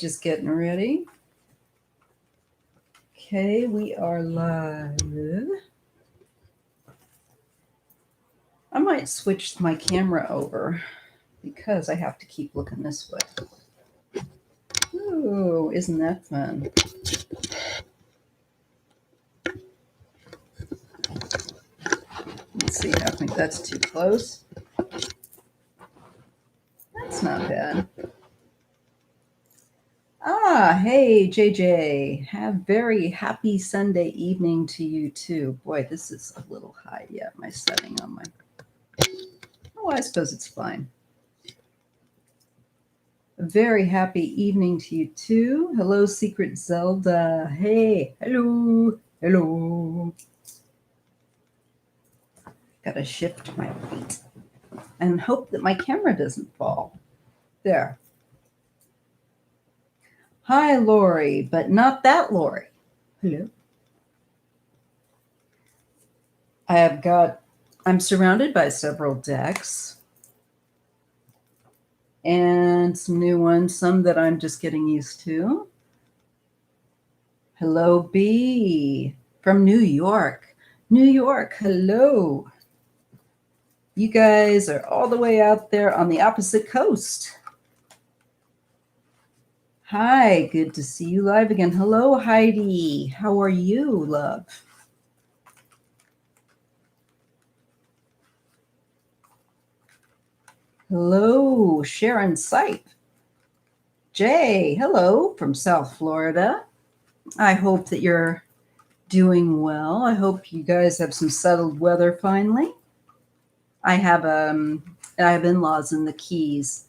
Just getting ready. Okay, we are live. I might switch my camera over because I have to keep looking this way. Ooh, isn't that fun? Let's see, I think that's too close. That's not bad. Hey, JJ. Have very happy Sunday evening to you too. Boy, this is a little high yet, my setting on my... Oh, I suppose it's fine. A very happy evening to you too. Hello, Secret Zelda. Hey, hello, hello. Gotta shift my weight and hope that my camera doesn't fall. There. Hi, Lori, but not that Lori. Hello. I'm surrounded by several decks and some new ones, some that I'm just getting used to. Hello, B from New York. New York, hello. You guys are all the way out there on the opposite coast. Hi, good to see you live again. Hello, Heidi. How are you, love? Hello, Sharon Sipe. Jay, hello from South Florida. I hope that you're doing well. I hope you guys have some settled weather finally. I have in-laws in the Keys.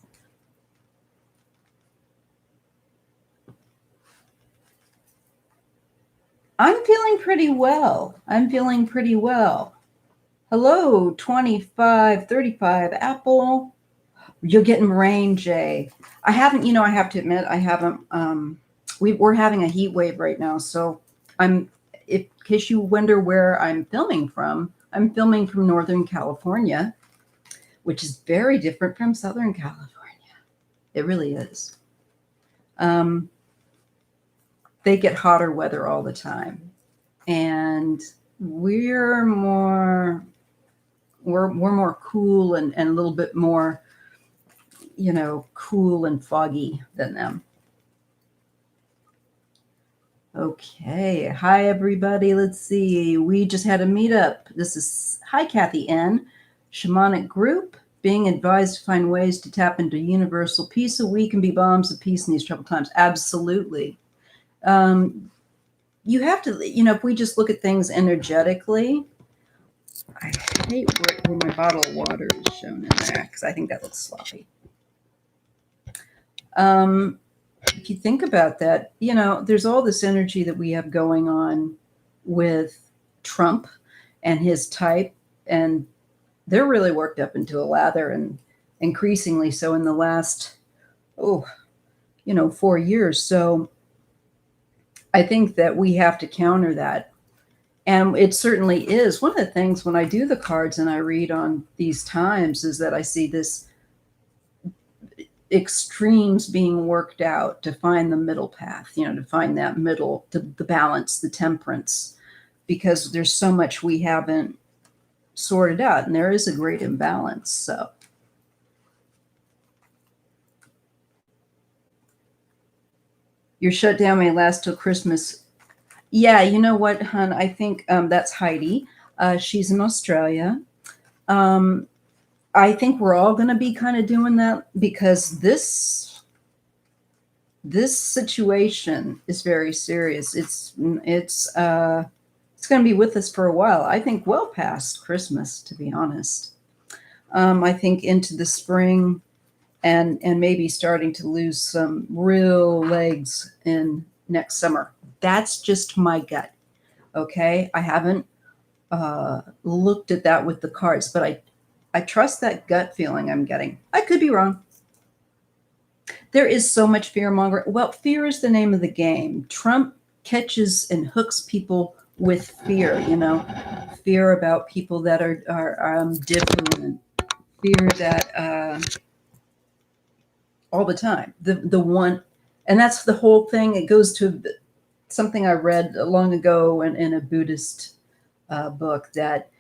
I'm feeling pretty well. Hello, 2535 Apple. You're getting rain, Jay. I haven't, I have to admit, I haven't, we're having a heat wave right now. So in case you wonder where I'm filming from Northern California, which is very different from Southern California. It really is. They get hotter weather all the time. And we're more cool and a little bit more, cool and foggy than them. Okay. Hi, everybody. Let's see. We just had a meetup. This is, hi, Kathy N. Shamanic group, being advised to find ways to tap into universal peace so we can be bombs of peace in these troubled times. Absolutely. You have to, if we just look at things energetically, I hate where my bottle of water is shown in there because I think that looks sloppy. If you think about that, there's all this energy that we have going on with Trump and his type, and they're really worked up into a lather, and increasingly so in the last, 4 years. So I think that we have to counter that. And it certainly is. One of the things when I do the cards and I read on these times is that I see this extremes being worked out to find the middle path, to find that middle, the balance, the temperance, because there's so much we haven't sorted out, and there is a great imbalance. So your shutdown may last till Christmas. Yeah, you know what, hon? I think that's Heidi. She's in Australia. I think we're all going to be kind of doing that because this situation is very serious. It's going to be with us for a while. I think well past Christmas, to be honest. I think into the spring and maybe starting to lose some real legs in next summer. That's just my gut. Okay. I haven't looked at that with the cards, but I trust that gut feeling I'm getting. I could be wrong. There is so much fear mongering. Well, fear is the name of the game. Trump catches and hooks people with fear, fear about people that are different, fear that all the time. The one, And that's the whole thing. It goes to something I read long ago in a Buddhist book, that,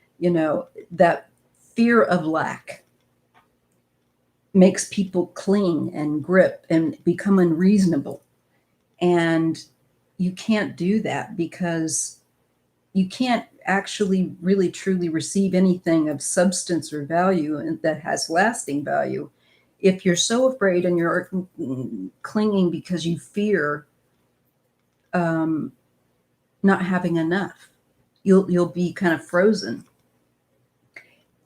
that fear of lack makes people cling and grip and become unreasonable. And you can't do that, because you can't actually really truly receive anything of substance or value that has lasting value if you're so afraid and you're clinging because you fear um, not having enough. You'll be kind of frozen.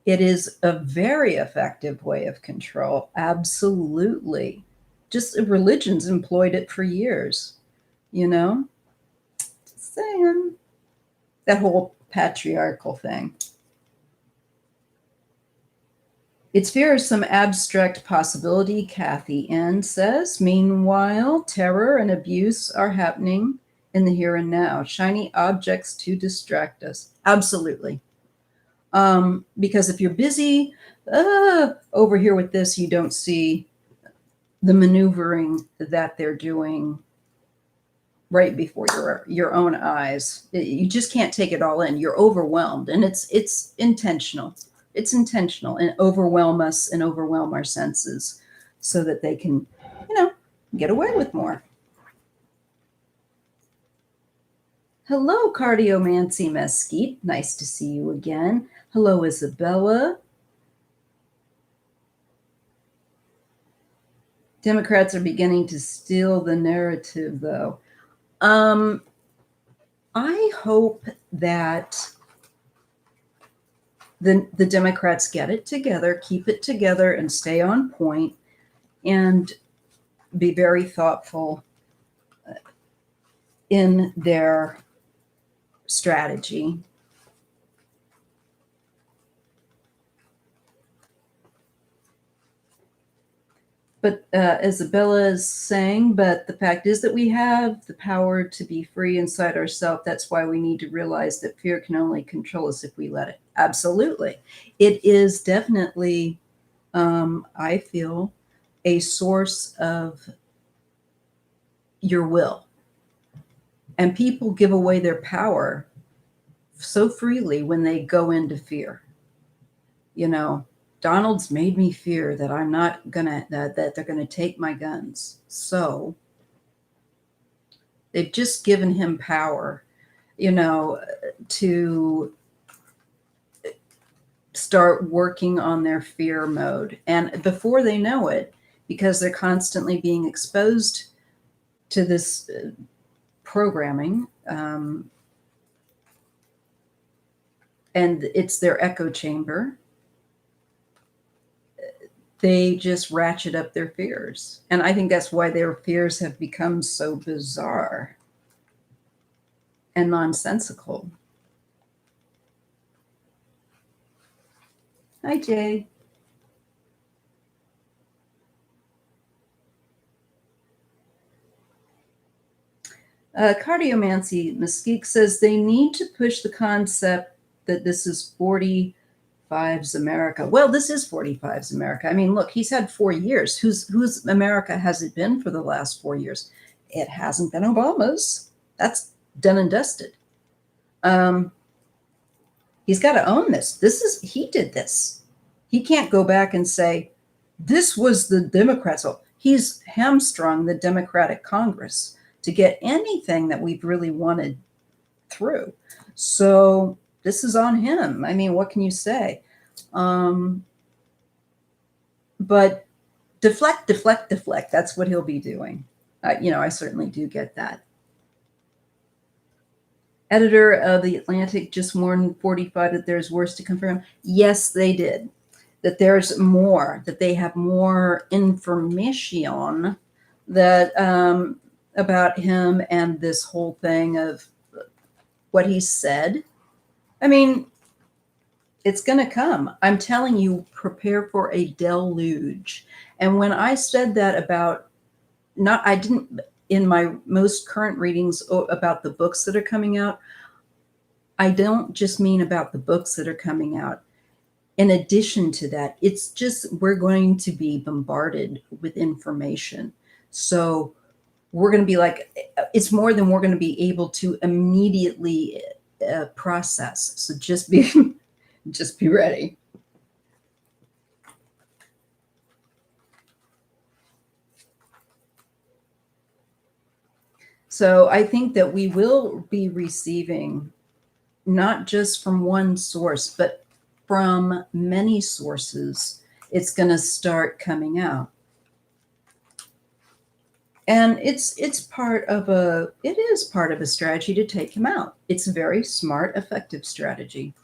It is a very effective way of control. Absolutely. Just religions employed it for years, you know? Just saying. That whole patriarchal thing. Its fear is some abstract possibility, Kathy N says. Meanwhile, terror and abuse are happening in the here and now. Shiny objects to distract us. Absolutely. Because if you're busy over here with this, you don't see the maneuvering that they're doing right before your own eyes. You just can't take it all in. You're overwhelmed, and it's intentional. It's intentional, and overwhelm us and overwhelm our senses so that they can, get away with more. Hello, Cardiomancy Mesquite. Nice to see you again. Hello, Isabella. Democrats are beginning to steal the narrative, though. I hope that the Democrats get it together, keep it together, and stay on point, and be very thoughtful in their strategy. But Isabella is saying, but the fact is that we have the power to be free inside ourselves. That's why we need to realize that fear can only control us if we let it. Absolutely. It is definitely, I feel, a source of your will. And people give away their power so freely when they go into fear. Donald's made me fear that I'm not gonna, that they're gonna take my guns. So they've just given him power, to start working on their fear mode. And before they know it, because they're constantly being exposed to this programming, and it's their echo chamber, they just ratchet up their fears. And I think that's why their fears have become so bizarre and nonsensical. Hi, Jay. Cardiomancy Mesquite says they need to push the concept that this is 45's America. Well, this is 45's America. I mean, look, he's had 4 years. Whose America has it been for the last 4 years? It hasn't been Obama's. That's done and dusted. He's got to own this. He did this. He can't go back and say, this was the Democrats. Oh, he's hamstrung the Democratic Congress to get anything that we've really wanted through. So this is on him. I mean, what can you say? But deflect. That's what he'll be doing. I certainly do get that. Editor of The Atlantic just warned 45 that there's worse to come from him. Yes, they did. That there's more, that they have more information that about him and this whole thing of what he said. I mean, it's going to come. I'm telling you, prepare for a deluge. And when I said that about, I didn't, in my most current readings about the books that are coming out, I don't just mean about the books that are coming out. In addition to that, it's just, we're going to be bombarded with information. So we're going to be like, it's more than we're going to be able to immediately process. So just be, just be ready. So I think that we will be receiving not just from one source, but from many sources. It's going to start coming out. And it's part of it is part of a strategy to take him out. It's a very smart, effective strategy.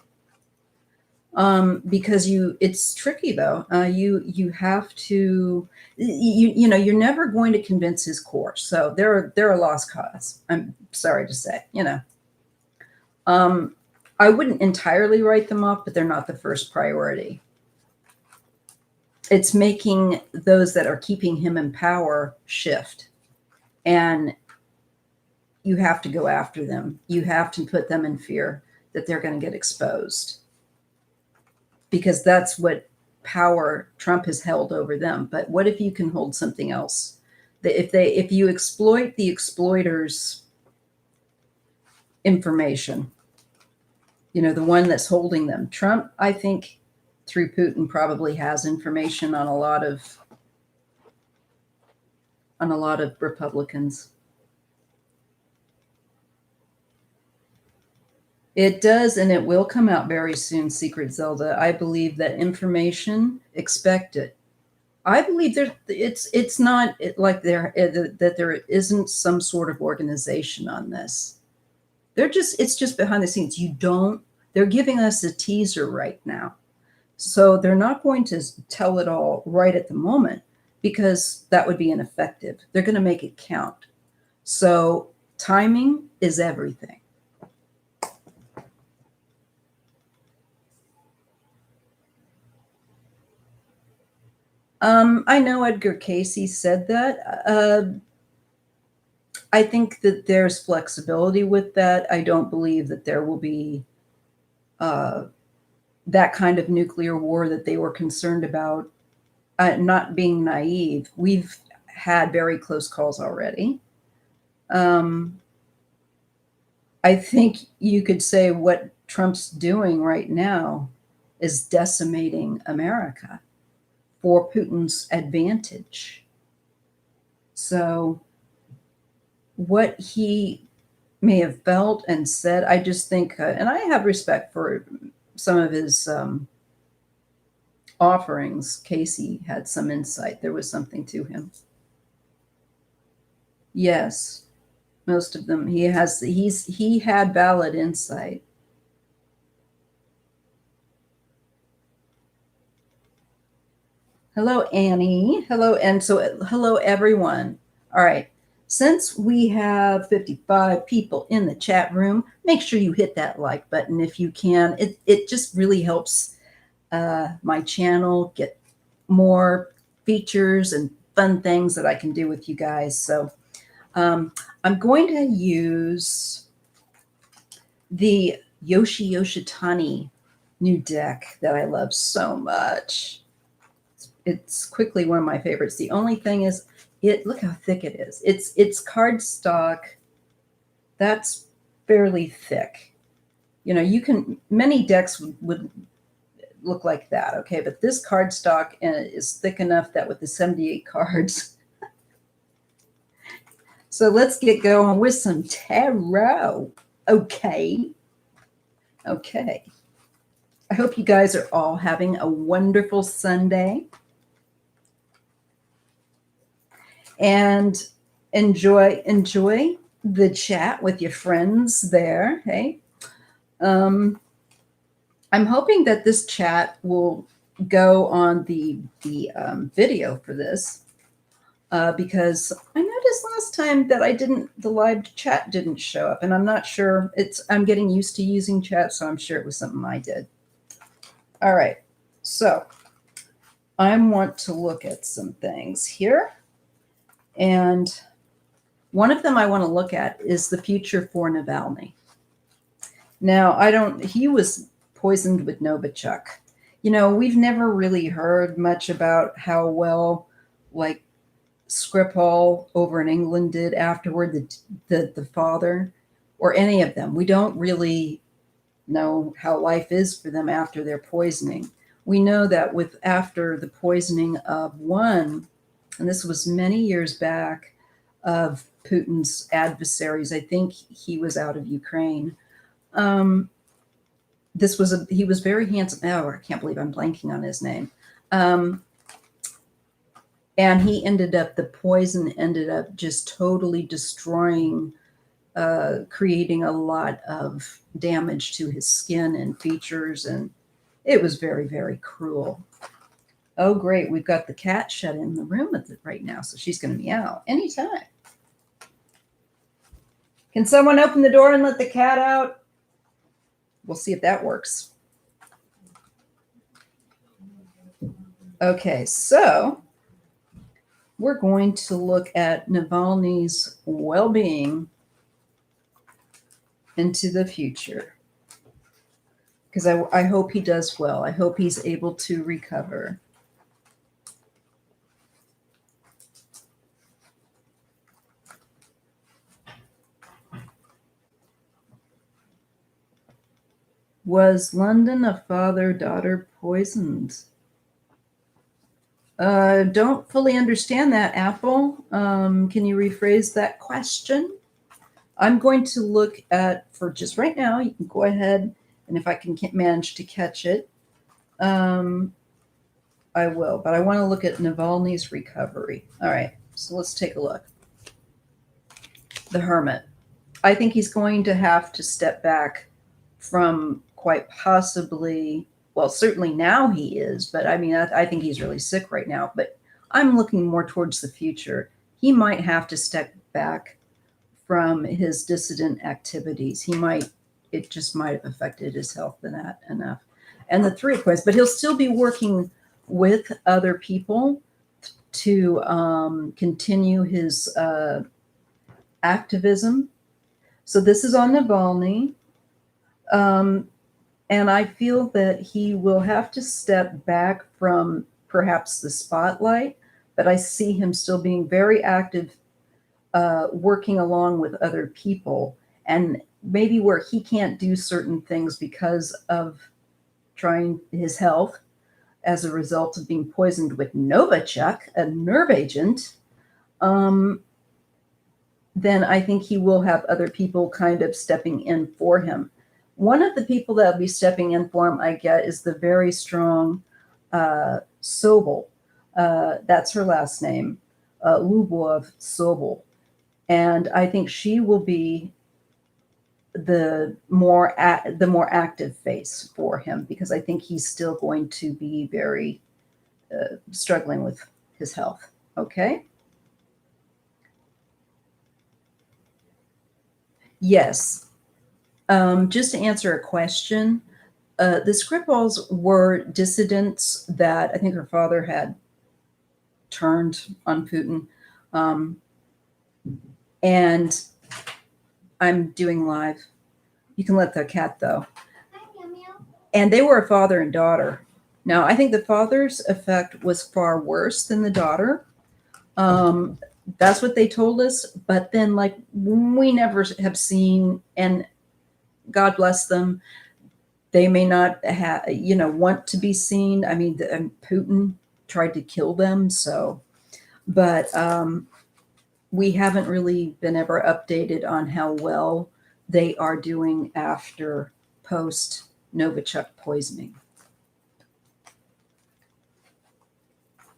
Because it's tricky though. You have to, you're never going to convince his core. So they're a lost cause. I'm sorry to say, I wouldn't entirely write them off, but they're not the first priority. It's making those that are keeping him in power shift. And you have to go after them. You have to put them in fear that they're going to get exposed. Because that's what power Trump has held over them. But what if you can hold something else? If you exploit the exploiters' information, the one that's holding them. Trump, I think, through Putin, probably has information on a lot of Republicans. It does, and it will come out very soon, Secret Zelda. I believe that information, expect it. I believe it's not like that there isn't some sort of organization on this. It's just behind the scenes. They're giving us a teaser right now. So they're not going to tell it all right at the moment because that would be ineffective. They're going to make it count. So timing is everything. I know Edgar Casey said that. I think that there's flexibility with that. I don't believe that there will be that kind of nuclear war that they were concerned about. Not being naive, we've had very close calls already. I think you could say what Trump's doing right now is decimating America for Putin's advantage. So what he may have felt and said, I just think, and I have respect for some of his offerings. Casey had some insight. There was something to him. Yes, most of them. He had valid insight. Hello, Annie. Hello, and so hello, everyone. All right. Since we have 55 people in the chat room, make sure you hit that like button if you can. It just really helps my channel get more features and fun things that I can do with you guys. So I'm going to use the Yoshitani new deck that I love so much. It's quickly one of my favorites. The only thing is, look how thick it is. It's cardstock. That's fairly thick. Many decks would look like that, okay? But this cardstock is thick enough that with the 78 cards. So let's get going with some tarot. Okay. I hope you guys are all having a wonderful Sunday. And enjoy the chat with your friends there. Hey, I'm hoping that this chat will go on the video for this because I noticed last time that the live chat didn't show up, and I'm not sure. I'm getting used to using chat, so I'm sure it was something I did. All right, so I want to look at some things here. And one of them I want to look at is the future for Navalny. Now, he was poisoned with Novichok. We've never really heard much about how well, Skripal over in England did afterward, the father, or any of them. We don't really know how life is for them after their poisoning. We know that with after the poisoning of one, and this was many years back, of Putin's adversaries. I think he was out of Ukraine. Um, he was very handsome. Oh, I can't believe I'm blanking on his name. Um, and the poison ended up just totally destroying, creating a lot of damage to his skin and features, and it was very, very cruel. Oh, great. We've got the cat shut in the room right now, so she's going to meow anytime. Can someone open the door and let the cat out? We'll see if that works. Okay, so we're going to look at Navalny's well-being into the future, because I hope he does well. I hope he's able to recover. Was London a father-daughter poisoned? Don't fully understand that, Apple. Can you rephrase that question? I'm going to look at, for just right now, you can go ahead, and if I can manage to catch it, I will. But I want to look at Navalny's recovery. All right, so let's take a look. The Hermit. I think he's going to have to step back from quite possibly, well, certainly now he is, but I mean, I think he's really sick right now, but I'm looking more towards the future. He might have to step back from his dissident activities. It just might have affected his health enough. And the Three of Coins, but he'll still be working with other people to continue his activism. So this is on Navalny. And I feel that he will have to step back from perhaps the spotlight, but I see him still being very active, working along with other people, and maybe where he can't do certain things because of trying his health as a result of being poisoned with Novichok, a nerve agent, then I think he will have other people kind of stepping in for him. One of the people that will be stepping in for him, I get, is the very strong Sobel. That's her last name, Lubov Sobel. And I think she will be the more active face for him, because I think he's still going to be very struggling with his health. Okay. Yes. Just to answer a question, the Skripals were dissidents that I think her father had turned on Putin. And I'm doing live. You can let the cat, though. And they were a father and daughter. Now, I think the father's effect was far worse than the daughter. That's what they told us. But then, like, we never have seen, and God bless them, they may not want to be seen. I mean, Putin tried to kill them. So, but we haven't really been ever updated on how well they are doing after post Novichok poisoning.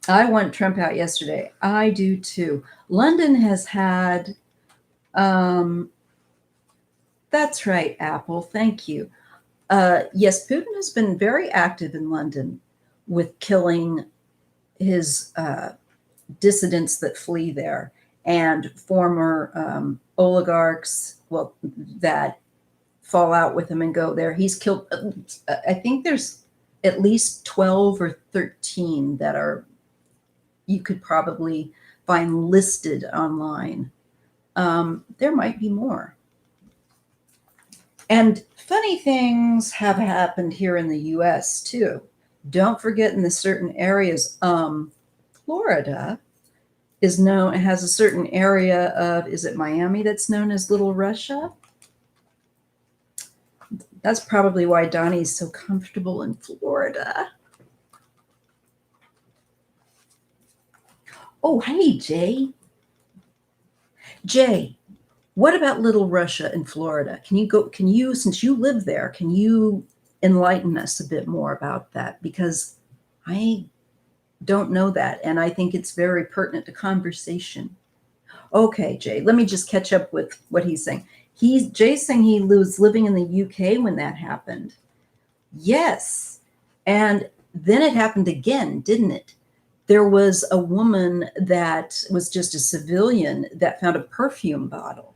I want Trump out yesterday. I do too. London has had, that's right, Apple. Thank you. Yes, Putin has been very active in London with killing his dissidents that flee there, and former oligarchs, well, that fall out with him and go there. He's killed, I think there's at least 12 or 13 that you could probably find listed online. There might be more. And funny things have happened here in the US too. Don't forget, in the certain areas, Florida is known, it has a certain area of, is it Miami that's known as Little Russia? That's probably why Donnie's so comfortable in Florida. Oh, hey, Jay. Jay, what about Little Russia in Florida? Can you, since you live there, can you enlighten us a bit more about that? Because I don't know that, and I think it's very pertinent to conversation. Okay, Jay, let me just catch up with what he's saying. Jay's saying he was living in the UK when that happened. Yes. And then it happened again, didn't it? There was a woman that was just a civilian that found a perfume bottle.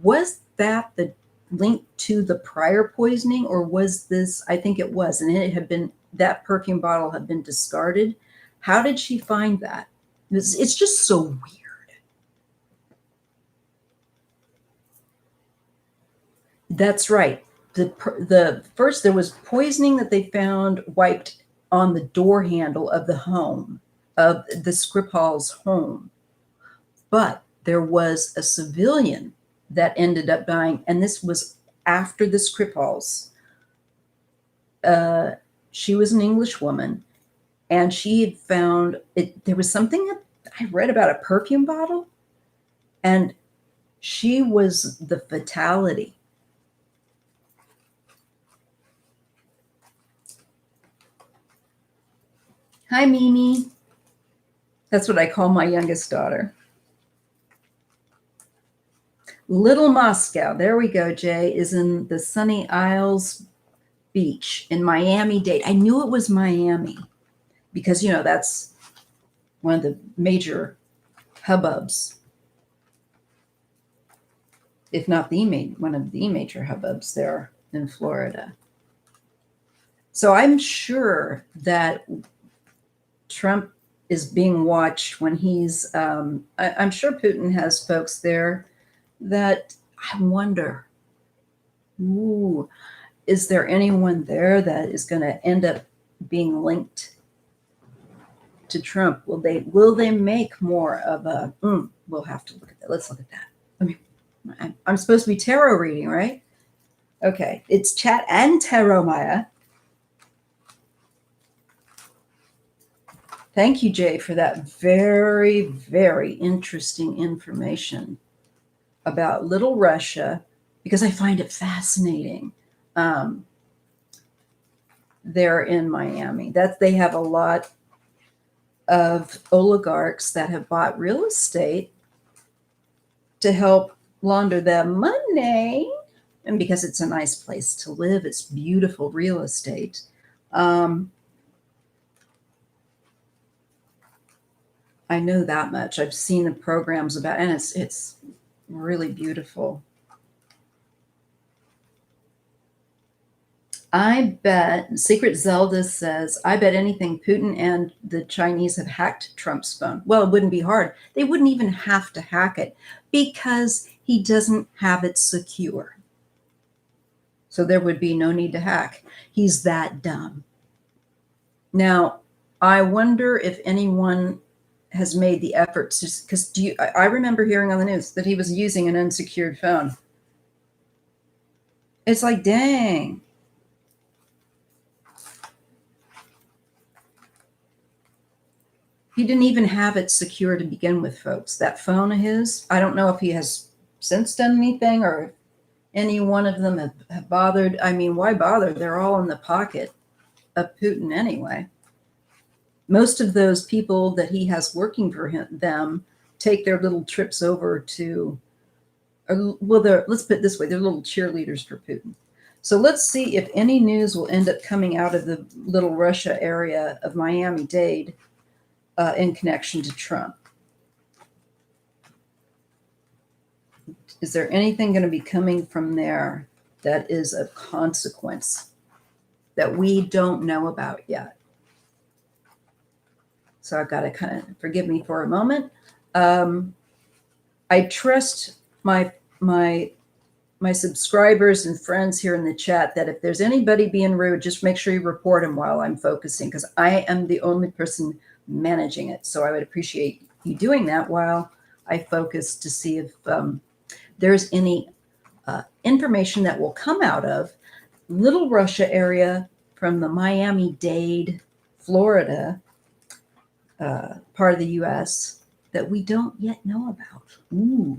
Was that the link to the prior poisoning, or was this? I think it was, and it had been, that perfume bottle had been discarded. How did she find that? It's just so weird. That's right. The first, there was poisoning that they found wiped on the door handle of the home, of the Skripal's home. But there was a civilian that ended up dying, and this was after the Skripals. She was an English woman, and she had found it. There was something that I read about, a perfume bottle, and she was the fatality. Hi, Mimi. That's what I call my youngest daughter. Little Moscow, there we go, Jay, is in the Sunny Isles Beach in Miami-Dade. I knew it was Miami because, you know, that's one of the major hubbubs, if not one of the major hubbubs there in Florida. So I'm sure that Trump is being watched when he's, I'm sure Putin has folks there that I wonder, ooh, is there anyone there that is going to end up being linked to Trump? Will they make more of a, we'll have to look at that. Let's look at that. I mean, I'm supposed to be tarot reading, right? Okay, it's chat and tarot, Maya. Thank you, Jay, for that very, very interesting information about Little Russia, because I find it fascinating. There in Miami, that they have a lot of oligarchs that have bought real estate to help launder their money, and because it's a nice place to live, it's beautiful real estate. I know that much. I've seen the programs about, and it's really beautiful. I bet, Secret Zelda says, I bet anything Putin and the Chinese have hacked Trump's phone. Well, it wouldn't be hard. They wouldn't even have to hack it because he doesn't have it secure. So there would be no need to hack. He's that dumb. Now, I wonder if anyone has made the effort to, because I remember hearing on the news that he was using an unsecured phone. It's like, dang. He didn't even have it secure to begin with, folks. That phone of his, I don't know if he has since done anything or if any one of them have bothered. I mean, why bother? They're all in the pocket of Putin anyway. Most of those people that he has working for them take their little trips over to, well, let's put it this way, they're little cheerleaders for Putin. So let's see if any news will end up coming out of the Little Russia area of Miami-Dade in connection to Trump. Is there anything going to be coming from there that is of consequence that we don't know about yet? So I've got to kind of, forgive me for a moment. I trust my subscribers and friends here in the chat that if there's anybody being rude, just make sure you report them while I'm focusing, because I am the only person managing it. So I would appreciate you doing that while I focus to see if there's any information that will come out of Little Russia area from the Miami-Dade, Florida part of the U.S. that we don't yet know about. Ooh,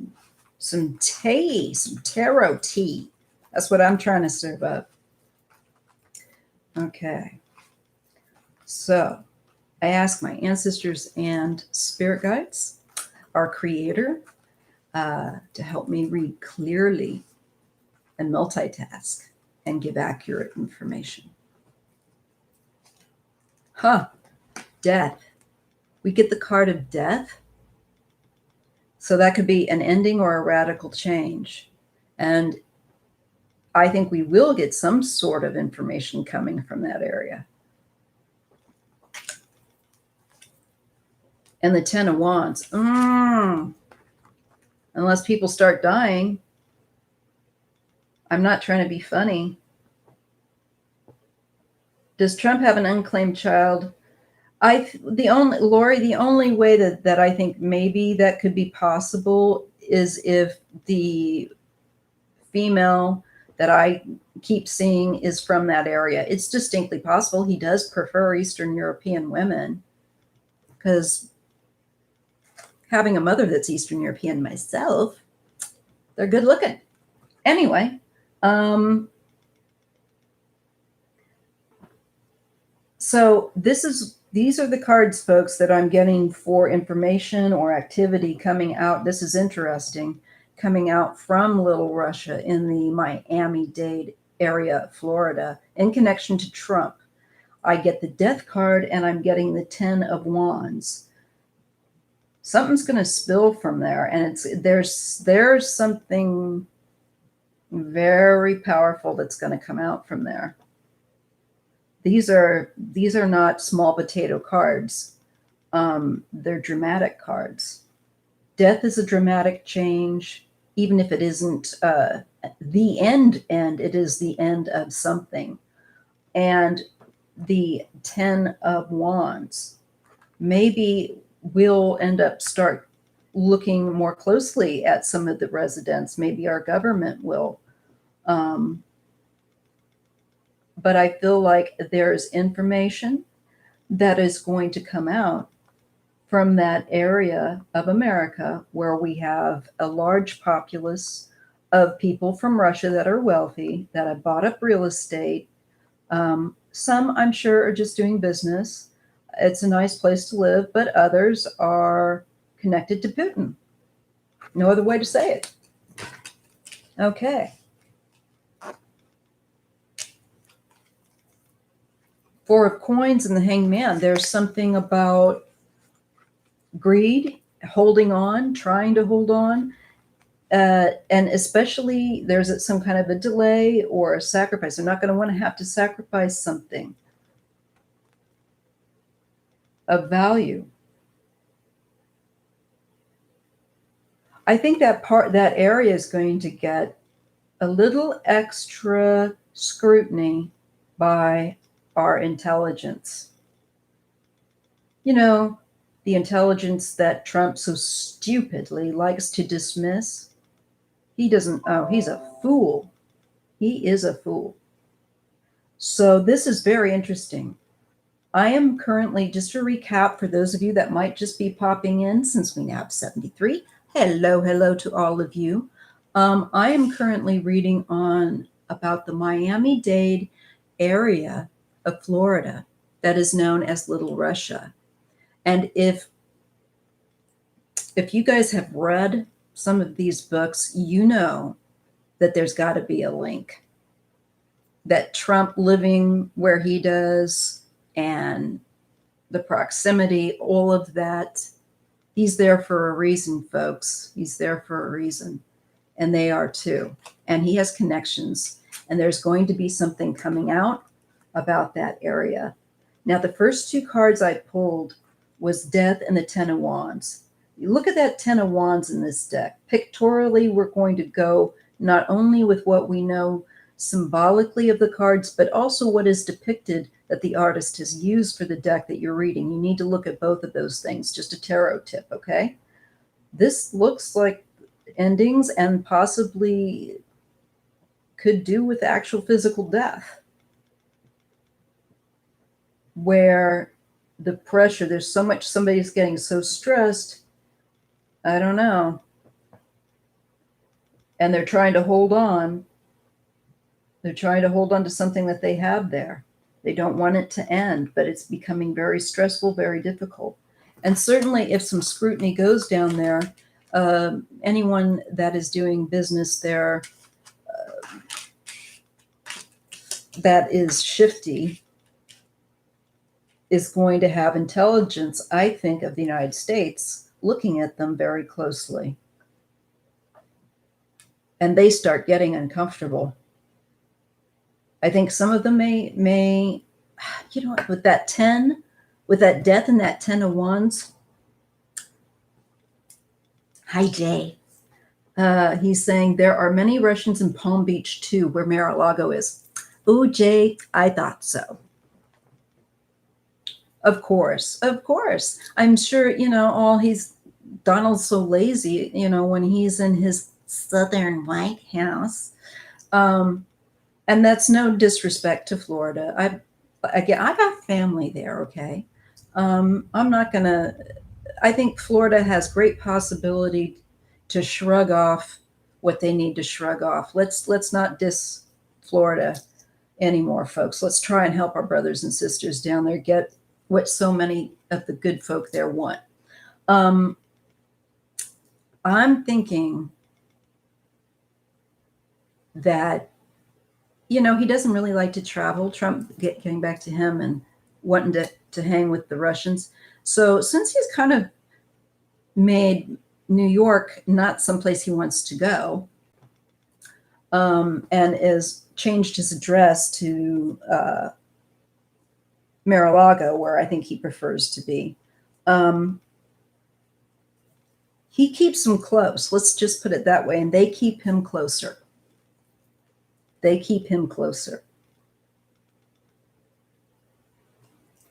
some tea, some tarot tea. That's what I'm trying to serve up. Okay. So I ask my ancestors and spirit guides, our creator, to help me read clearly and multitask and give accurate information. Death. We get the card of death. So that could be an ending or a radical change. And I think we will get some sort of information coming from that area. And the Ten of Wands. Unless people start dying. I'm not trying to be funny. Does Trump have an unclaimed child? The only way that I think maybe that could be possible is if the female that I keep seeing is from that area. It's distinctly possible. He does prefer Eastern European women, because having a mother that's Eastern European myself, they're good looking. Anyway, so these are the cards, folks, that I'm getting for information or activity coming out. This is interesting, coming out from Little Russia in the Miami-Dade area of Florida in connection to Trump. I get the Death card and I'm getting the Ten of Wands. Something's going to spill from there, and there's something very powerful that's going to come out from there. These are not small potato cards. They're dramatic cards. Death is a dramatic change, even if it isn't the end, it is the end of something. And the Ten of Wands, maybe we'll end up start looking more closely at some of the residents. Maybe our government will. But I feel like there's information that is going to come out from that area of America where we have a large populace of people from Russia that are wealthy, that have bought up real estate. Some, I'm sure, are just doing business. It's a nice place to live, but others are connected to Putin. No other way to say it. Okay. Four of Coins and the Hanged Man. There's something about greed, holding on, trying to hold on. And especially there's some kind of a delay or a sacrifice. They're not going to want to have to sacrifice something of value. I think that area is going to get a little extra scrutiny by our intelligence. You know, the intelligence that Trump so stupidly likes to dismiss. He doesn't, he's a fool. He is a fool. So this is very interesting. I am currently, just to recap for those of you that might just be popping in, since we now have 73, hello to all of you. I am currently reading on about the Miami-Dade area of Florida that is known as Little Russia. And if you guys have read some of these books, you know that there's got to be a link. That Trump living where he does and the proximity, all of that, he's there for a reason, folks. He's there for a reason. And they are too. And he has connections. And there's going to be something coming out about that area. Now, the first two cards I pulled was Death and the Ten of Wands. You look at that Ten of Wands in this deck. Pictorially, we're going to go not only with what we know symbolically of the cards, but also what is depicted that the artist has used for the deck that you're reading. You need to look at both of those things. Just a tarot tip, okay? This looks like endings and possibly could do with actual physical death, where the pressure, there's so much, somebody's getting so stressed, I don't know, and they're trying to hold on. They're trying to hold on to something that they have there. They don't want it to end, but it's becoming very stressful, very difficult. And certainly if some scrutiny goes down there, anyone that is doing business there that is shifty is going to have intelligence, I think, of the United States looking at them very closely. And they start getting uncomfortable. I think some of them may, you know, with that 10, with that death and that 10 of wands. Hi, Jay. He's saying there are many Russians in Palm Beach too, where Mar-a-Lago is. Oh, Jay, I thought so. Of course. I'm sure, you know, Donald's so lazy, you know, when he's in his Southern White House. And that's no disrespect to Florida. I got family there, okay? I'm not gonna, I think Florida has great possibility to shrug off what they need to shrug off. Let's not diss Florida anymore, folks. Let's try and help our brothers and sisters down there get what so many of the good folk there want. I'm thinking that, you know, he doesn't really like to travel. Trump getting back to him and wanting to hang with the Russians. So since he's kind of made New York not someplace he wants to go, and has changed his address to Mar-a-Lago, where I think he prefers to be, he keeps them close. Let's just put it that way. And they keep him closer. They keep him closer.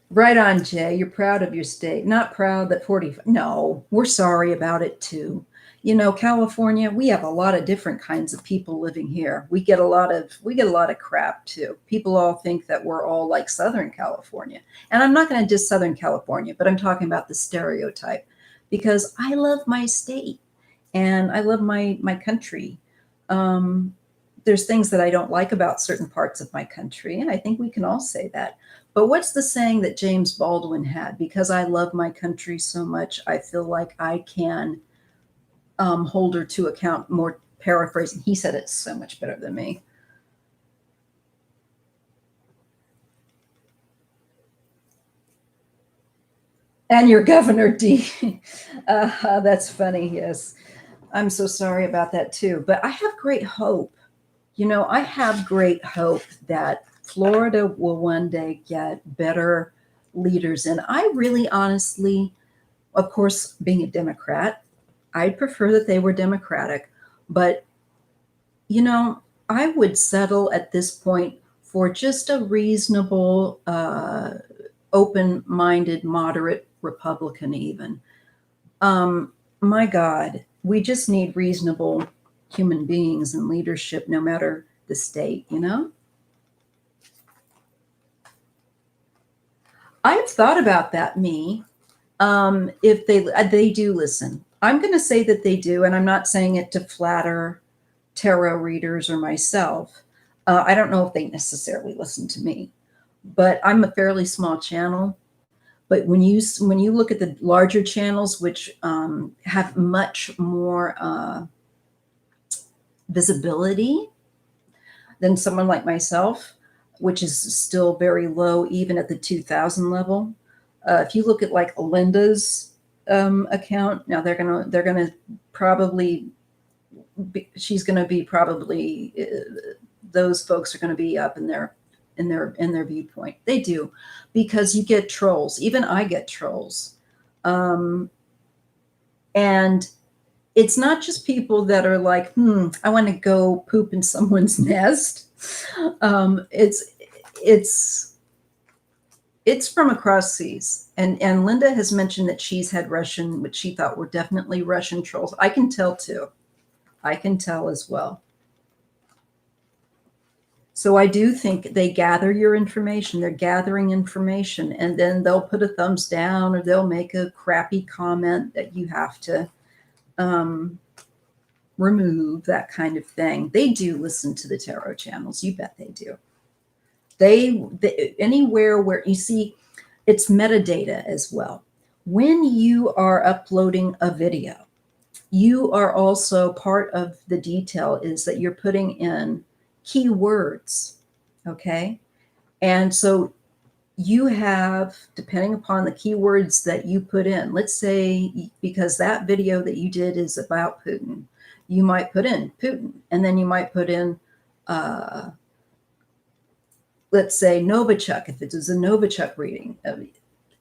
Right on, Jay. You're proud of your state. Not proud that 45. No, we're sorry about it too. You know, California, we have a lot of different kinds of people living here. We get a lot of crap too. People all think that we're all like Southern California. And I'm not going to diss Southern California, but I'm talking about the stereotype, because I love my state and I love my country. There's things that I don't like about certain parts of my country, and I think we can all say that. But what's the saying that James Baldwin had? Because I love my country so much, I feel like I can hold her to account, more paraphrasing. He said it so much better than me. And your Governor D. That's funny, yes. I'm so sorry about that too. But I have great hope. You know, I have great hope that Florida will one day get better leaders. And I really honestly, of course, being a Democrat, I'd prefer that they were Democratic. But, you know, I would settle at this point for just a reasonable, open-minded, moderate Republican even. My God, we just need reasonable human beings in leadership, no matter the state, you know? I've thought about that, me. If they do listen. I'm going to say that they do, and I'm not saying it to flatter tarot readers or myself. I don't know if they necessarily listen to me, but I'm a fairly small channel. But when you look at the larger channels, which have much more visibility than someone like myself, which is still very low, even at the 2,000 level. If you look at like Linda's account, now they're gonna probably she's gonna be probably those folks are gonna be up in their viewpoint. They do, because you get trolls. Even I get trolls, and it's not just people that are like, I want to go poop in someone's nest. It's It's from across seas. And Linda has mentioned that she's had Russian, which she thought were definitely Russian trolls. I can tell too. I can tell as well. So I do think they gather your information. They're gathering information, and then they'll put a thumbs down or they'll make a crappy comment that you have to um, remove, that kind of thing. They do listen to the tarot channels. You bet they do. They anywhere where you see, it's metadata as well. When you are uploading a video, you are also part of the detail is that you're putting in keywords. Okay. And so you have, depending upon the keywords that you put in, let's say, because that video that you did is about Putin, you might put in Putin, and then you might put in, let's say, Novichok, if it is a Novichok reading,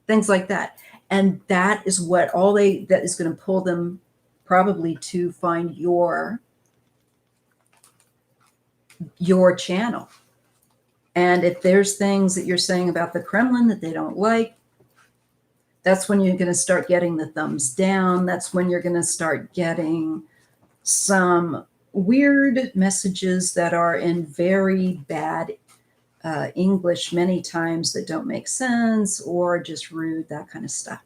things like that. And that is what that is going to pull them probably to find your channel. And if there's things that you're saying about the Kremlin that they don't like, that's when you're going to start getting the thumbs down. That's when you're going to start getting some weird messages that are in very bad English many times that don't make sense or just rude, that kind of stuff.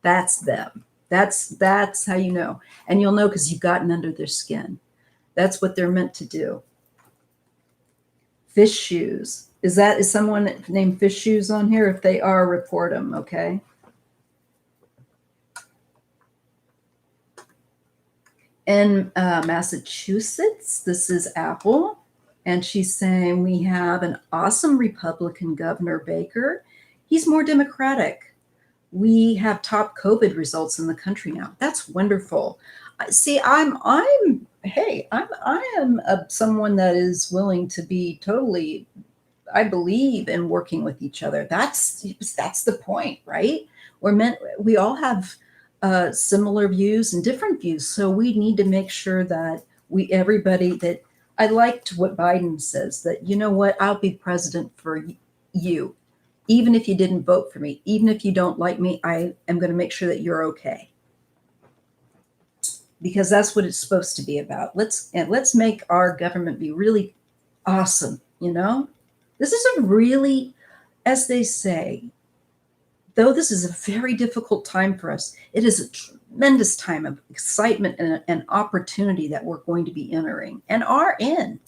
That's them. That's how you know. And you'll know because you've gotten under their skin. That's what they're meant to do. Fish shoes. Is someone named Fish Shoes on here? If they are, report them, okay? In Massachusetts, this is Apple. And she's saying, we have an awesome Republican Governor Baker. He's more Democratic. We have top COVID results in the country now. That's wonderful. See, I am someone that is willing to be totally, I believe in working with each other. That's the point, right? We all have similar views and different views. So we need to make sure that that I liked what Biden says, that, you know what, I'll be president for you. Even if you didn't vote for me, even if you don't like me, I am going to make sure that you're okay. Because that's what it's supposed to be about. Let's make our government be really awesome, you know? This is a really, as they say, though this is a very difficult time for us, it is a tremendous time of excitement and opportunity that we're going to be entering and are in.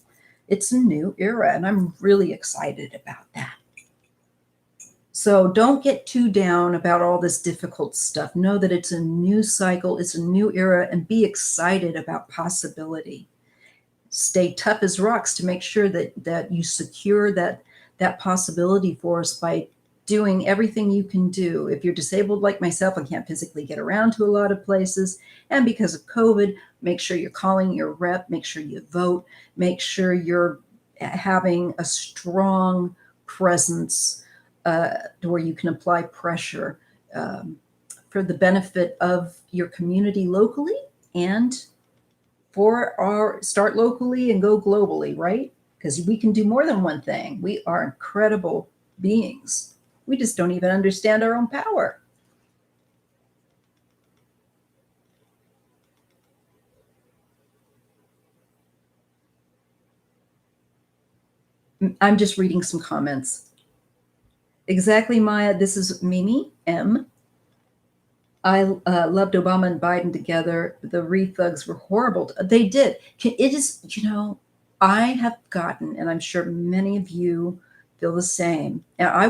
It's a new era, and I'm really excited about that. So don't get too down about all this difficult stuff. Know that it's a new cycle, it's a new era, and be excited about possibility. Stay tough as rocks to make sure that you secure that possibility for us by doing everything you can do. If you're disabled like myself and can't physically get around to a lot of places, and because of COVID, make sure you're calling your rep, make sure you vote, make sure you're having a strong presence where you can apply pressure for the benefit of your community locally and for our start locally and go globally, right? Because we can do more than one thing. We are incredible beings. We just don't even understand our own power. I'm just reading some comments. Exactly, Maya. This is Mimi M. I loved Obama and Biden together. The re-thugs were horrible. They did. It is, I have gotten, and I'm sure many of you feel the same. And I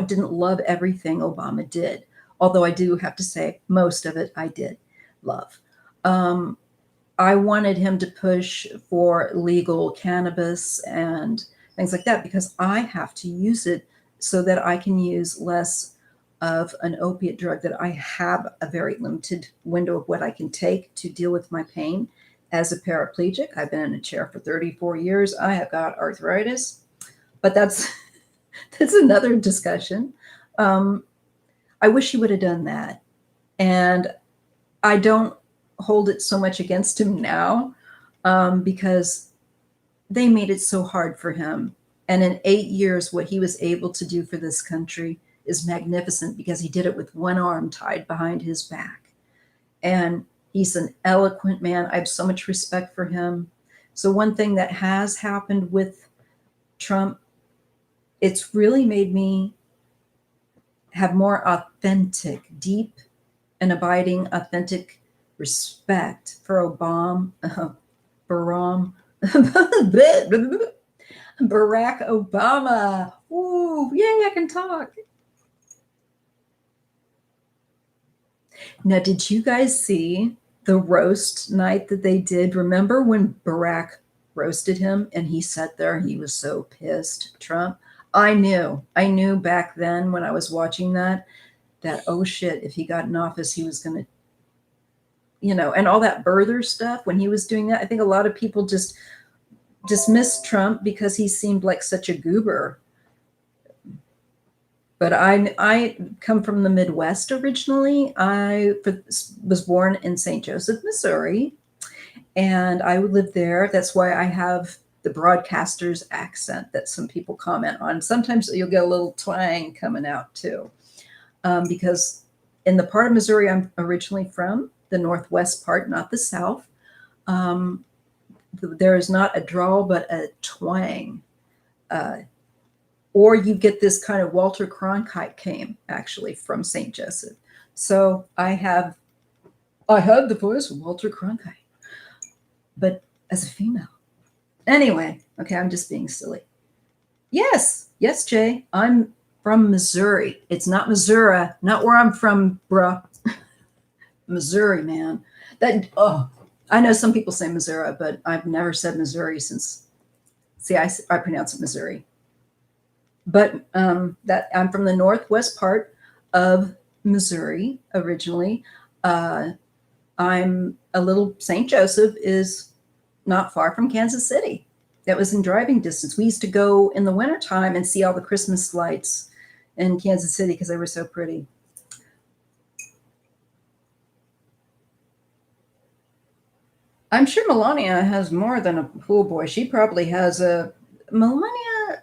didn't love everything Obama did, although I do have to say most of it I did love. I wanted him to push for legal cannabis and things like that because I have to use it so that I can use less of an opiate drug, that I have a very limited window of what I can take to deal with my pain. As a paraplegic, I've been in a chair for 34 years. I have got arthritis, but that's another discussion. I wish he would have done that. And I don't hold it so much against him now because they made it so hard for him. And in 8 years, what he was able to do for this country is magnificent because he did it with one arm tied behind his back. And he's an eloquent man. I have so much respect for him. So one thing that has happened with Trump, it's really made me have more authentic, deep and abiding, authentic respect for Barack Obama. Ooh, yay, I can talk. Now, did you guys see the roast night that they did? Remember when Barack roasted him and he sat there and he was so pissed, Trump? I knew back then when I was watching that, oh shit, if he got in office, he was going to, and all that birther stuff when he was doing that. I think a lot of people just dismissed Trump because he seemed like such a goober. But I come from the Midwest originally. I was born in St. Joseph, Missouri, and I would live there. That's why I have the broadcaster's accent that some people comment on. Sometimes you'll get a little twang coming out too, because in the part of Missouri I'm originally from, the northwest part, not the south, there is not a drawl but a twang. Or you get this kind of Walter Cronkite came actually from St. Joseph. So I had the voice of Walter Cronkite, but as a female. Anyway, okay, I'm just being silly. Yes, Jay, I'm from Missouri. It's not Missouri, not where I'm from, bruh. Missouri, man. I know some people say Missouri, but I've never said Missouri since. See, I pronounce it Missouri. But that I'm from the northwest part of Missouri originally. I'm a little St. Joseph is not far from Kansas City. That was in driving distance. We used to go in the wintertime and see all the Christmas lights in Kansas City because they were so pretty. I'm sure Melania has more than a pool boy. She probably has Melania,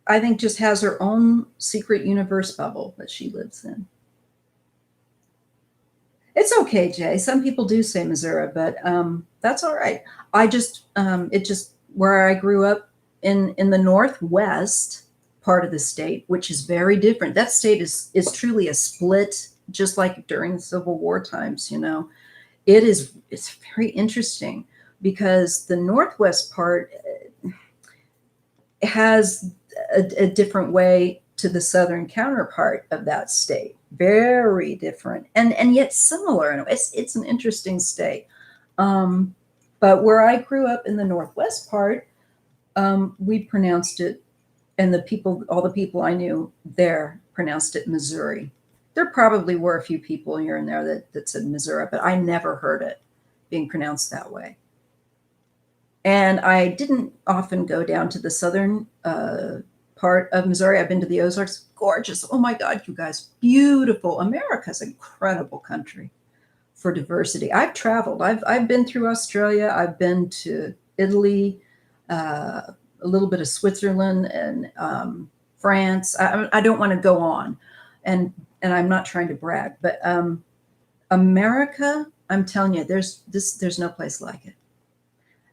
I think, just has her own secret universe bubble that she lives in. It's okay, Jay. Some people do say Missouri, but that's all right. It just where I grew up in the northwest part of the state, which is very different. That state is truly a split, just like during the Civil War times. It's very interesting because the northwest part has a different way to the southern counterpart of that state. Very different and yet similar. It's an interesting state. But where I grew up in the northwest part, we pronounced it, and all the people I knew there pronounced it Missouri. There probably were a few people here and there that said Missouri, but I never heard it being pronounced that way. And I didn't often go down to the southern part of Missouri. I've been to the Ozarks. Gorgeous. Oh my God, you guys, beautiful. America's an incredible country for diversity. I've traveled. I've been through Australia. I've been to Italy, a little bit of Switzerland and France. I don't want to go on, and I'm not trying to brag, but America, I'm telling you, there's no place like it.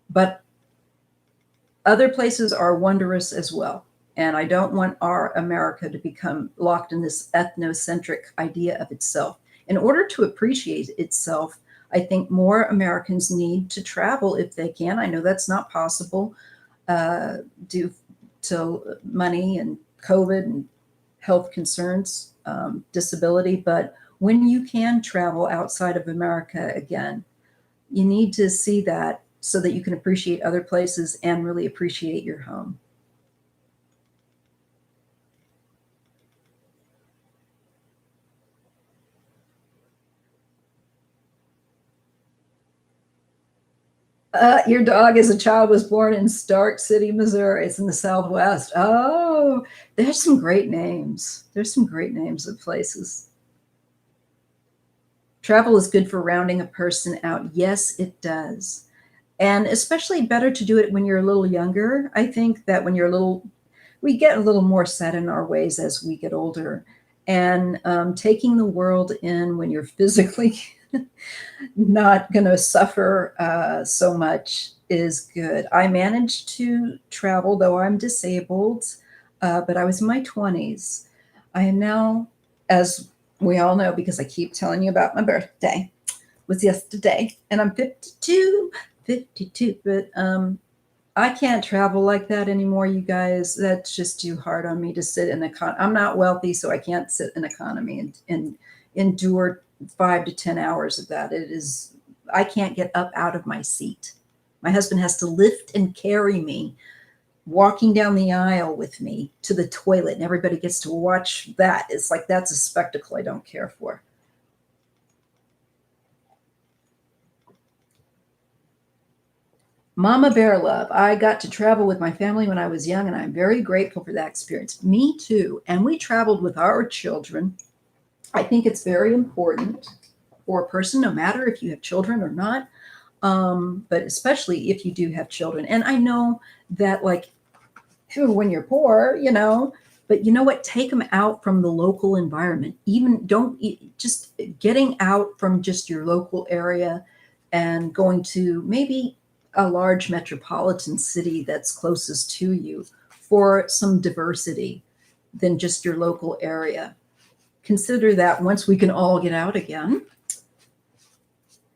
But other places are wondrous as well. And I don't want our America to become locked in this ethnocentric idea of itself. In order to appreciate itself, I think more Americans need to travel if they can. I know that's not possible due to money and COVID and health concerns, disability. But when you can travel outside of America again, you need to see that so that you can appreciate other places and really appreciate your home. Your dog as a child was born in Stark City, Missouri. It's in the Southwest. Oh, there's some great names. There's some great names of places. Travel is good for rounding a person out. Yes, it does. And especially better to do it when you're a little younger. I think that when you're a little we get a little more set in our ways as we get older. And taking the world in when you're physically not going to suffer so much is good. I managed to travel, though I'm disabled, but I was in my 20s. I am now, as we all know, because I keep telling you about my birthday, was yesterday, and I'm 52, 52. But I can't travel like that anymore, you guys. That's just too hard on me to sit in I'm not wealthy, so I can't sit in economy and endure 5 to 10 hours of that. I can't get up out of my seat. My husband has to lift and carry me, walking down the aisle with me to the toilet, and everybody gets to watch that. It's like that's a spectacle I don't care for. Mama Bear Love, I got to travel with my family when I was young, and I'm very grateful for that experience. Me too. And we traveled with our children. I think it's very important for a person, no matter if you have children or not, but especially if you do have children. And I know that, like, when you're poor, but you know what? Take them out from the local environment. Even don't just getting out from just your local area and going to maybe a large metropolitan city that's closest to you for some diversity than just your local area. Consider that once we can all get out again.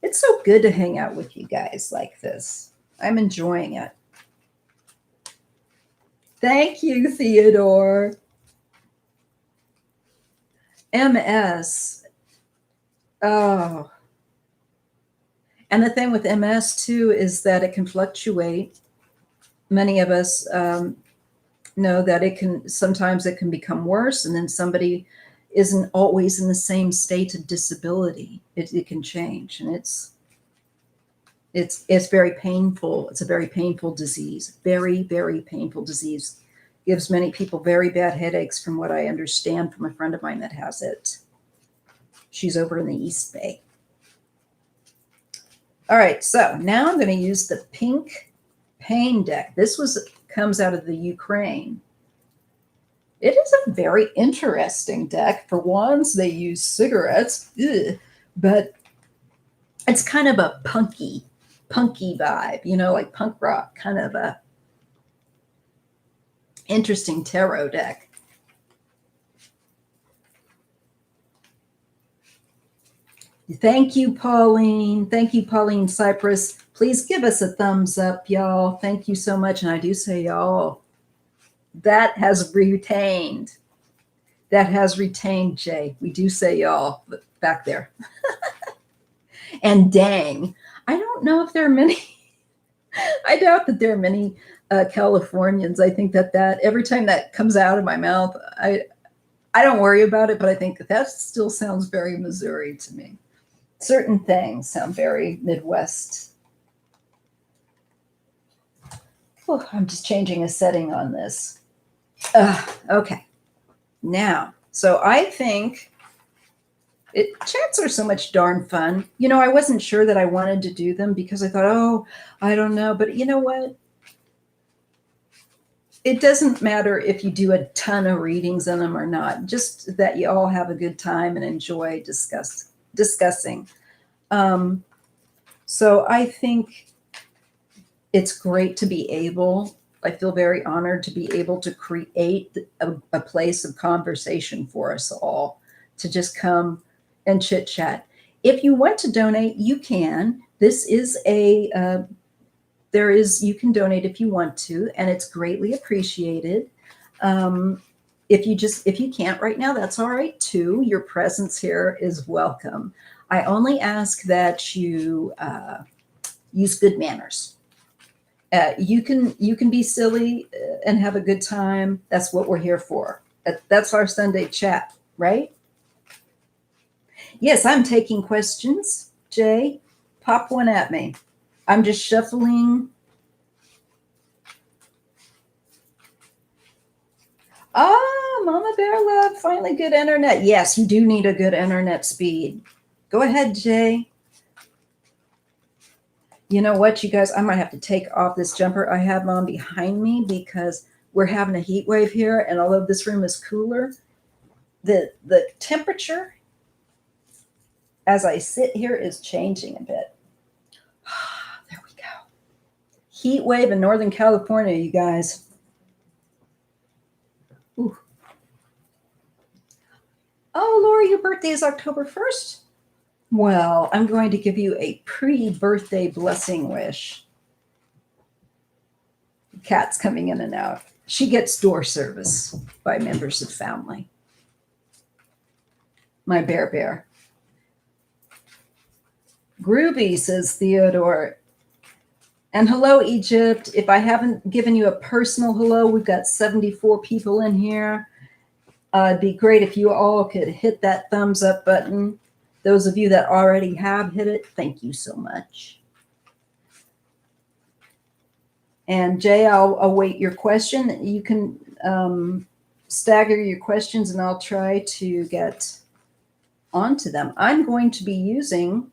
It's so good to hang out with you guys like this. I'm enjoying it. Thank you, Theodore. MS. Oh. And the thing with MS too is that it can fluctuate. Many of us know that sometimes it can become worse, and then somebody isn't always in the same state of disability. It can change, and it's very painful. It's a very painful disease. Very, very painful disease. Gives many people very bad headaches, from what I understand from a friend of mine that has it. She's over in the East Bay. All right, so now I'm going to use the pink pain deck. This comes out of the Ukraine. It is a very interesting deck. For wands, they use cigarettes, but it's kind of a punky vibe, like punk rock, kind of a interesting tarot deck. Thank you, Pauline. Thank you, Pauline Cypress. Please give us a thumbs up, y'all. Thank you so much. And I do say y'all. That has retained. That has retained, Jay. We do say y'all back there. And dang. I don't know if there are many. I doubt that there are many Californians. I think that every time that comes out of my mouth, I don't worry about it, but I think that still sounds very Missouri to me. Certain things sound very Midwest. Oh, I'm just changing a setting on this. Okay. Now, so I think chats are so much darn fun. I wasn't sure that I wanted to do them because I thought, oh, I don't know. But you know what? It doesn't matter if you do a ton of readings on them or not, just that you all have a good time and enjoy discussing. So I think it's great to be able, I feel very honored to be able to create a place of conversation for us all to just come and chit chat. If you want to donate, you can. This is you can donate if you want to, and it's greatly appreciated. If you can't right now, that's all right too. Your presence here is welcome. I only ask that you use good manners. You can be silly and have a good time. That's what we're here for. That's our Sunday chat, right? Yes, I'm taking questions. Jay, pop one at me. I'm just shuffling. Mama Bear Love, finally good internet. Yes, you do need a good internet speed. Go ahead, Jay. You know what, you guys? I might have to take off this jumper I have on behind me because we're having a heat wave here, and although this room is cooler, the temperature as I sit here is changing a bit. There we go. Heat wave in Northern California, you guys. Ooh. Oh, Laura, your birthday is October 1st? Well, I'm going to give you a pre-birthday blessing wish. Cat's coming in and out. She gets door service by members of family. My bear. Groovy, says Theodore. And hello, Egypt. If I haven't given you a personal hello, we've got 74 people in here. It'd be great if you all could hit that thumbs up button. Those of you that already have hit it, thank you so much. And Jay, I'll await your question. You can stagger your questions and I'll try to get onto them. I'm going to be using,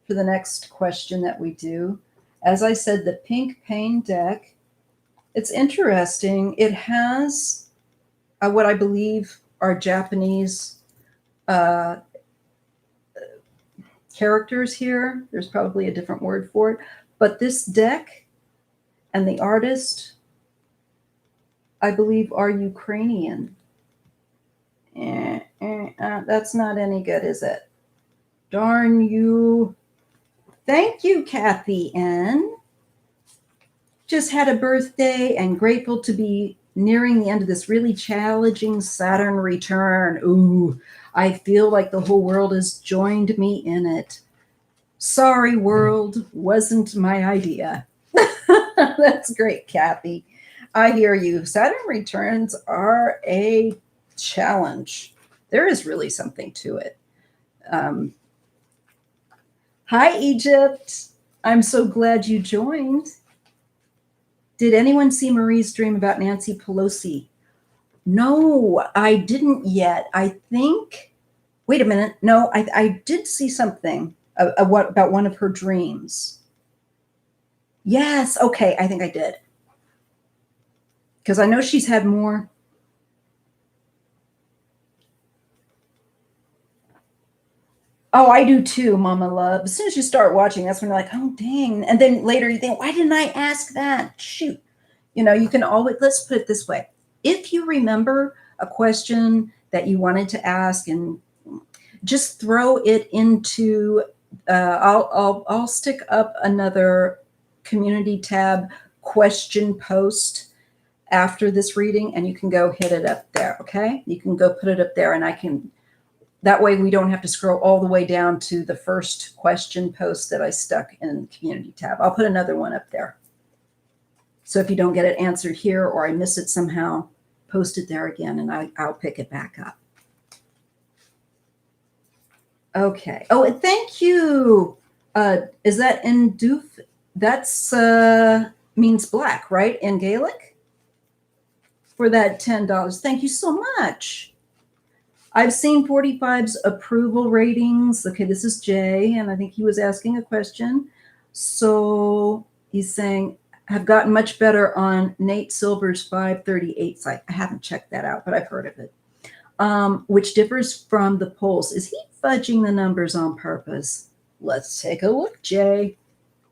for the next question that we do, as I said, the Pink Pain deck. It's interesting. It has what I believe are Japanese characters here. There's probably a different word for it. But this deck and the artist, I believe, are Ukrainian. That's not any good, is it? Darn you. Thank you, Kathy N. Just had a birthday and grateful to be nearing the end of this really challenging Saturn return. Ooh, I feel like the whole world has joined me in it. Sorry, world, wasn't my idea. That's great, Kathy. I hear you. Saturn returns are a challenge. There is really something to it. Hi, Egypt. I'm so glad you joined. Did anyone see Marie's dream about Nancy Pelosi? No, I didn't yet. I think, wait a minute. No, I did see something about one of her dreams. Yes, okay, I think I did. Because I know she's had more. Oh, I do too, Mama Love. As soon as you start watching, that's when you're like, oh, dang. And then later you think, why didn't I ask that? Shoot. You know, you can always, let's put it this way. If you remember a question that you wanted to ask, and just throw it into, I'll stick up another community tab question post after this reading, and you can go hit it up there, okay? You can go put it up there, and I can, that way we don't have to scroll all the way down to the first question post that I stuck in the community tab. I'll put another one up there. So if you don't get it answered here or I miss it somehow, post it there again and I'll pick it back up. Okay. Oh, and thank you. Is that in Doof? That's means black, right? In Gaelic? For that $10. Thank you so much. I've seen 45's approval ratings. Okay, this is Jay, and I think he was asking a question. So he's saying, have gotten much better on Nate Silver's 538 site. I haven't checked that out, but I've heard of it. Which differs from the polls. Is he fudging the numbers on purpose? Let's take a look, Jay.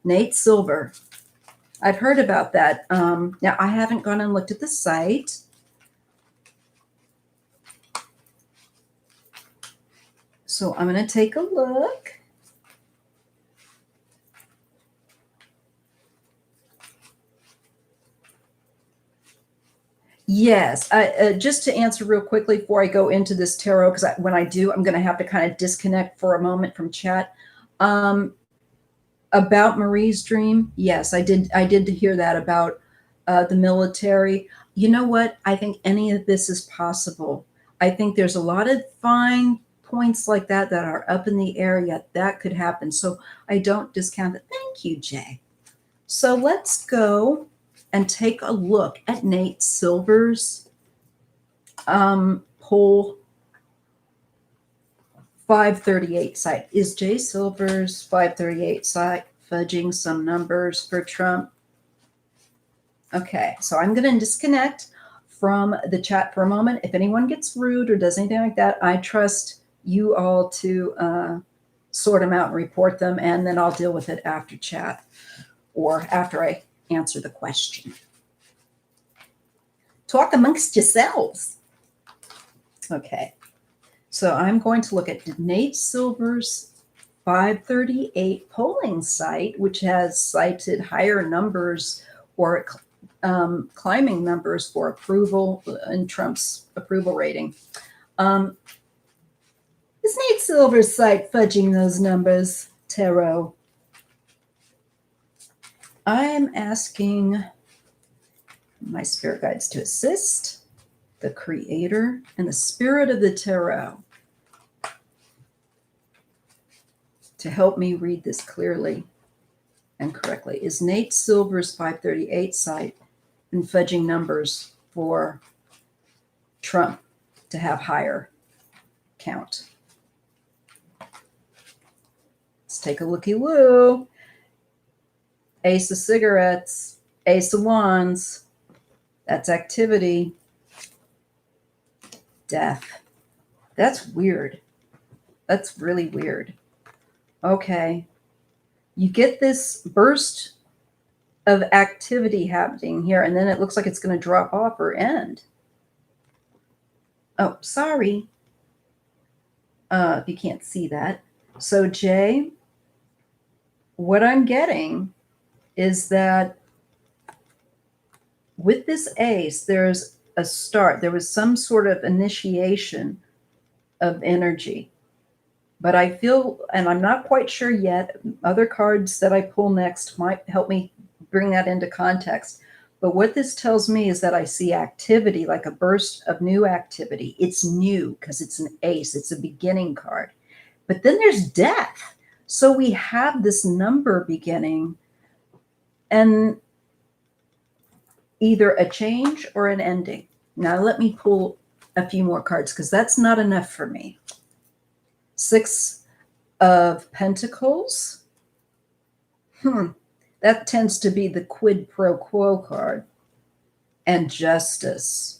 Nate Silver. I've heard about that. Now, I haven't gone and looked at the site. So I'm going to take a look. Yes, just to answer real quickly before I go into this tarot, because when I do, I'm going to have to kind of disconnect for a moment from chat. About Marie's dream, yes, I did hear that about the military. You know what? I think any of this is possible. I think there's a lot of fine points like that that are up in the air, yet that could happen. So I don't discount it. Thank you, Jay. So let's go and take a look at Nate Silver's poll 538 site. Is Jay Silver's 538 site fudging some numbers for Trump? Okay, so I'm going to disconnect. from the chat for a moment. If anyone gets rude or does anything like that, I trust you all to sort them out and report them, and then I'll deal with it after chat or after I answer the question. Talk amongst yourselves. Okay, so I'm going to look at Nate Silver's 538 polling site, which has cited higher numbers or climbing numbers for approval in Trump's approval rating. Is Nate Silver's site fudging those numbers, Tarot? I am asking my spirit guides to assist the creator and the spirit of the tarot to help me read this clearly and correctly. Is Nate Silver's 538 site been fudging numbers for Trump to have higher count? Let's take a looky-loo. Ace of cigarettes, Ace of wands. That's activity. Death. That's weird. That's really weird. Okay. You get this burst of activity happening here, and then it looks like it's going to drop off or end. Oh, sorry. If you can't see that. So, Jay, what I'm getting is that with this ace, there's a start. There was some sort of initiation of energy. But I feel, and I'm not quite sure yet, other cards that I pull next might help me bring that into context. But what this tells me is that I see activity, like a burst of new activity. It's new because it's an ace. It's a beginning card. But then there's death. So we have this number beginning and either a change or an ending. Now let me pull a few more cards because that's not enough for me. 6 of Pentacles. That tends to be the quid pro quo card. And Justice.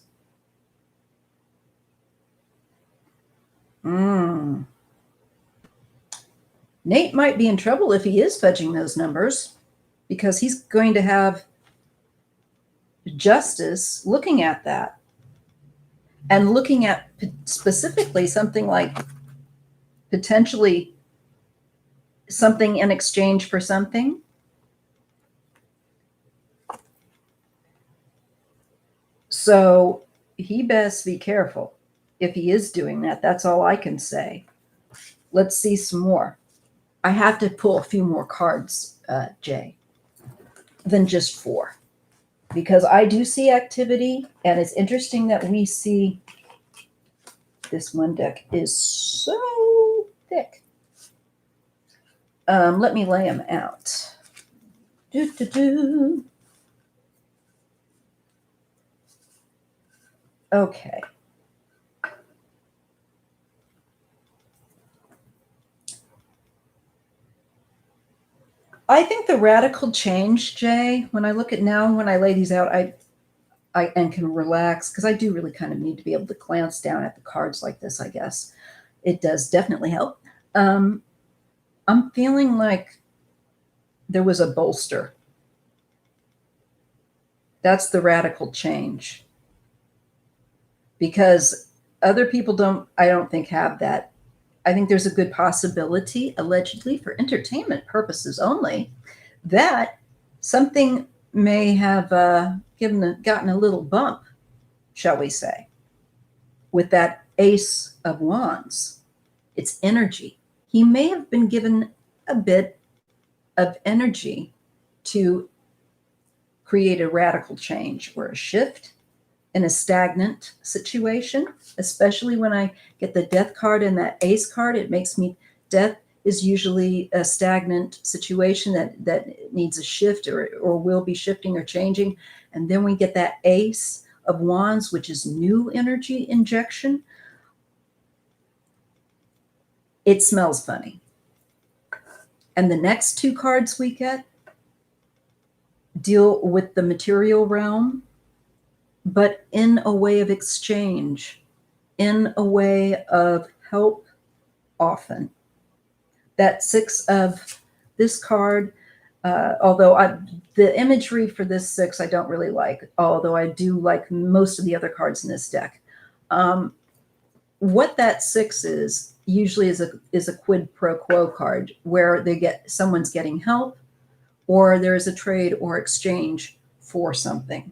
Nate might be in trouble if he is fudging those numbers, because he's going to have Justice looking at that and looking at specifically something like potentially something in exchange for something. So he best be careful if he is doing that. That's all I can say. Let's see some more. I have to pull a few more cards, Jay, than just 4. Because I do see activity, and it's interesting that we see this one deck is so thick. Let me lay them out. Okay. I think the radical change, Jay, when I look at now, when I lay these out, I and can relax, because I do really kind of need to be able to glance down at the cards like this, I guess. It does definitely help. I'm feeling like there was a bolster. That's the radical change. Because other people I don't think have that. I think there's a good possibility, allegedly for entertainment purposes only, that something may have gotten a little bump, shall we say, with that Ace of Wands. It's energy. He may have been given a bit of energy to create a radical change or a shift in a stagnant situation, especially when I get the Death card and that Ace card. It makes me, death is usually a stagnant situation that needs a shift or will be shifting or changing. And then we get that Ace of Wands, which is new energy injection. It smells funny. And the next 2 cards we get deal with the material realm. but in a way of exchange, in a way of help often. That six of this card, although the imagery for this six I don't really like, although I do like most of the other cards in this deck. What that six is usually is a quid pro quo card where someone's getting help, or there is a trade or exchange for something.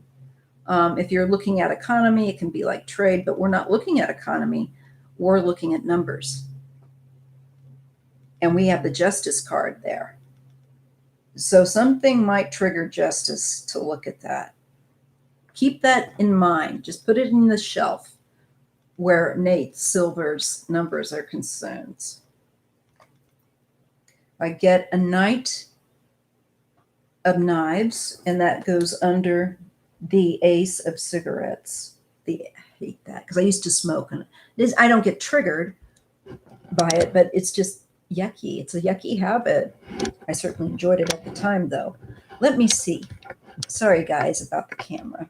If you're looking at economy, it can be like trade, but we're not looking at economy. We're looking at numbers. And we have the justice card there. So something might trigger justice to look at that. Keep that in mind. Just put it in the shelf where Nate Silver's numbers are concerned. I get a Knight of Knives, and that goes under the Ace of Cigarettes. I hate that because I used to smoke, and I don't get triggered by it, but it's just yucky. It's a yucky habit. I certainly enjoyed it at the time, though. Let me see. Sorry, guys, about the camera.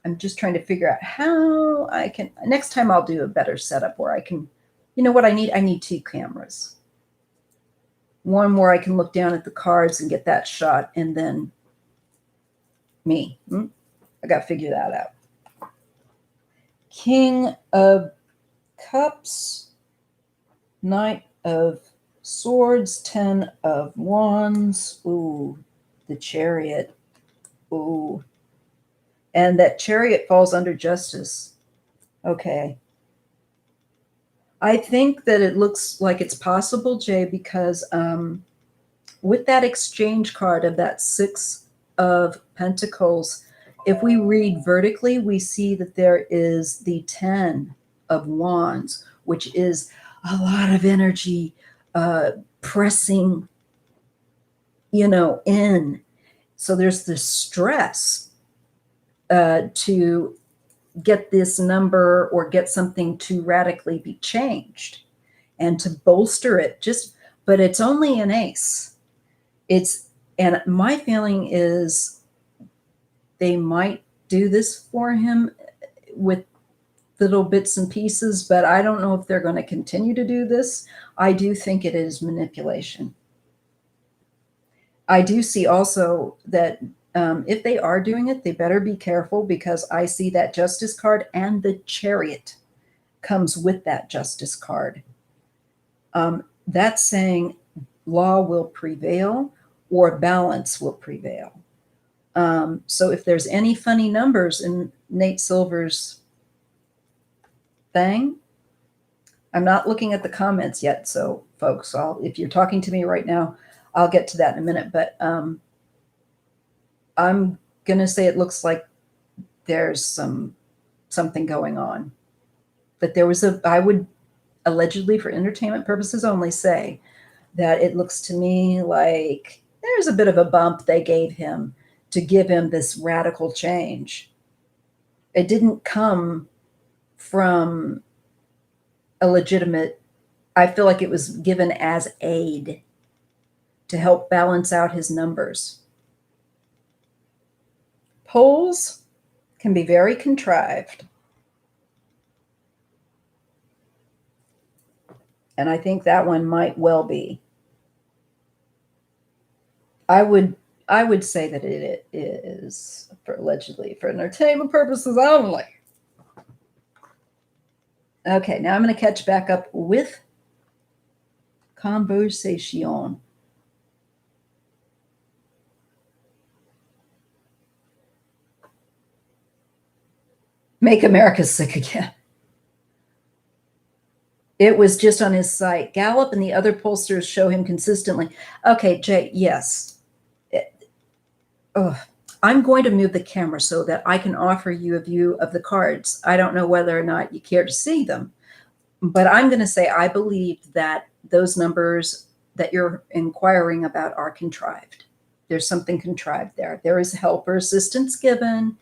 I'm just trying to figure out how I can. Next time I'll do a better setup where I can, you know what I need? I need two cameras. One where I can look down at the cards and get that shot, and then me. I got to figure that out. King of Cups, Knight of Swords, 10 of Wands. Ooh, the Chariot. Ooh. And that Chariot falls under Justice. Okay. I think that it looks like it's possible, Jay, because with that exchange card of that 6 of Pentacles, if we read vertically, we see that there is the 10 of Wands, which is a lot of energy pressing, in. So there's this stress to get this number or get something to radically be changed and to bolster it. But it's only an ace. And my feeling is they might do this for him with little bits and pieces, but I don't know if they're going to continue to do this. I do think it is manipulation. I do see also that if they are doing it, they better be careful, because I see that Justice card and the Chariot comes with that Justice card. That's saying law will prevail or balance will prevail. So if there's any funny numbers in Nate Silver's thing, I'm not looking at the comments yet. So folks, if you're talking to me right now, I'll get to that in a minute. But I'm going to say it looks like there's something going on. That I would allegedly, for entertainment purposes only, say that it looks to me like there's a bit of a bump they gave him to give him this radical change. It didn't come from a legitimate, I feel like it was given as aid to help balance out his numbers. Polls can be very contrived. And I think that one might well be. I would say that it is allegedly for entertainment purposes only. Okay, now I'm going to catch back up with conversation. Make America sick again. It was just on his site. Gallup and the other pollsters show him consistently. Okay, Jay, yes. I'm going to move the camera so that I can offer you a view of the cards. I don't know whether or not you care to see them, but I'm going to say I believe that those numbers that you're inquiring about are contrived. There's something contrived there. There is help or assistance given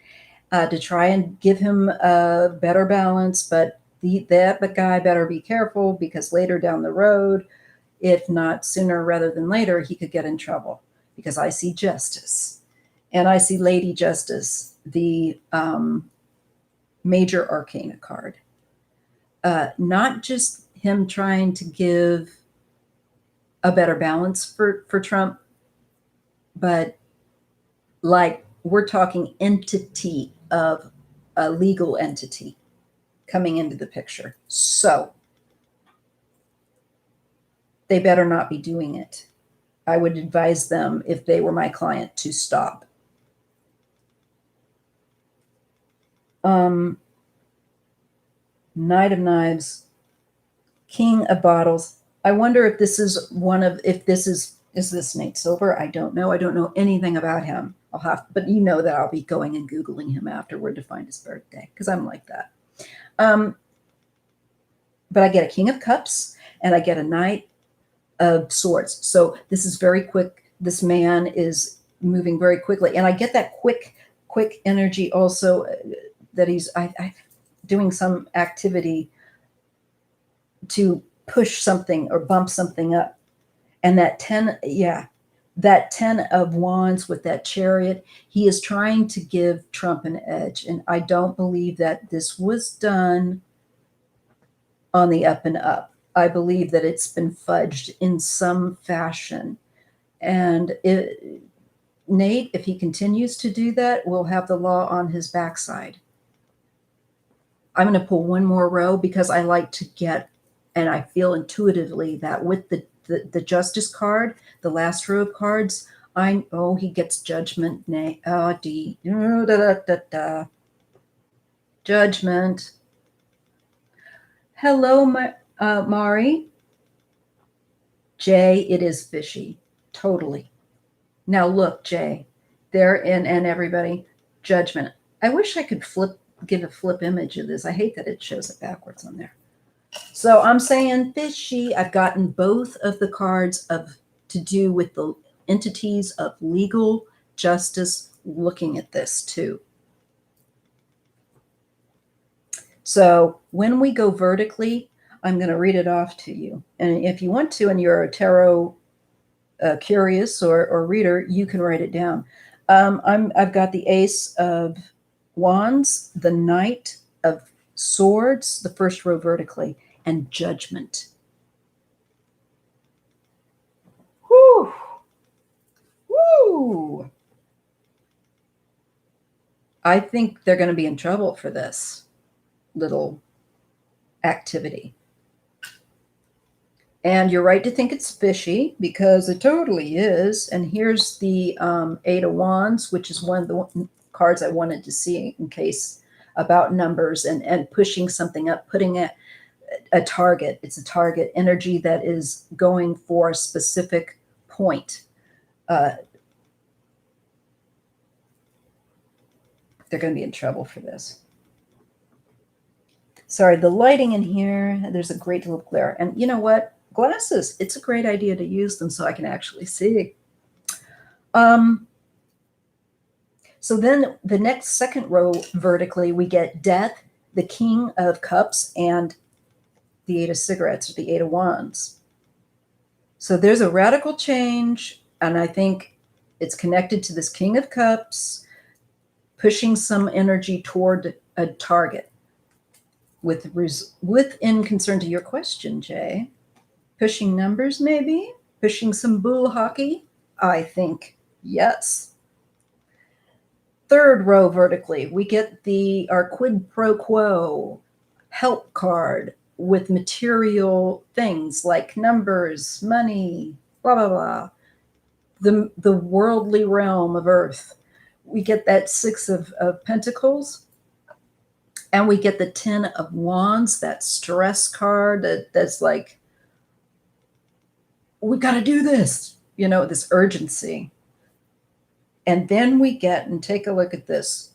to try and give him a better balance, but the guy better be careful, because later down the road, if not sooner rather than later, he could get in trouble, because I see Justice and I see Lady Justice, the major arcana card. Not just him trying to give a better balance for Trump, but like we're talking entity of a legal entity coming into the picture. So they better not be doing it. I would advise them, if they were my client, to stop. Knight of Knives, King of Bottles. I wonder if this is if this is this Nate Silver? I don't know. I don't know anything about him. But you know that I'll be going and Googling him afterward to find his birthday, because I'm like that. But I get a King of Cups and I get a Knight of Swords. So this is very quick. This man is moving very quickly. And I get that quick energy also, that he's doing some activity to push something or bump something up. And that 10 of Wands with that Chariot, he is trying to give Trump an edge. And I don't believe that this was done on the up and up. I believe that it's been fudged in some fashion. And Nate, if he continues to do that, will have the law on his backside. I'm going to pull one more row because I like to get, and I feel intuitively that with the Justice card, the last row of cards, he gets Judgment. Judgment. Hello, Mari. Jay, it is fishy. Totally. Now look, Jay, there, and everybody, Judgment. I wish I could give a flip image of this. I hate that it shows it backwards on there. So I'm saying fishy. I've gotten both of the cards to do with the entities of legal justice looking at this too. So when we go vertically, I'm going to read it off to you. And if you want to, and you're a tarot curious or reader, you can write it down. I've got the Ace of Wands, the Knight of Swords, the first row vertically, and Judgment. Whoo! Woo! I think they're going to be in trouble for this little activity. And you're right to think it's fishy, because it totally is. And here's the Eight of Wands, which is one of the cards I wanted to see in case, about numbers and pushing something up, putting a target. It's a target energy that is going for a specific point. They're going to be in trouble for this. Sorry, the lighting in here, there's a great deal of glare. And you know what? Glasses, it's a great idea to use them so I can actually see. So then the next second row vertically, we get Death, the King of Cups, and the Eight of Cigarettes, or the Eight of Wands. So there's a radical change, and I think it's connected to this King of Cups, pushing some energy toward a target. In concern to your question, Jay, pushing numbers maybe? Pushing some bull hockey? I think yes. Third row vertically, we get our quid pro quo help card with material things like numbers, money, blah, blah, blah. The worldly realm of Earth. We get that Six of Pentacles. And we get the 10 of Wands, that stress card that's like, we got to do this, this urgency. And then we get, and take a look at this,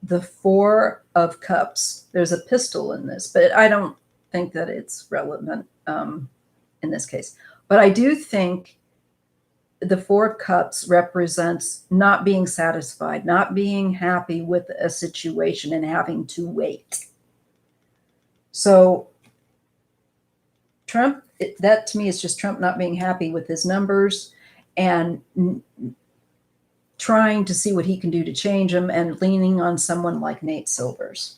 the Four of Cups. There's a pistol in this, but I don't think that it's relevant in this case. But I do think the Four of Cups represents not being satisfied, not being happy with a situation and having to wait. So Trump, that to me is just Trump not being happy with his numbers and trying to see what he can do to change them, and leaning on someone like Nate Silvers.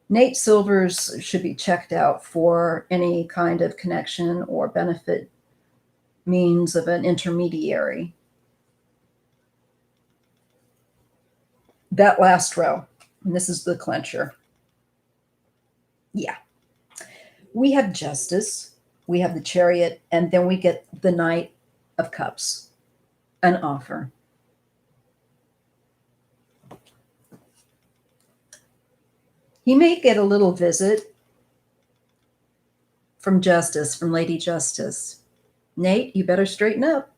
Nate Silvers should be checked out for any kind of connection or benefit means of an intermediary. That last row, and this is the clincher. Yeah. We have Justice, we have the Chariot, and then we get the Knight of Cups, an offer. He may get a little visit from Justice, from Lady Justice. Nate, you better straighten up.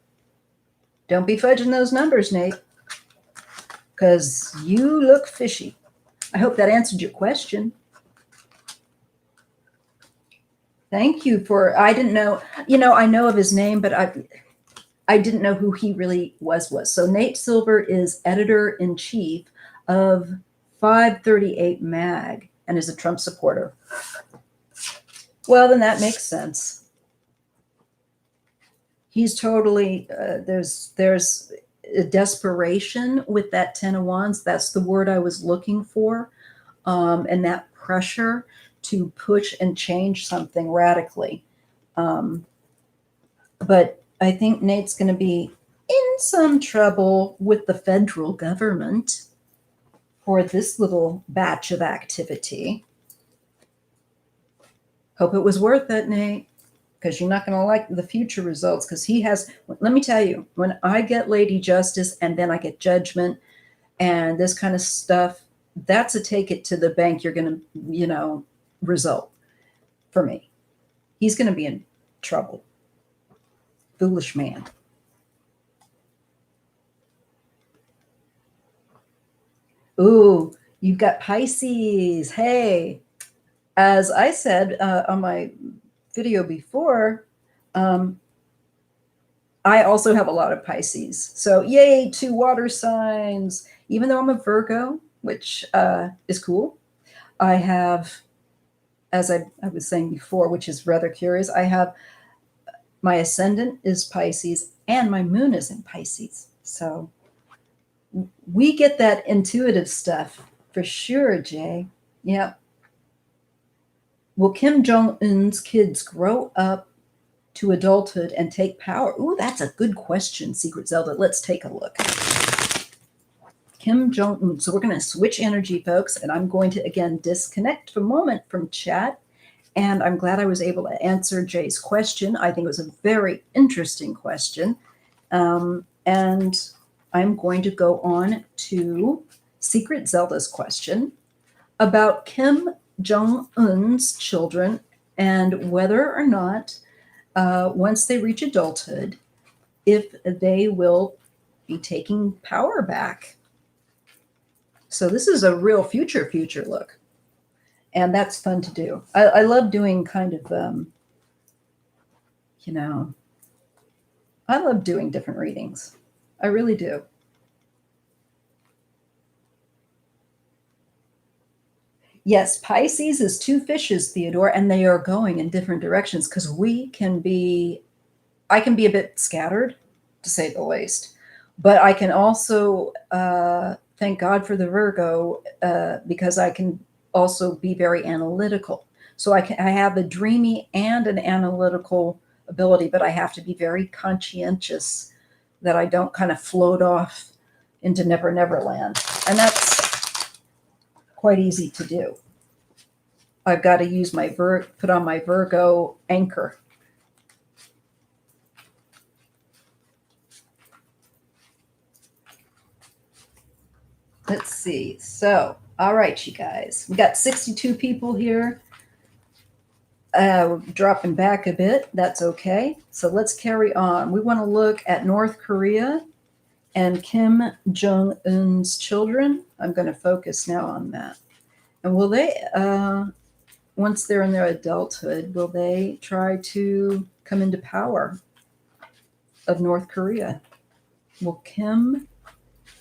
Don't be fudging those numbers, Nate, because you look fishy. I hope that answered your question. Thank you for, I didn't know, I know of his name, but I didn't know who he really was. So Nate Silver is editor-in-chief of 538 Mag and is a Trump supporter. Well, then that makes sense. He's totally, there's a desperation with that 10 of Wands. That's the word I was looking for. And that pressure to push and change something radically. But I think Nate's going to be in some trouble with the federal government for this little batch of activity. Hope it was worth it, Nate, because you're not going to like the future results, because he has, let me tell you, when I get Lady Justice and then I get Judgment and this kind of stuff, that's a take it to the bank you're going to, result for me. He's going to be in trouble. Foolish man. Ooh, you've got Pisces. Hey, as I said on my video before, I also have a lot of Pisces. So yay, 2 water signs. Even though I'm a Virgo, which is cool, I have, as I was saying before, which is rather curious, I have my ascendant is Pisces and my moon is in Pisces. So we get that intuitive stuff for sure, Jay. Yeah. Will Kim Jong-un's kids grow up to adulthood and take power? Ooh, that's a good question, Secret Zelda. Let's take a look. Kim Jong-un. So we're going to switch energy, folks, and I'm going to, again, disconnect for a moment from chat. And I'm glad I was able to answer Jay's question. I think it was a very interesting question. And I'm going to go on to Secret Zelda's question about Kim Jong-un's children and whether or not, once they reach adulthood, if they will be taking power back. So this is a real future look. And that's fun to do. I love doing kind of, I love doing different readings. I really do. Yes, Pisces is 2 fishes, Theodore, and they are going in different directions because I can be a bit scattered, to say the least. But I can also, thank God for the Virgo, because I can also be very analytical. So I have a dreamy and an analytical ability, but I have to be very conscientious that I don't kind of float off into Never Never Land. And that's quite easy to do. I've got to use put on my Virgo anchor. Let's see. So, all right, you guys. We got 62 people here. We're dropping back a bit. That's okay. So let's carry on. We want to look at North Korea and Kim Jong-un's children. I'm going to focus now on that. And will they, once they're in their adulthood, will they try to come into power of North Korea? Will Kim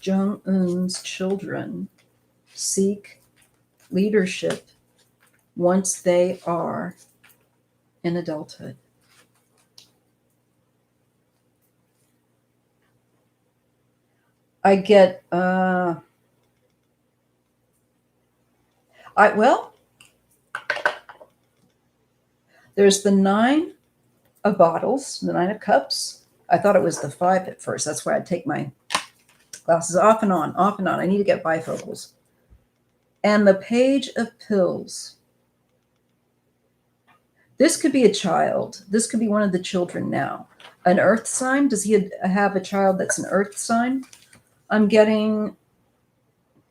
Jong-un's children seek leadership once they are in adulthood? I get, well, There's the 9 of bottles, the 9 of cups. I thought it was the 5 at first. That's why I'd take my glasses off and on, off and on. I need to get bifocals. And the Page of Pills. This could be a child. This could be one of the children now. An earth sign. Does he have a child that's an earth sign? I'm getting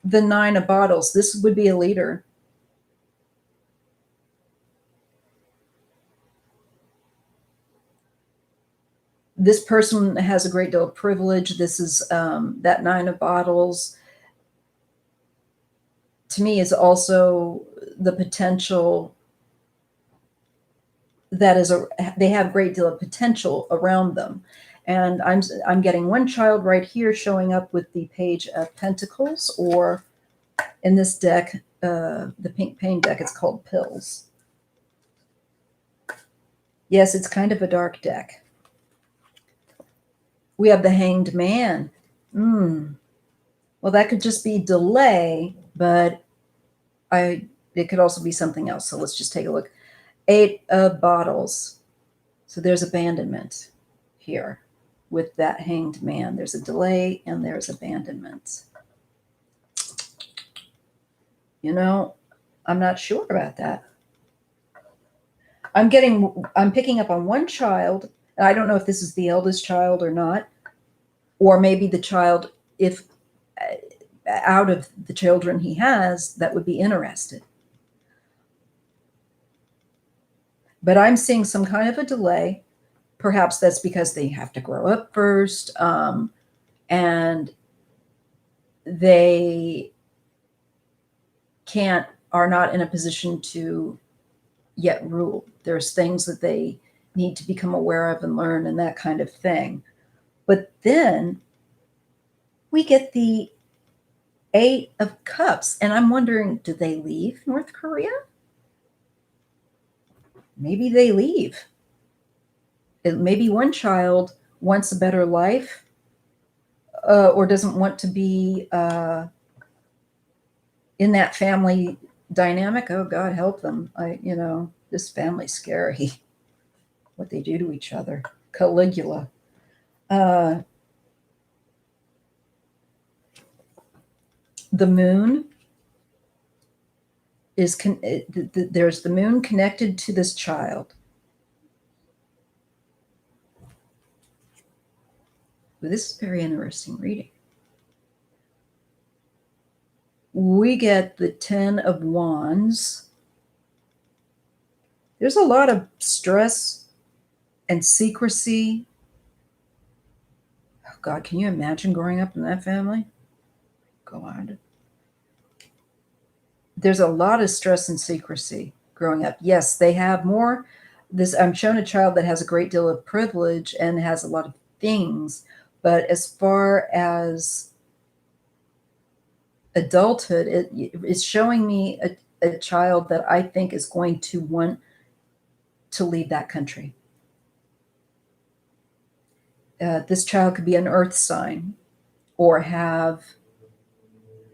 the 9 of bottles. This would be a leader. This person has a great deal of privilege. This is that 9 of bottles. To me, is also the potential that is they have a great deal of potential around them. And I'm getting one child right here showing up with the Page of Pentacles, or in this deck, the Pink Pain deck, it's called Pills. Yes, it's kind of a dark deck. We have the Hanged Man. Well, that could just be delay, but it could also be something else. So let's just take a look. 8 of bottles. So there's abandonment here with that Hanged Man. There's a delay and there's abandonment. You know, I'm not sure about that. I'm picking up on one child. I don't know if this is the eldest child or not, or maybe the child, if out of the children he has, that would be interested. But I'm seeing some kind of a delay. Perhaps that's because they have to grow up first, and they are not in a position to yet rule. There's things that they need to become aware of and learn and that kind of thing. But then we get the 8 of Cups, and I'm wondering, do they leave North Korea? Maybe they leave. Maybe one child wants a better life, or doesn't want to be in that family dynamic. Oh, God help them. This family's scary. What they do to each other. Caligula. The moon is, there's the moon connected to this child. Well, this is very interesting reading. We get the 10 of Wands. There's a lot of stress and secrecy. Oh, God, can you imagine growing up in that family? God. There's a lot of stress and secrecy growing up. Yes, they have more. I'm shown a child that has a great deal of privilege and has a lot of things. But as far as adulthood, it's showing me a child that I think is going to want to leave that country. This child could be an earth sign, or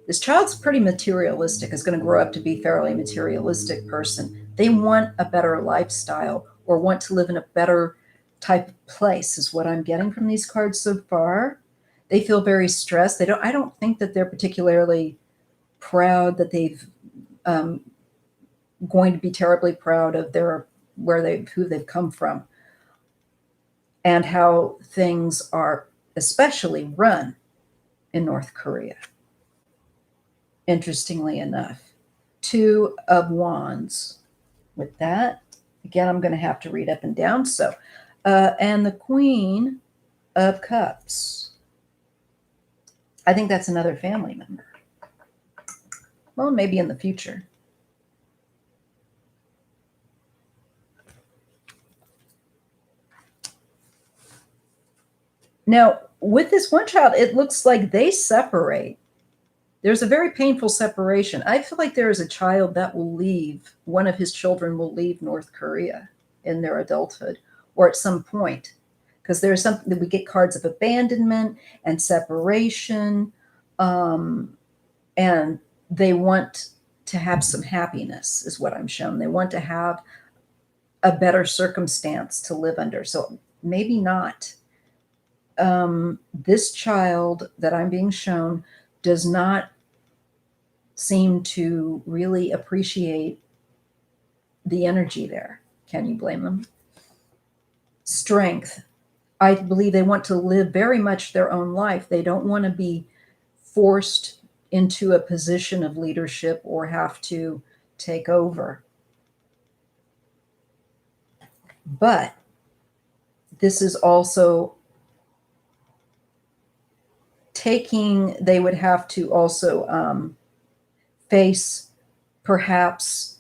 this child's pretty materialistic, is going to grow up to be a fairly materialistic person. They want a better lifestyle, or want to live in a better type of place, is what I'm getting from these cards so far. They feel very stressed. I don't think that they're particularly proud, that going to be terribly proud of who they've come from, and how things are especially run in North Korea. Interestingly enough, 2 of Wands. With that, again, I'm going to have to read up and down. So, and the Queen of Cups. I think that's another family member. Well, maybe in the future. Now, with this one child, it looks like they separate. There's a very painful separation. I feel like there is a child that will leave, one of his children will leave North Korea in their adulthood, or at some point, because there's something that we get cards of abandonment and separation, and they want to have some happiness, is what I'm shown. They want to have a better circumstance to live under. So maybe not. This child that I'm being shown does not seem to really appreciate the energy there. Can you blame them? Strength. I believe they want to live very much their own life. They don't want to be forced into a position of leadership or have to take over. But this is also they would have to also face perhaps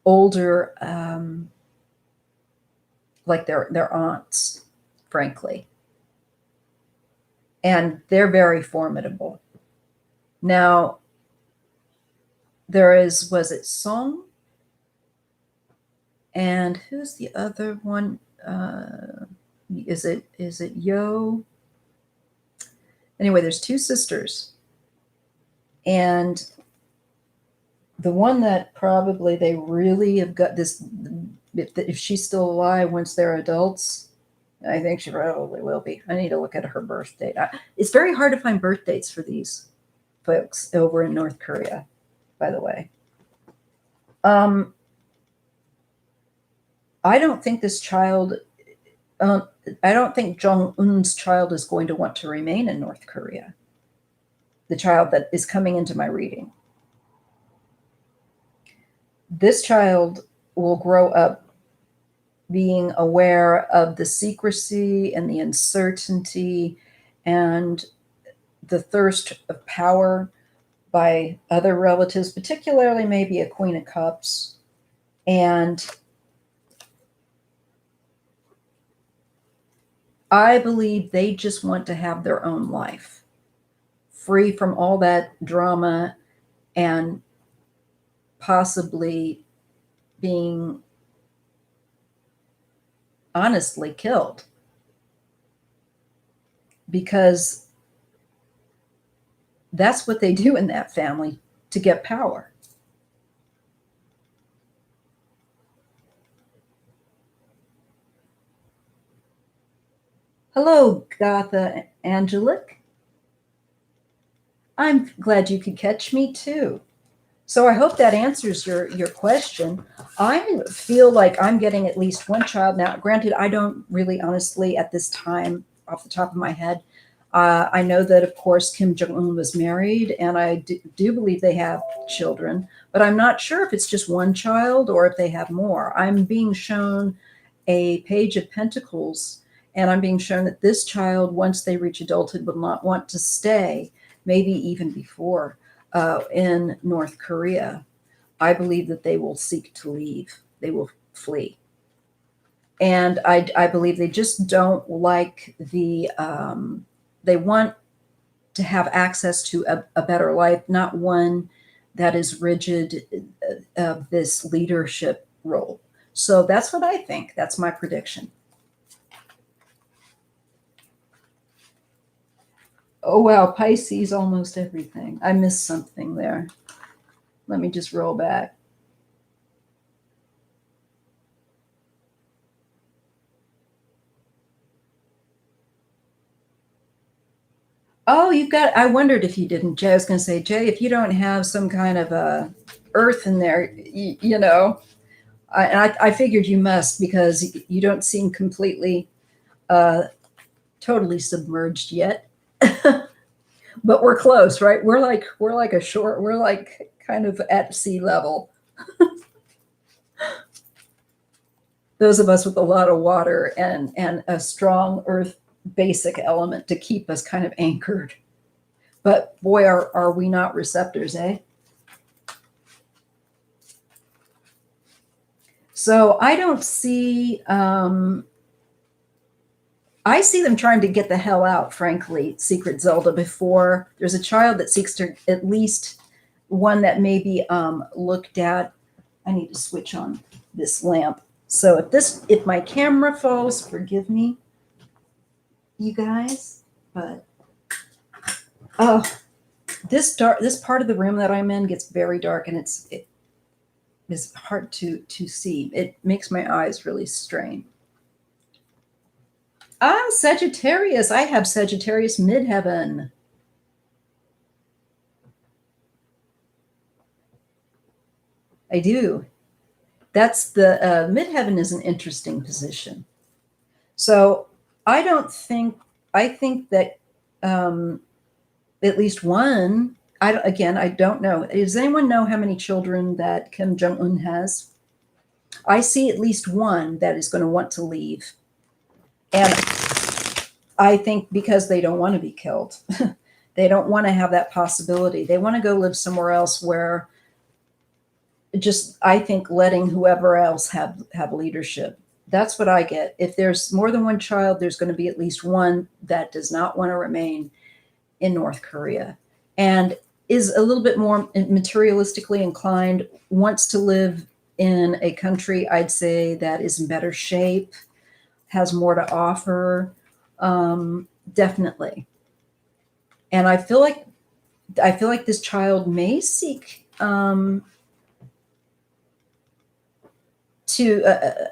older, like their aunts, frankly. And they're very formidable. Now, was it Song? And who's the other one? Is it Yo? Anyway, there's two sisters. And the one that probably they really have got this, if she's still alive once they're adults, I think she probably will be. I need to look at her birth date. It's very hard to find birth dates for these folks over in North Korea, by the way. I don't think this child, I don't think Jong-un's child is going to want to remain in North Korea. The child that is coming into my reading. This child will grow up being aware of the secrecy and the uncertainty and the thirst of power by other relatives, particularly maybe a Queen of Cups. And I believe they just want to have their own life, free from all that drama and possibly being honestly killed, because that's what they do in that family to get power. Hello, Gotha Angelic. I'm glad you could catch me too. So I hope that answers your question. I feel like I'm getting at least one child now. Granted, I don't really honestly at this time off the top of my head. I know that, of course, Kim Jong-un was married, and I do believe they have children, but I'm not sure if it's just one child or if they have more. I'm being shown a page of pentacles, and I'm being shown that this child, once they reach adulthood, will not want to stay, maybe even before, in North Korea. I believe that they will seek to leave. They will flee. And I believe they just don't like they want to have access to a better life, not one that is rigid of this leadership role. So that's what I think. That's my prediction. Oh, wow. Pisces, almost everything. I missed something there. Let me just roll back. Oh, I wondered if you didn't, Jay. I was going to say, Jay, if you don't have some kind of earth in there, you know, I figured you must, because you don't seem completely, totally submerged yet. But we're close, right? We're like we're like kind of at sea level. Those of us with a lot of water and a strong earth basic element to keep us kind of anchored. But boy, are we not receptors, eh? So I don't see, I see them trying to get the hell out, frankly, Secret Zelda, before there's a child that seeks to, at least one that may be looked at. I need to switch on this lamp. So if my camera falls, forgive me, you guys, but oh, this part of the room that I'm in gets very dark, and is hard to see. It makes my eyes really strain. I'm Sagittarius. I have Sagittarius midheaven. I do. That's the midheaven is an interesting position. So I don't think I think that at least one. I don't know. Does anyone know how many children that Kim Jong Un has? I see at least one that is going to want to leave, and I think because they don't want to be killed, they don't want to have that possibility. They want to go live somewhere else where just I think letting whoever else have leadership. That's what I get. If there's more than one child, there's going to be at least one that does not want to remain in North Korea and is a little bit more materialistically inclined, wants to live in a country, I'd say, that is in better shape, has more to offer. Definitely. And I feel like this child may seek to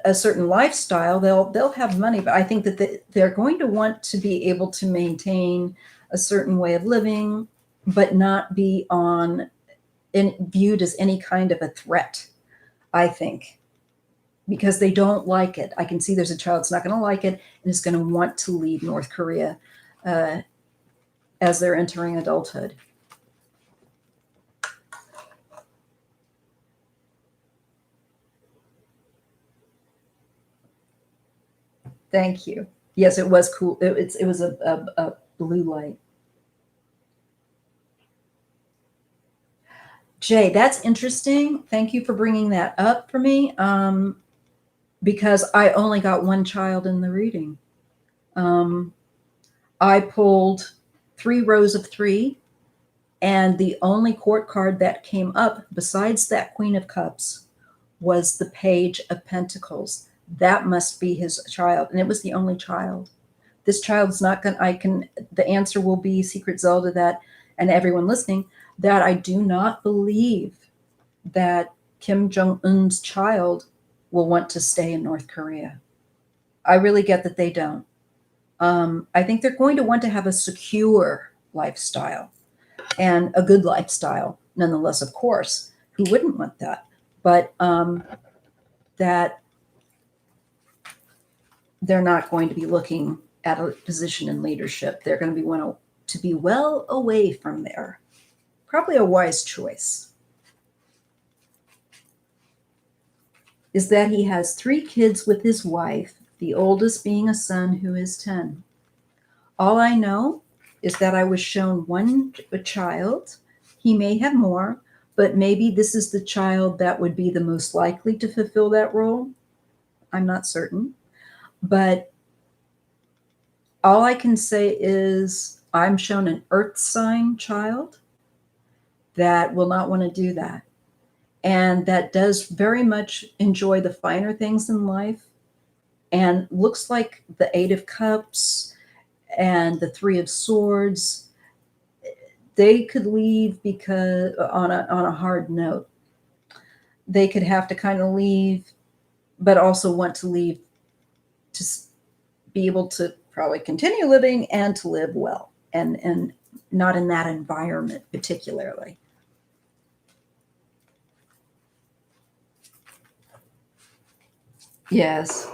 a certain lifestyle. They'll have money, but I think that they're going to want to be able to maintain a certain way of living, but not be viewed as any kind of a threat. I think because they don't like it. I can see there's a child that's not going to like it and is going to want to leave North Korea uh, as they're entering adulthood. Thank you. Yes, it was cool. It was a blue light. Jay, that's interesting. Thank you for bringing that up for me because I only got one child in the reading. Um, I pulled 3 rows of 3, and the only court card that came up besides that Queen of Cups was the Page of Pentacles. That must be his child, and it was the only child. This child's not going to, the answer will be Secret Zelda that, and everyone listening, that I do not believe that Kim Jong-un's child will want to stay in North Korea. I really get that they don't. I think they're going to want to have a secure lifestyle and a good lifestyle, nonetheless, of course. Who wouldn't want that? But that they're not going to be looking at a position in leadership. They're going to be want to be well away from there. Probably a wise choice. Is that he has 3 kids with his wife, the oldest being a son who is 10. All I know is that I was shown a child. He may have more, but maybe this is the child that would be the most likely to fulfill that role. I'm not certain. But all I can say is I'm shown an earth sign child that will not want to do that. And that does very much enjoy the finer things in life and looks like the 8 of Cups and the 3 of Swords. They could leave because on a hard note. They could have to kind of leave, but also want to leave to be able to probably continue living and to live well and not in that environment particularly. Yes.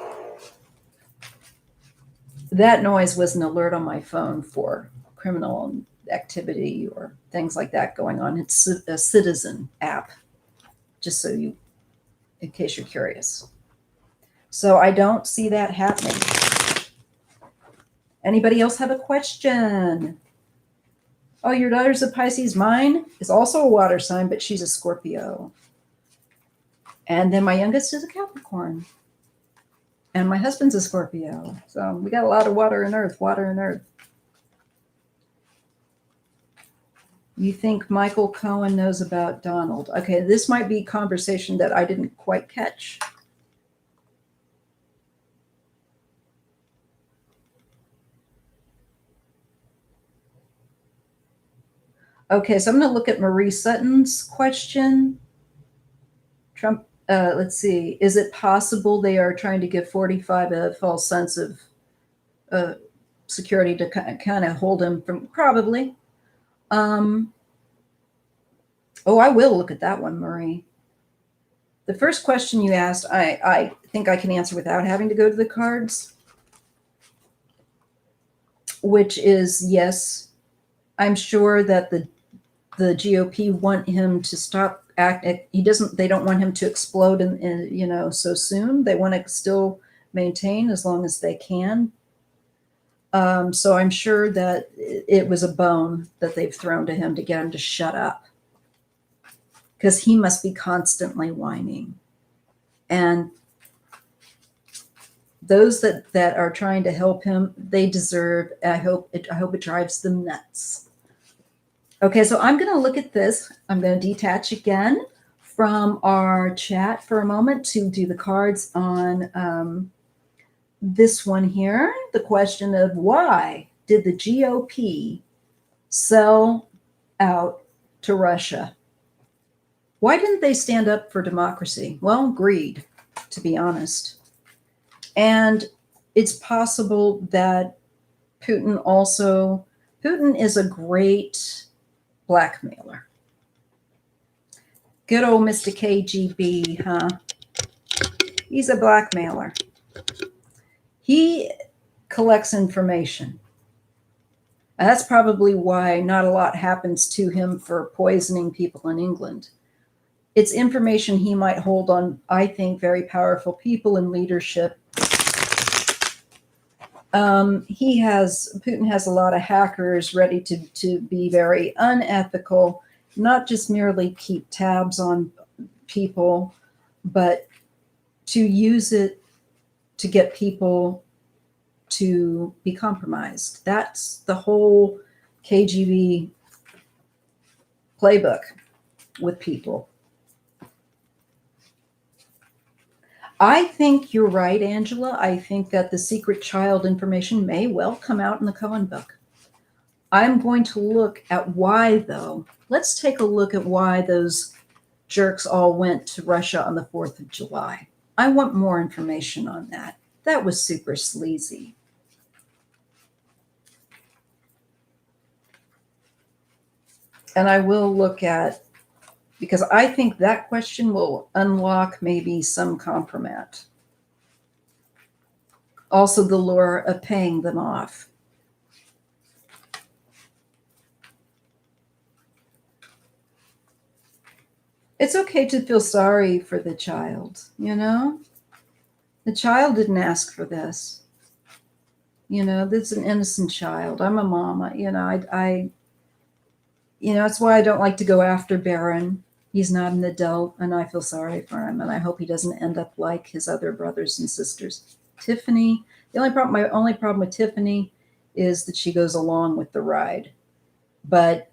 That noise was an alert on my phone for criminal activity or things like that going on. It's a Citizen app, just so you, in case you're curious. So I don't see that happening. Anybody else have a question? Oh, your daughter's a Pisces. Mine is also a water sign, but she's a Scorpio. And then my youngest is a Capricorn. And my husband's a Scorpio. So we got a lot of water and earth, water and earth. You think Michael Cohen knows about Donald? Okay, this might be conversation that I didn't quite catch. Okay, so I'm going to look at Marie Sutton's question. Trump let's see. Is it possible they are trying to give 45 a false sense of uh, security to kind of hold him from? Probably. Um, oh, I will look at that one, Marie. The first question you asked, I think I can answer without having to go to the cards, which is yes. I'm sure that the GOP want him to stop act. He doesn't. They don't want him to explode in so soon. They want to still maintain as long as they can. So I'm sure that it was a bone that they've thrown to him to get him to shut up, because he must be constantly whining. And those that are trying to help him, they deserve. I hope it drives them nuts. Okay, so I'm going to look at this. I'm going to detach again from our chat for a moment to do the cards on this one here. The question of why did the GOP sell out to Russia? Why didn't they stand up for democracy? Well, greed, to be honest. And it's possible that Putin is a great blackmailer. Good old Mr. KGB, huh? He's a blackmailer. He collects information. And that's probably why not a lot happens to him for poisoning people in England. It's information he might hold on, I think, very powerful people in leadership. Putin has a lot of hackers ready to be very unethical, not just merely keep tabs on people, but to use it to get people to be compromised. That's the whole KGB playbook with people. I think you're right, Angela. I think that the secret child information may well come out in the Cohen book. I'm going to look at why, though. Let's take a look at why those jerks all went to Russia on the 4th of July. I want more information on that. That was super sleazy. And I will look at, because I think that question will unlock maybe some compromat. Also, the lure of paying them off. It's okay to feel sorry for the child, The child didn't ask for this. This is an innocent child. I'm a mom. That's why I don't like to go after Barron. He's not an adult, and I feel sorry for him, and I hope he doesn't end up like his other brothers and sisters. Tiffany, my only problem with Tiffany is that she goes along with the ride. But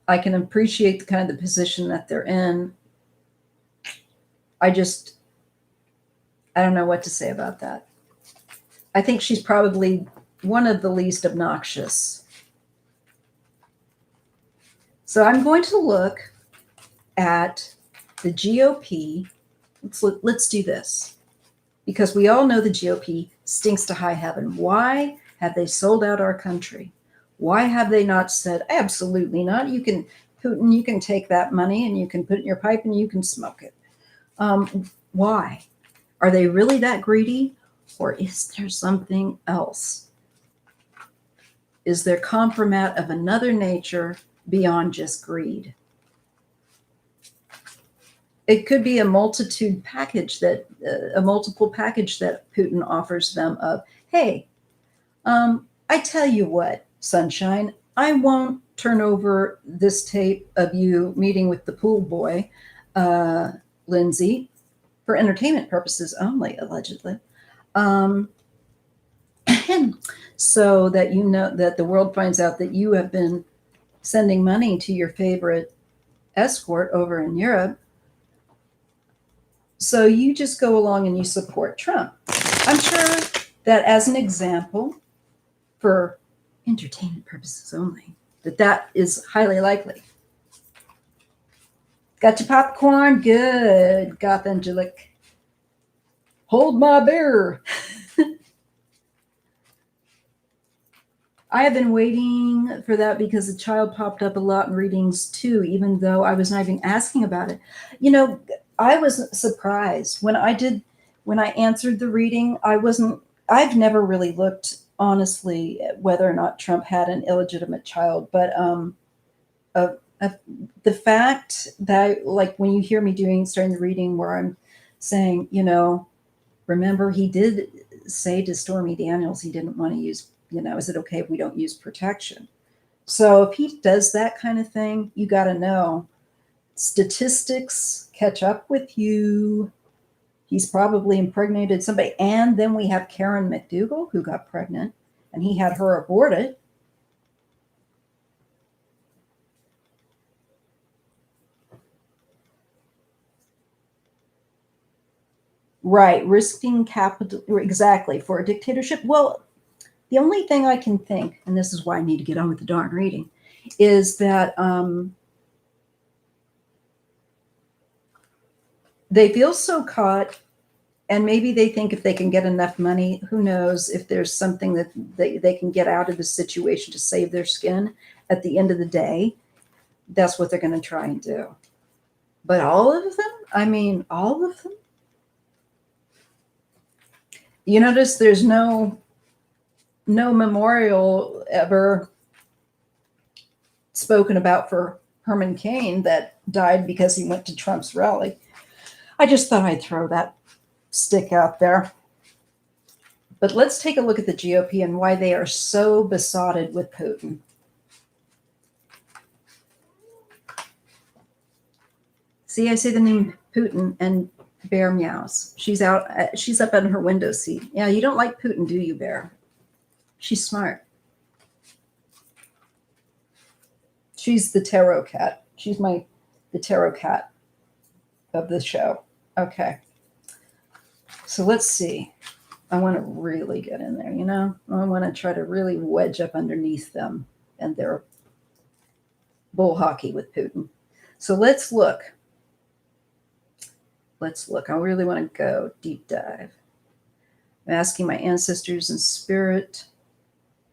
I can appreciate the kind of the position that they're in. I don't know what to say about that. I think she's probably one of the least obnoxious. So I'm going to look at the GOP. Let's do this, because we all know the GOP stinks to high heaven. Why have they sold out our country? Why have they not said, absolutely not? Putin, you can take that money and you can put it in your pipe and you can smoke it. Why? Are they really that greedy? Or is there something else? Is there compromat of another nature beyond just greed? It could be a multiple package that Putin offers them of, hey, I tell you what, sunshine, I won't turn over this tape of you meeting with the pool boy, Lindsay, for entertainment purposes only, allegedly. So that that the world finds out that you have been sending money to your favorite escort over in Europe. So you just go along and you support Trump. I'm sure that as an example, for entertainment purposes only, that is highly likely. Got your popcorn? Good. Goth Angelic. Hold my beer. I have been waiting for that because the child popped up a lot in readings too, even though I was not even asking about it. You know, I was surprised when I answered the reading. I've never really looked honestly at whether or not Trump had an illegitimate child, but uh, uh, the fact that, like, when you hear me starting the reading where I'm saying, remember, he did say to Stormy Daniels he didn't want to use, is it okay if we don't use protection? So if he does that kind of thing, you got to know statistics catch up with you. He's probably impregnated somebody. And then we have Karen McDougal, who got pregnant, and he had her aborted. Right, risking capital, exactly, for a dictatorship. Well, the only thing I can think, and this is why I need to get on with the darn reading, is that they feel so caught, and maybe they think if they can get enough money, who knows if there's something that they can get out of the situation to save their skin. At the end of the day, that's what they're going to try and do. But all of them, I mean, all of them. You notice there's no memorial ever spoken about for Herman Cain that died because he went to Trump's rally. I just thought I'd throw that stick out there. But let's take a look at the GOP and why they are so besotted with Putin. See, I say the name Putin and Bear meows. She's out. She's up on her window seat. Yeah, you don't like Putin, do you, Bear? She's smart. She's the tarot cat. She's the tarot cat of the show. Okay. So let's see. I want to really get in there, I want to try to really wedge up underneath them and their bull hockey with Putin. So let's look. I really want to go deep dive. I'm asking my ancestors and spirit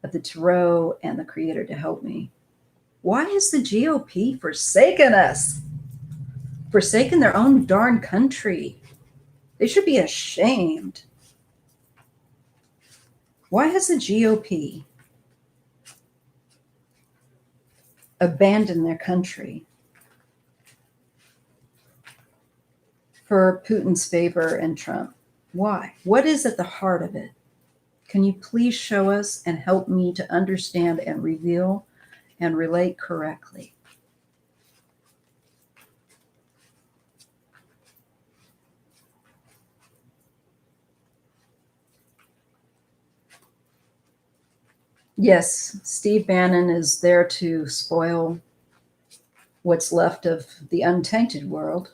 of the tarot and the creator to help me. Why has the GOP forsaken us? Forsaken their own darn country? They should be ashamed. Why has the GOP abandoned their country for Putin's favor and Trump? Why? What is at the heart of it? Can you please show us and help me to understand and reveal and relate correctly? Yes, Steve Bannon is there to spoil what's left of the untainted world.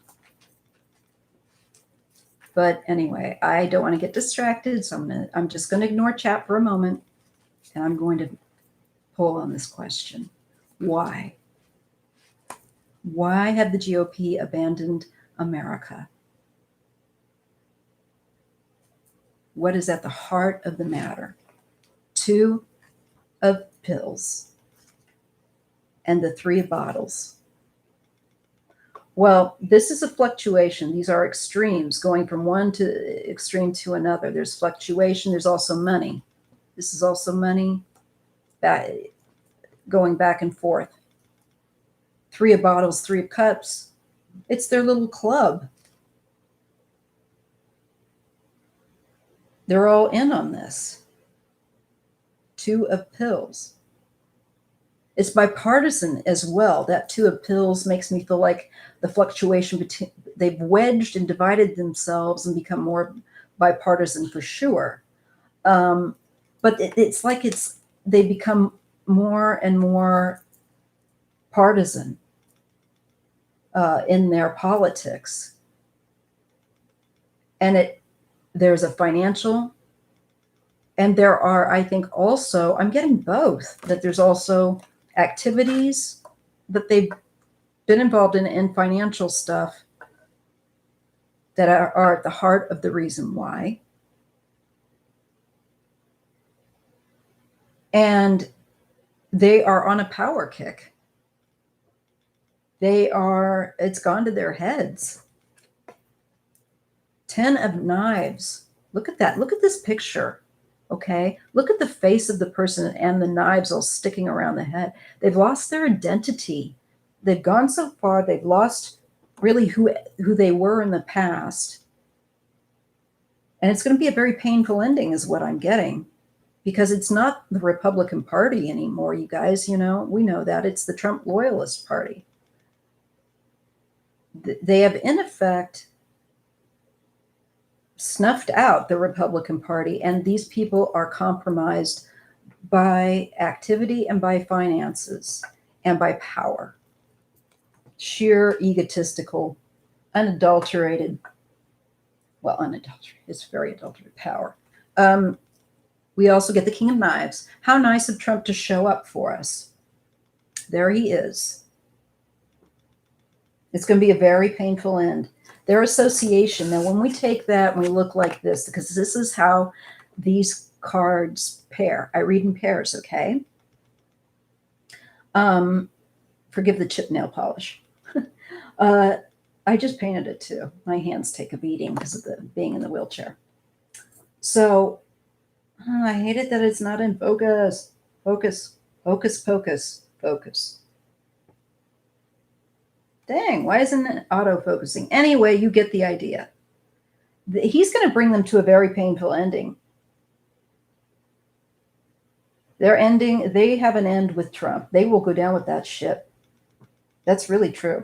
But anyway, I don't want to get distracted, so I'm just going to ignore chat for a moment, and I'm going to pull on this question. Why? Why have the GOP abandoned America? What is at the heart of the matter? 2 of pills and the 3 of bottles. Well, this is a fluctuation. These are extremes, going from one to extreme to another. There's fluctuation. There's also money. This is also money going back and forth. 3 of bottles, 3 of cups. It's their little club. They're all in on this. 2 of pills. It's bipartisan as well. That 2 of pills makes me feel like the fluctuation between, they've wedged and divided themselves and become more bipartisan for sure. But it's like they become more and more partisan in their politics. And there's a financial, and there are, I think also, I'm getting both, that there's also activities that they've been involved in financial stuff that are at the heart of the reason why. And they are on a power kick. It's gone to their heads. 10 of knives. Look at that. Look at this picture. Okay. Look at the face of the person and the knives all sticking around the head. They've lost their identity. They've gone so far. They've lost really who they were in the past. And it's going to be a very painful ending is what I'm getting, because it's not the Republican Party anymore, you guys. We know that. It's the Trump loyalist party. They have, in effect, snuffed out the Republican Party, and these people are compromised by activity and by finances and by power. Sheer egotistical, unadulterated, it's very adulterated power. We also get the King of Knives. How nice of Trump to show up for us. There he is. It's going to be a very painful end. Their association. Now, when we take that and we look like this, because this is how these cards pair. I read in pairs, okay? Forgive the chip nail polish. I just painted it too. My hands take a beating because of being in the wheelchair. So I hate it that it's not in focus. Focus, focus, focus, focus. Dang, why isn't it auto-focusing? Anyway, you get the idea. He's going to bring them to a very painful ending. They have an end with Trump. They will go down with that ship. That's really true.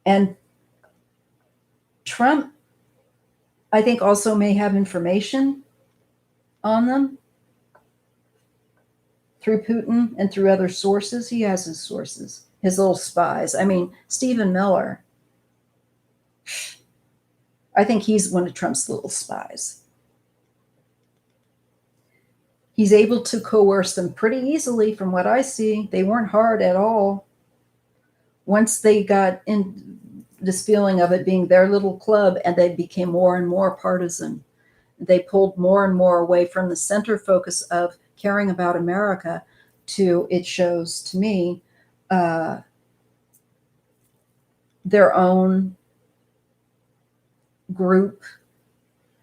And Trump, I think, also may have information on them through Putin and through other sources. He has his sources, his little spies. I mean, Stephen Miller, I think he's one of Trump's little spies. He's able to coerce them pretty easily from what I see. They weren't hard at all. Once they got in this feeling of it being their little club, and they became more and more partisan, they pulled more and more away from the center focus of caring about America to, it shows to me, their own group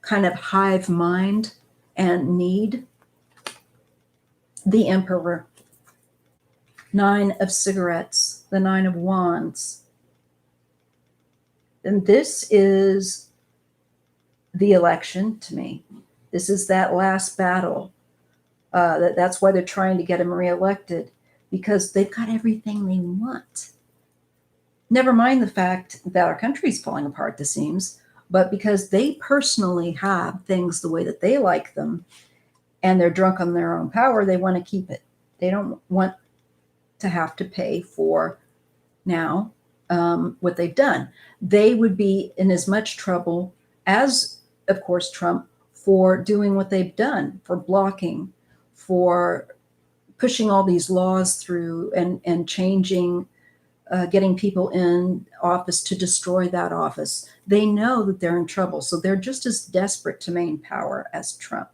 kind of hive mind and need. The Emperor, 9 of cigarettes, the 9 of wands. And this is the election to me. This is that last battle. That's why they're trying to get him reelected, because they've got everything they want. Never mind the fact that our country's falling apart, it seems, but because they personally have things the way that they like them, and they're drunk on their own power, they want to keep it. They don't want to have to pay for now what they've done. They would be in as much trouble as, of course, Trump, for doing what they've done, for blocking, for pushing all these laws through and changing, getting people in office to destroy that office. They know that they're in trouble, so they're just as desperate to maintain power as Trump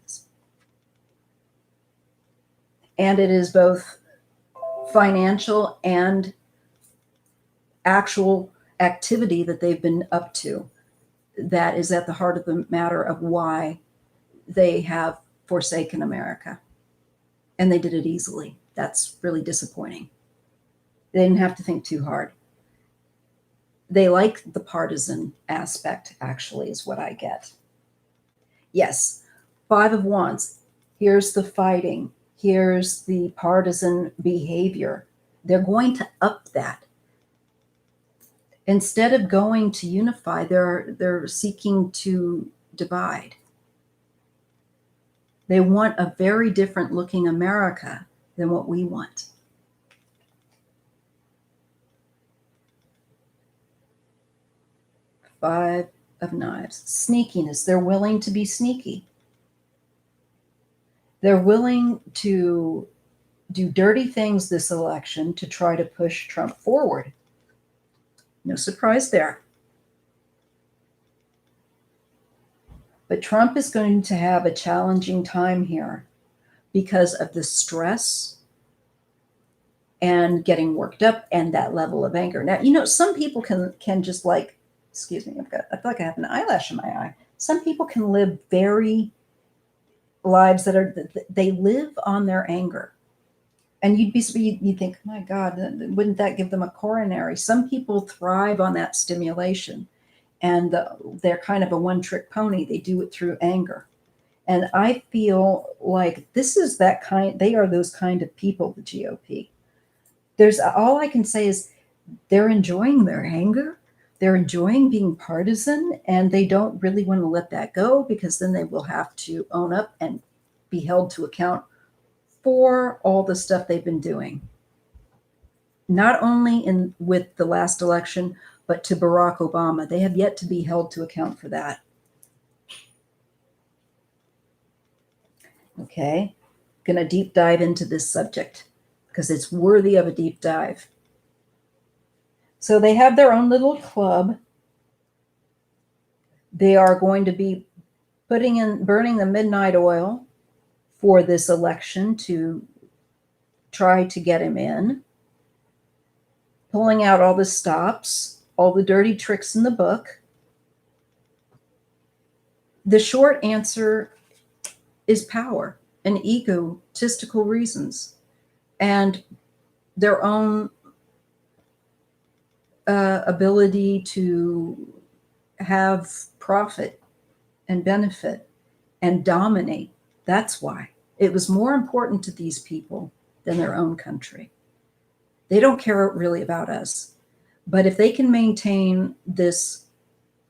is. And it is both financial and actual activity that they've been up to that is at the heart of the matter of why they have forsaken America. And they did it easily. That's really disappointing. They didn't have to think too hard. They like the partisan aspect, actually, is what I get. Yes, 5 of wands. Here's the fighting. Here's the partisan behavior. They're going to up that. Instead of going to unify, they're seeking to divide. They want a very different looking America than what we want. Five of knives. Sneakiness. They're willing to be sneaky. They're willing to do dirty things this election to try to push Trump forward. No surprise there. But Trump is going to have a challenging time here because of the stress and getting worked up and that level of anger. Now, some people can just like, excuse me, I feel like I have an eyelash in my eye. Some people can live very lives they live on their anger. And you'd think, my God, wouldn't that give them a coronary? Some people thrive on that stimulation, and they're kind of a one-trick pony. They do it through anger. And I feel like they are those kind of people, the GOP. All I can say is they're enjoying their anger. They're enjoying being partisan, and they don't really want to let that go, because then they will have to own up and be held to account for all the stuff they've been doing. Not only with the last election, but to Barack Obama. They have yet to be held to account for that. Okay, going to deep dive into this subject because it's worthy of a deep dive. So they have their own little club. They are going to be burning the midnight oil for this election to try to get him in, pulling out all the stops, all the dirty tricks in the book. The short answer is power and egotistical reasons and their own ability to have profit and benefit and dominate. That's why. It was more important to these people than their own country. They don't care really about us. But if they can maintain this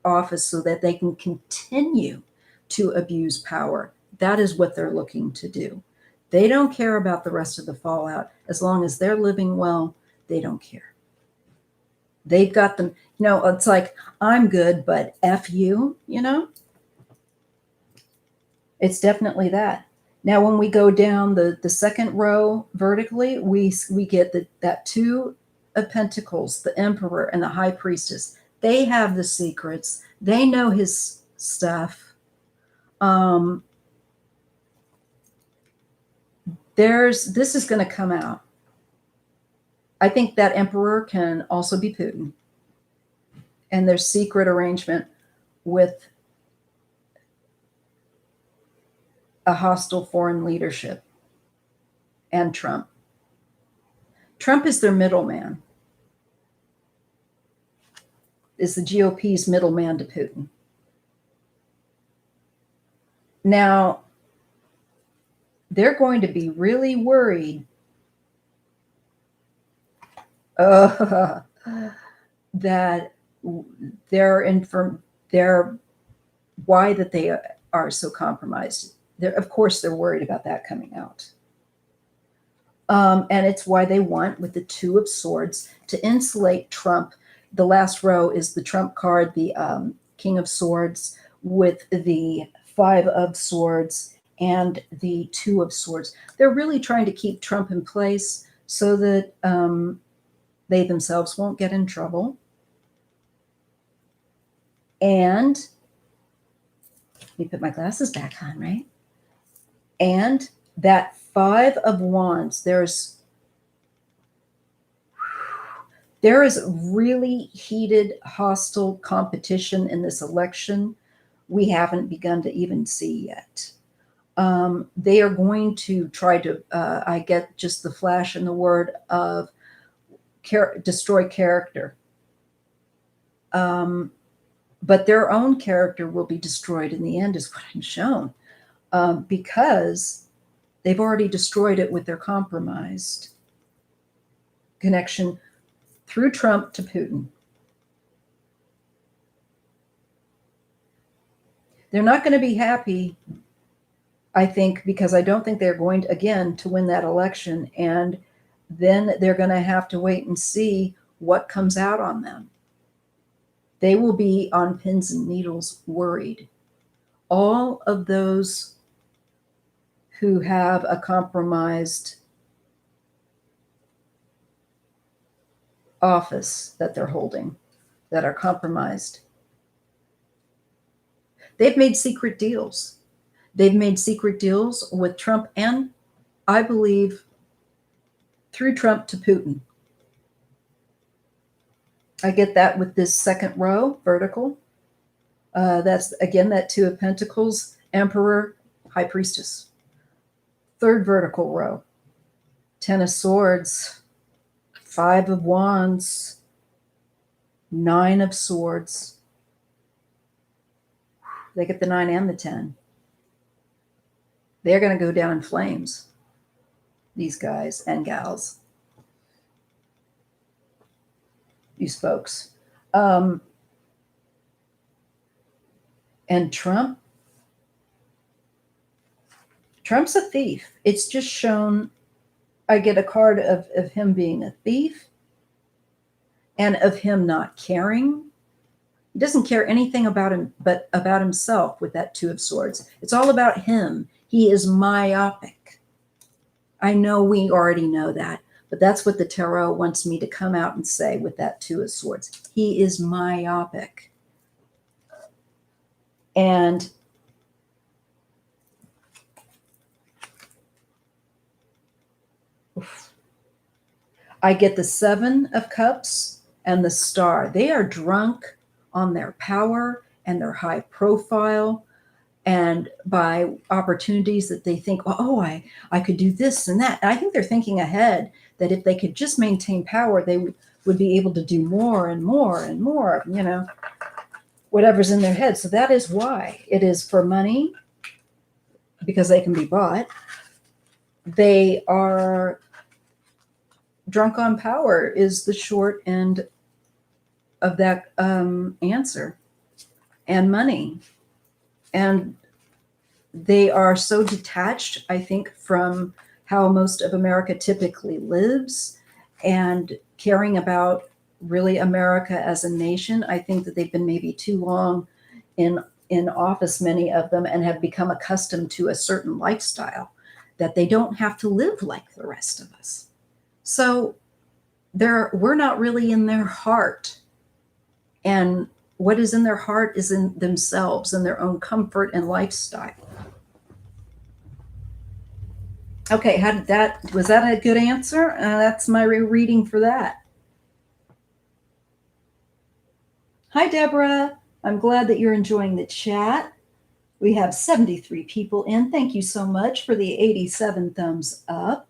office so that they can continue to abuse power, that is what they're looking to do. They don't care about the rest of the fallout. As long as they're living well, they don't care. They've got them, it's like, I'm good, but F you, It's definitely that. Now, when we go down the second row vertically, we get that two of Pentacles, the Emperor and the High Priestess. They have the secrets. They know his stuff. This is going to come out. I think that Emperor can also be Putin. And there's secret arrangement with a hostile foreign leadership and Trump. Trump is their middleman, is the GOP's middleman to Putin. Now, they're going to be really worried that why that they are so compromised. Of course, they're worried about that coming out. And it's why they want, with the Two of Swords, to insulate Trump. The last row is the Trump card, the King of Swords, with the Five of Swords and the Two of Swords. They're really trying to keep Trump in place so that they themselves won't get in trouble. And let me put my glasses back on, right? And that Five of Wands, there is really heated, hostile competition in this election we haven't begun to even see yet. They are going to try to, I get just the flash in the word of destroy character. But their own character will be destroyed in the end, is what I'm shown, because they've already destroyed it with their compromised connection through Trump to Putin. They're not going to be happy, I think, because I don't think they're going to, again, to win that election. And then they're going to have to wait and see what comes out on them. They will be on pins and needles worried. All of those who have a compromised office that they're holding that are compromised. They've made secret deals. They've made secret deals with Trump and, I believe, through Trump to Putin. I get that with this second row, vertical. That's, again, that Two of Pentacles, Emperor, High Priestess. Third vertical row, Ten of Swords, Five of Wands, Nine of Swords. They get the 9 and the 10. They're going to go down in flames, these guys and gals, these folks. And Trump's a thief. It's just shown, I get a card of him being a thief and of him not caring. He doesn't care anything about him but about himself with that Two of Swords. It's all about him. He is myopic. I know we already know that, but that's what the tarot wants me to come out and say with that Two of Swords. He is myopic. And I get the Seven of Cups and the Star. They are drunk on their power and their high profile and by opportunities that they think, oh, I could do this and that. And I think they're thinking ahead that if they could just maintain power, they would be able to do more and more and more, whatever's in their head. So that is why it is for money, because they can be bought. They are drunk on power is the short end of that answer, and money. And they are so detached, I think, from how most of America typically lives and caring about really America as a nation. I think that they've been maybe too long in office, many of them, and have become accustomed to a certain lifestyle that they don't have to live like the rest of us. So we're not really in their heart. And what is in their heart is in themselves and their own comfort and lifestyle. Okay, was that a good answer? That's my reading for that. Hi, Deborah. I'm glad that you're enjoying the chat. We have 73 people in. Thank you so much for the 87 thumbs up.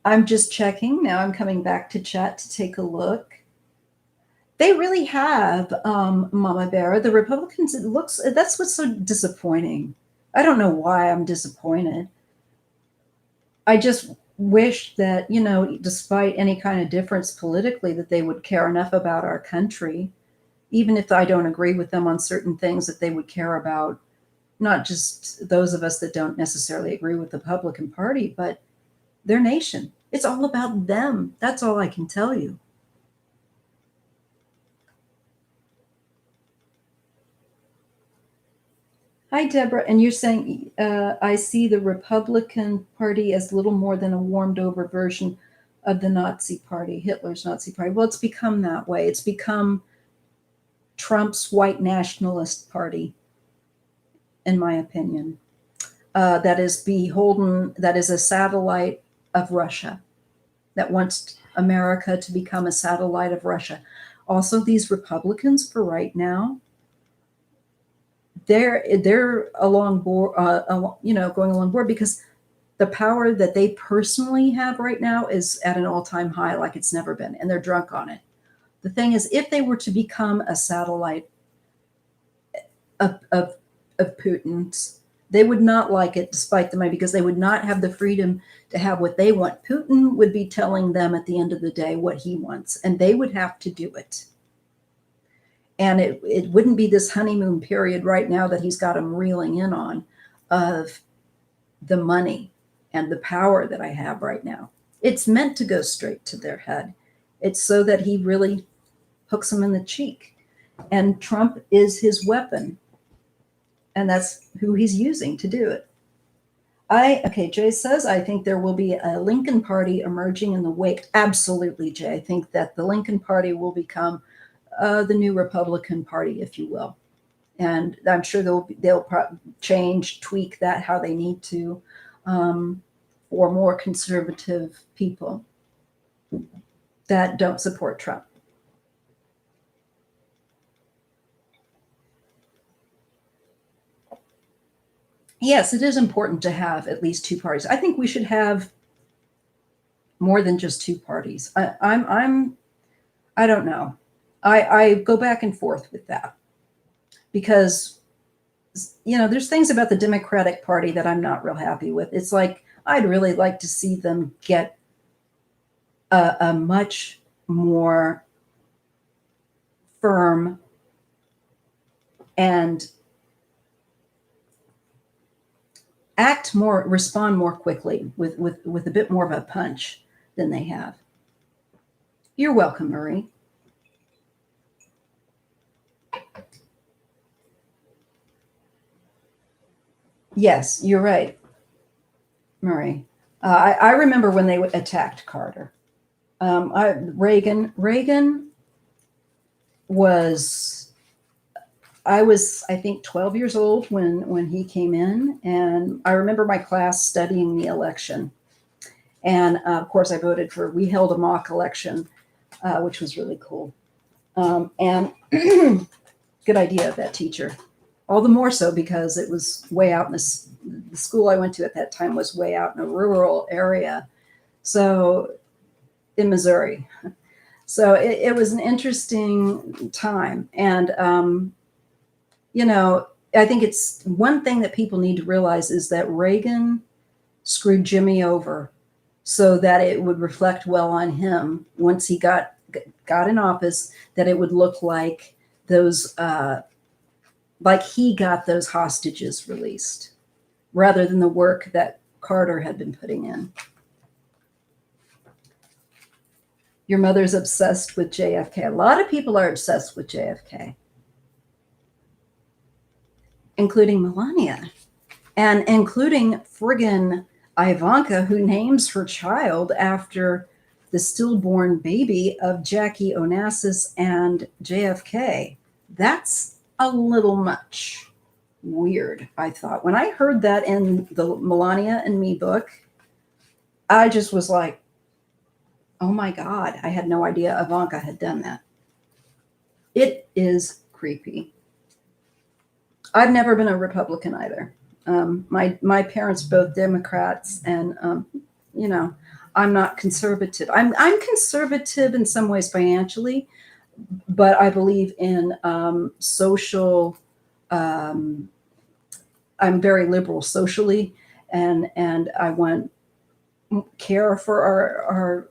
I'm just checking. Now I'm coming back to chat to take a look. They really have, Mama Bear. The Republicans, that's what's so disappointing. I don't know why I'm disappointed. I just wish that, despite any kind of difference politically, that they would care enough about our country, even if I don't agree with them on certain things, that they would care about not just those of us that don't necessarily agree with the Republican Party, but their nation. It's all about them. That's all I can tell you. Hi, Deborah. And you're saying, I see the Republican Party as little more than a warmed over version of the Nazi Party, Hitler's Nazi Party. Well, it's become that way. It's become Trump's white nationalist party, in my opinion. That is beholden, that is a satellite of Russia, that wants America to become a satellite of Russia. Also, these Republicans for right now, they're along board, going along board because the power that they personally have right now is at an all-time high like it's never been, and they're drunk on it. The thing is, if they were to become a satellite of Putin's, they would not like it despite the money, because they would not have the freedom to have what they want. Putin would be telling them at the end of the day what he wants, and they would have to do it. And it wouldn't be this honeymoon period right now that he's got them reeling in on of the money and the power that I have right now. It's meant to go straight to their head. It's so that he really hooks them in the cheek. And Trump is his weapon. And that's who he's using to do it. Okay, Jay says, I think there will be a Lincoln Party emerging in the wake. Absolutely, Jay. I think that the Lincoln Party will become the new Republican Party, if you will. And I'm sure they'll change, tweak that how they need to, for more conservative people that don't support Trump. Yes, it is important to have at least two parties. I think we should have more than just two parties. I don't know. I go back and forth with that because there's things about the Democratic Party that I'm not real happy with. It's like I'd really like to see them get a much more firm and respond more quickly with a bit more of a punch than they have. You're welcome, Marie. Yes, you're right, Marie. I remember when they attacked Carter. Reagan was, I was, I think, 12 years old when he came in, and I remember my class studying the election. And of course, I voted for. We held a mock election, which was really cool. And good idea of that teacher. All the more so because it was way out in the school I went to at that time was way out in a rural area, so in Missouri. So it was an interesting time, and I think it's one thing that people need to realize is that Reagan screwed Jimmy over so that it would reflect well on him once he got in office, that it would look like those like he got those hostages released rather than the work that Carter had been putting in. Your mother's obsessed with JFK. A lot of people are obsessed with JFK, including Melania and including friggin' Ivanka, who names her child after the stillborn baby of Jackie Onassis and JFK. That's a little much. Weird, I thought. When I heard that in the Melania and Me book, I just was like, oh my God, I had no idea Ivanka had done that. It is creepy. I've never been a Republican either. My parents both Democrats, and I'm not conservative. I'm conservative in some ways financially, but I believe in social. I'm very liberal socially, and I want care for our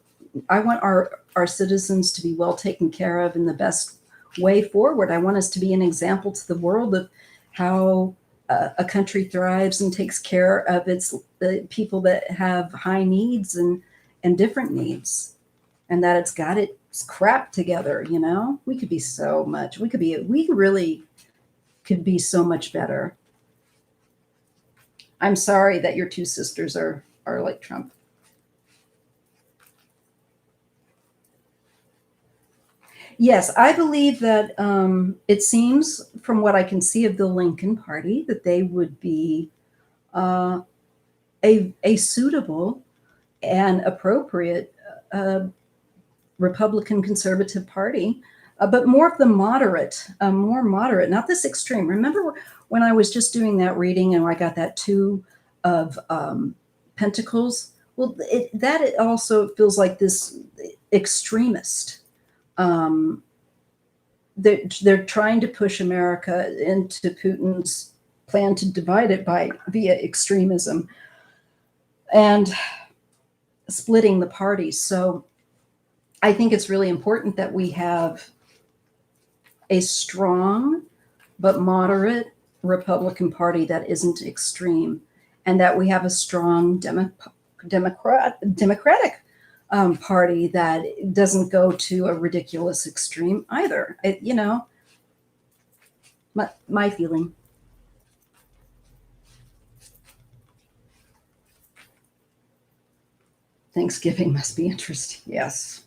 I want our citizens to be well taken care of in the best way forward. I want us to be an example to the world of how a country thrives and takes care of its people that have high needs and different needs, and that it's got its crap together. We could be so much. We really could be so much better. I'm sorry that your two sisters are like Trump. Yes, I believe that it seems from what I can see of the Lincoln Party that they would be uh, a suitable and appropriate Republican conservative party, but more of the more moderate, not this extreme. Remember when I was just doing that reading and I got that two of Pentacles? Well, it also feels like this extremist. Um, they're trying to push America into Putin's plan to divide it via extremism and splitting the parties. So I think it's really important that we have a strong but moderate Republican Party that isn't extreme, and that we have a strong Democratic party that doesn't go to a ridiculous extreme either. My feeling. Thanksgiving must be interesting. Yes.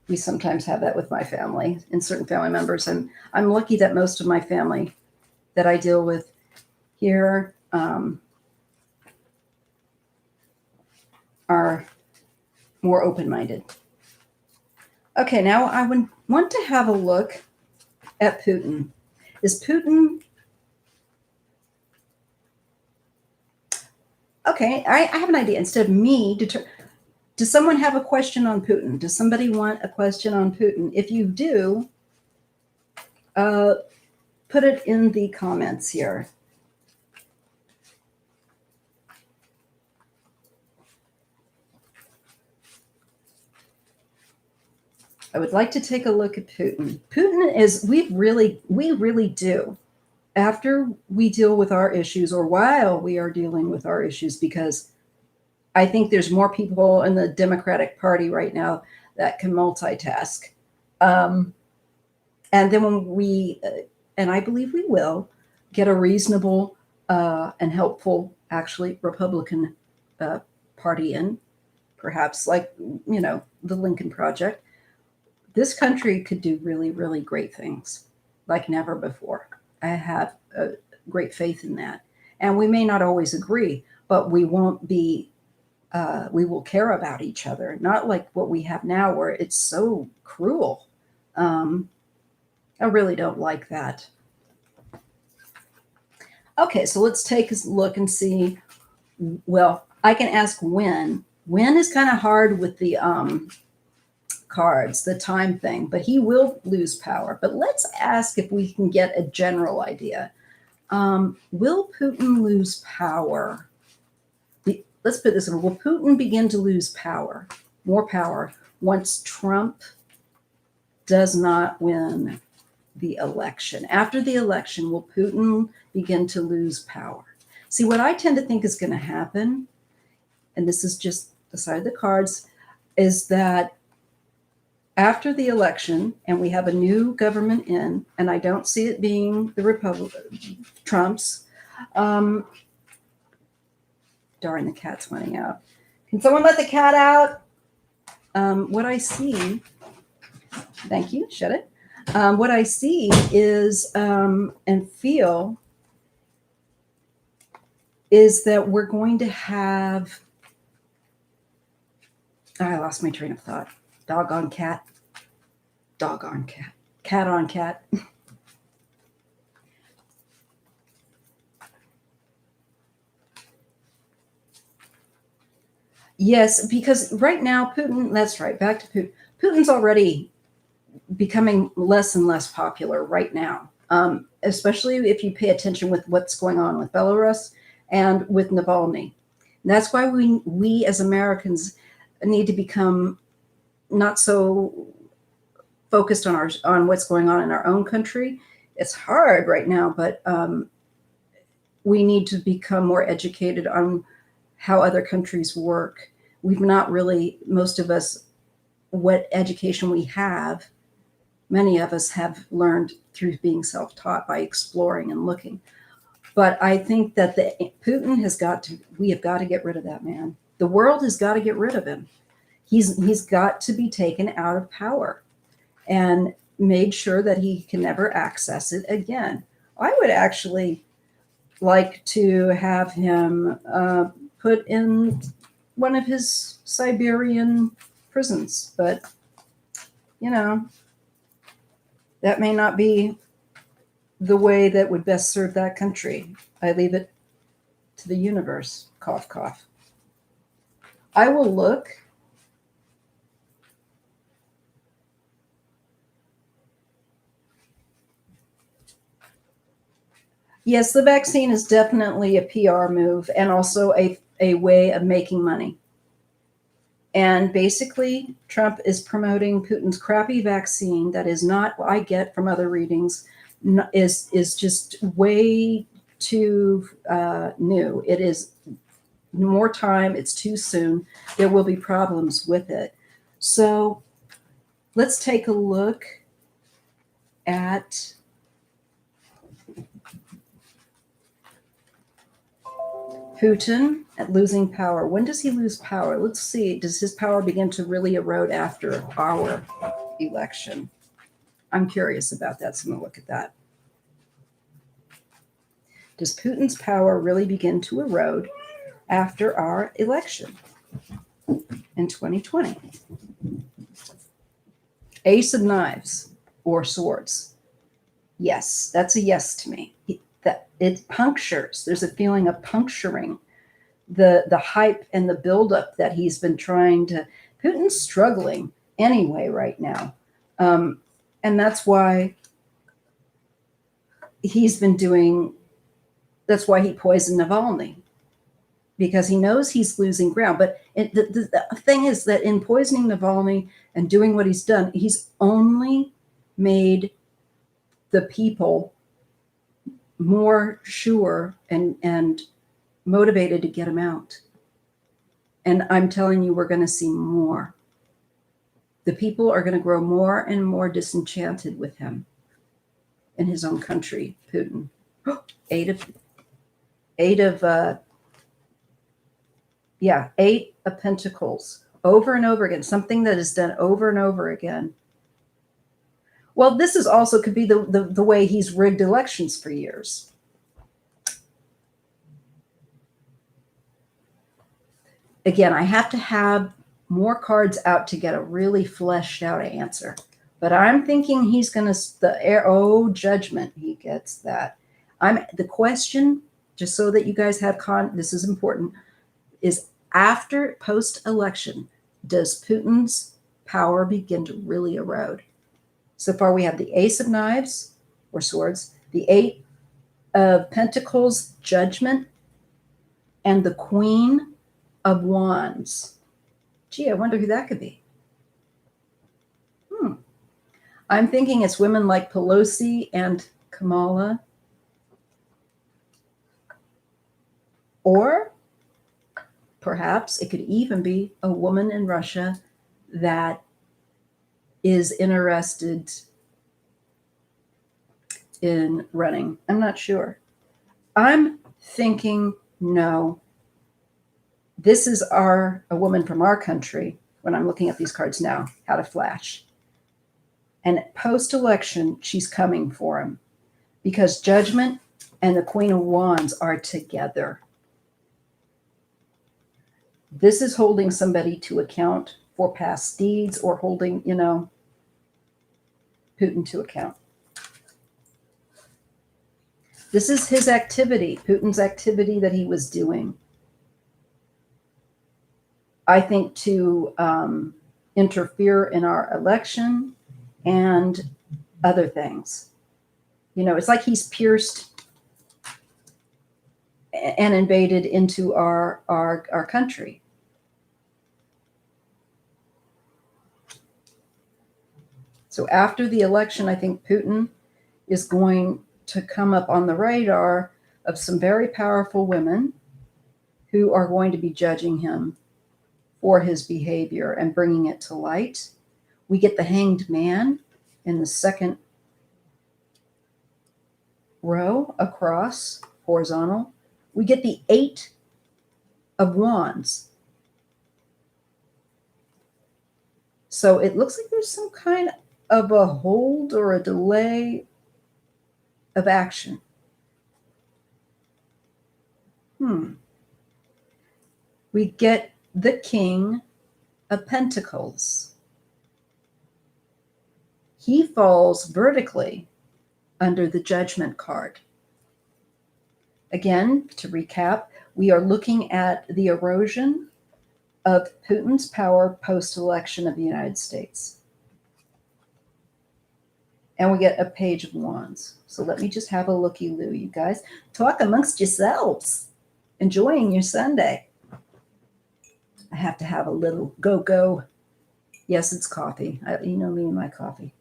We sometimes have that with my family and certain family members. And I'm lucky that most of my family that I deal with here are more open-minded. Okay, now I would want to have a look at Putin. Is Putin okay? I have an idea. Instead of me, does someone have a question on Putin? Does somebody want a question on Putin? If you do, put it in the comments here. I would like to take a look at Putin. Putin is, we really do. After we deal with our issues, or while we are dealing with our issues, because I think there's more people in the Democratic Party right now that can multitask. And then when we, and I believe we will, get a reasonable and helpful, actually, Republican party in, perhaps like, the Lincoln Project, this country could do really, really great things like never before. I have a great faith in that. And we may not always agree, but we won't be, we will care about each other, not like what we have now where it's so cruel. I really don't like that. Okay, so let's take a look and see. Well, I can ask when. When is kind of hard with the cards, the time thing, but he will lose power. But let's ask if we can get a general idea. Will Putin lose power? Let's put this in. Will Putin begin to lose power, more power, once Trump does not win the election? After the election, will Putin begin to lose power? See, what I tend to think is going to happen, and this is just the side of the cards, is that after the election, and we have a new government in, and I don't see it being the Trump's. Darn, the cat's running out. Can someone let the cat out? What I see, thank you, shut it. What I see is and feel is that we're going to have, I lost my train of thought. Doggone cat. Doggone cat. Cat on cat. Yes, because right now Putin, that's right, back to Putin. Putin's already becoming less and less popular right now, especially if you pay attention with what's going on with Belarus and with Navalny. And that's why we as Americans need to become not so focused on what's going on in our own country. It's hard right now, but we need to become more educated on how other countries work. We've not really, most of us, what education we have, many of us have learned through being self-taught by exploring and looking. But I think that Putin we have got to get rid of that man. The world has got to get rid of him. He's got to be taken out of power and made sure that he can never access it again. I would actually like to have him put in one of his Siberian prisons, but that may not be the way that would best serve that country. I leave it to the universe. Cough, cough. I will look. Yes, the vaccine is definitely a PR move and also a way of making money. And basically, Trump is promoting Putin's crappy vaccine that is not what I get from other readings, is just way too new. It is more time. It's too soon. There will be problems with it. So let's take a look at Putin at losing power. When does he lose power? Let's see. Does his power begin to really erode after our election? I'm curious about that, so I'm going to look at that. Does Putin's power really begin to erode after our election in 2020? Ace of Knives or Swords. Yes, that's a yes to me. That it punctures. There's a feeling of puncturing the hype and the buildup that he's been trying to. Putin's struggling anyway right now, and that's why he's been doing. That's why he poisoned Navalny, because he knows he's losing ground. But the thing is that in poisoning Navalny and doing what he's done, he's only made the people more sure and motivated to get him out. And I'm telling you, we're going to see more. The people are going to grow more and more disenchanted with him in his own country, Putin. Eight of Pentacles over and over again, something that is done over and over again. Well, this is also could be the way he's rigged elections for years. Again, I have to have more cards out to get a really fleshed out answer. But I'm thinking he's going to, judgment, he gets that. The question, just so that you guys have this is important, is after post-election, does Putin's power begin to really erode? So far, we have the Ace of Knives or Swords, the Eight of Pentacles, Judgment, and the Queen of Wands. Gee, I wonder who that could be. I'm thinking it's women like Pelosi and Kamala. Or perhaps it could even be a woman in Russia that is interested in running. I'm not sure. I'm thinking, no. This is a woman from our country, when I'm looking at these cards now, had a flash. And post-election, she's coming for him because Judgment and the Queen of Wands are together. This is holding somebody to account for past deeds or holding, Putin to account. This is his activity, Putin's activity that he was doing. I think to interfere in our election and other things. It's like he's pierced and invaded into our country. So after the election, I think Putin is going to come up on the radar of some very powerful women who are going to be judging him for his behavior and bringing it to light. We get the Hanged Man in the second row across, horizontal. We get the Eight of Wands. So it looks like there's some kind of a hold or a delay of action. We get the King of Pentacles. He falls vertically under the Judgment card. Again, to recap, we are looking at the erosion of Putin's power post-election of the United States. And we get a Page of Wands. So let me just have a looky-loo, you guys. Talk amongst yourselves. Enjoying your Sunday. I have to have a little go-go. Yes, it's coffee. You know me and my coffee.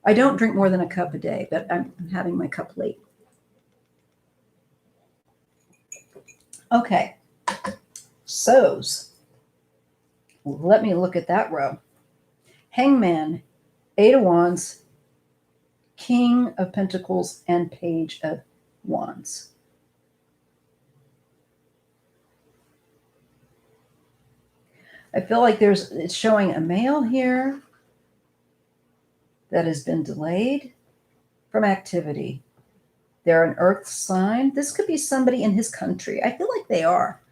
I don't drink more than a cup a day, but I'm having my cup late. Okay. So's. Let me look at that row. Hangman, Eight of Wands, King of Pentacles, and Page of Wands. I feel like it's showing a male here that has been delayed from activity. They're an earth sign. This could be somebody in his country. I feel like they are.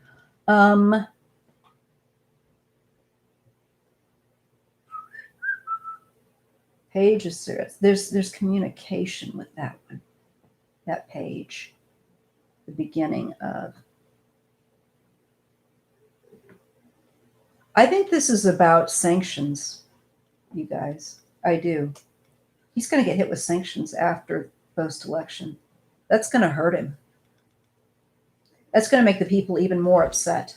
Page of Swords. There's communication with that one. That page. The beginning of. I think this is about sanctions, you guys. I do. He's going to get hit with sanctions after post-election. That's going to hurt him. That's going to make the people even more upset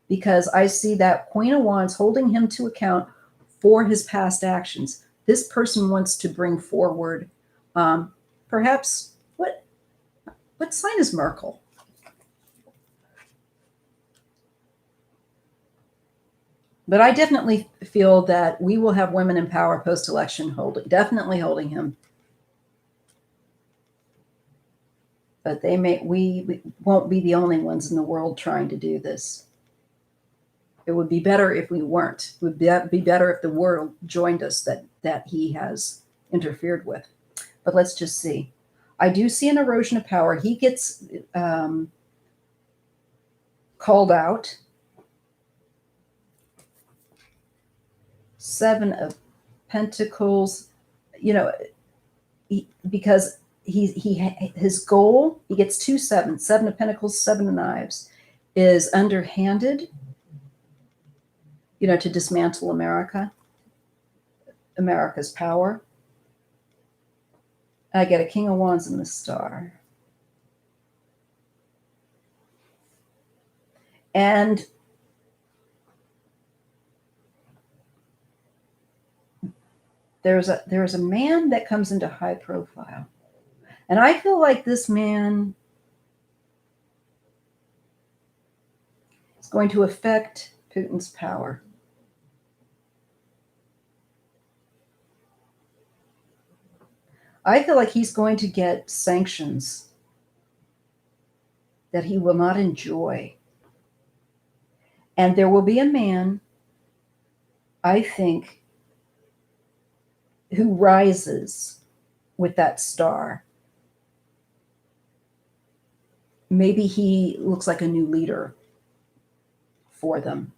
because I see that Queen of Wands holding him to account for his past actions. This person wants to bring forward, perhaps, what sign is Merkel? But I definitely feel that we will have women in power post-election definitely holding him. But we won't be the only ones in the world trying to do this. It would be better if we weren't. It would be better if the world joined us that he has interfered with. But let's just see. I do see an erosion of power. He gets called out. 7 of Pentacles, because his goal, he gets 2 7s, 7 of Pentacles, 7 of Knives, is underhanded, to dismantle America's power. I get a King of Wands and the Star. And there's a man that comes into high profile. And I feel like this man is going to affect Putin's power. I feel like he's going to get sanctions that he will not enjoy. And there will be a man, I think, who rises with that star. Maybe he looks like a new leader for them.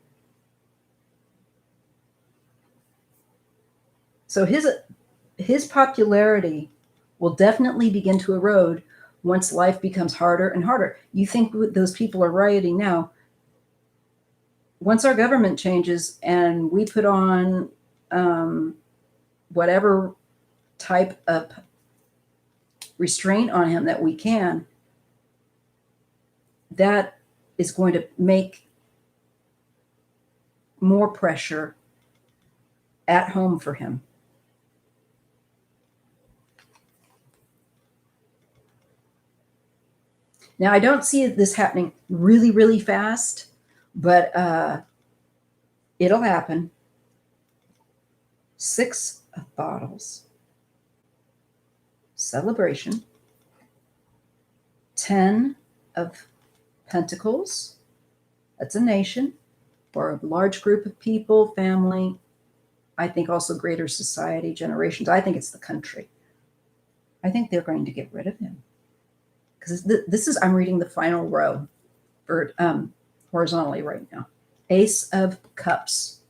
So his popularity will definitely begin to erode once life becomes harder and harder. You think those people are rioting now. Once our government changes and we put on whatever type of restraint on him that we can, that is going to make more pressure at home for him. Now, I don't see this happening really, really fast, but it'll happen. 6 of Bottles. Celebration. 10 of Pentacles. That's a nation or a large group of people, family. I think also greater society, generations. I think it's the country. I think they're going to get rid of him. Because I'm reading the final row for horizontally right now. Ace of Cups.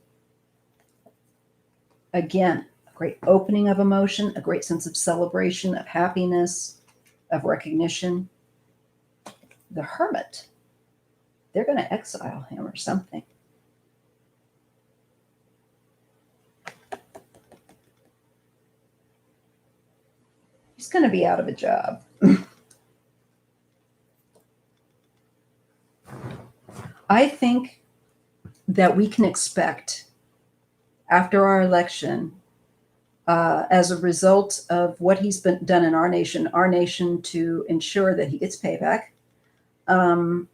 Again, a great opening of emotion, a great sense of celebration, of happiness, of recognition. The Hermit. They're going to exile him or something. He's going to be out of a job. I think that we can expect after our election, as a result of what he's been done in our nation to ensure that he gets payback, and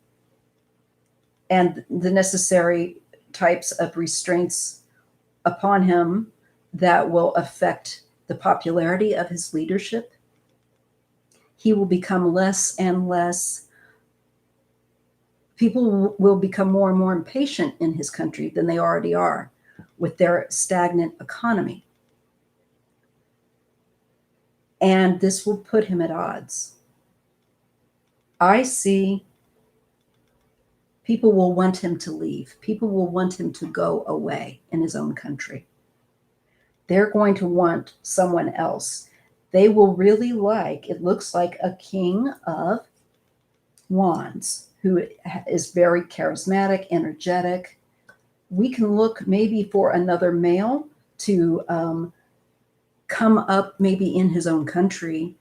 the necessary types of restraints upon him that will affect the popularity of his leadership. He will become less and less People will become more and more impatient in his country than they already are with their stagnant economy. And this will put him at odds. I see people will want him to leave. People will want him to go away in his own country. They're going to want someone else. They will really like, it looks like a king of wands who is very charismatic, energetic. We can look maybe for another male to come up maybe in his own country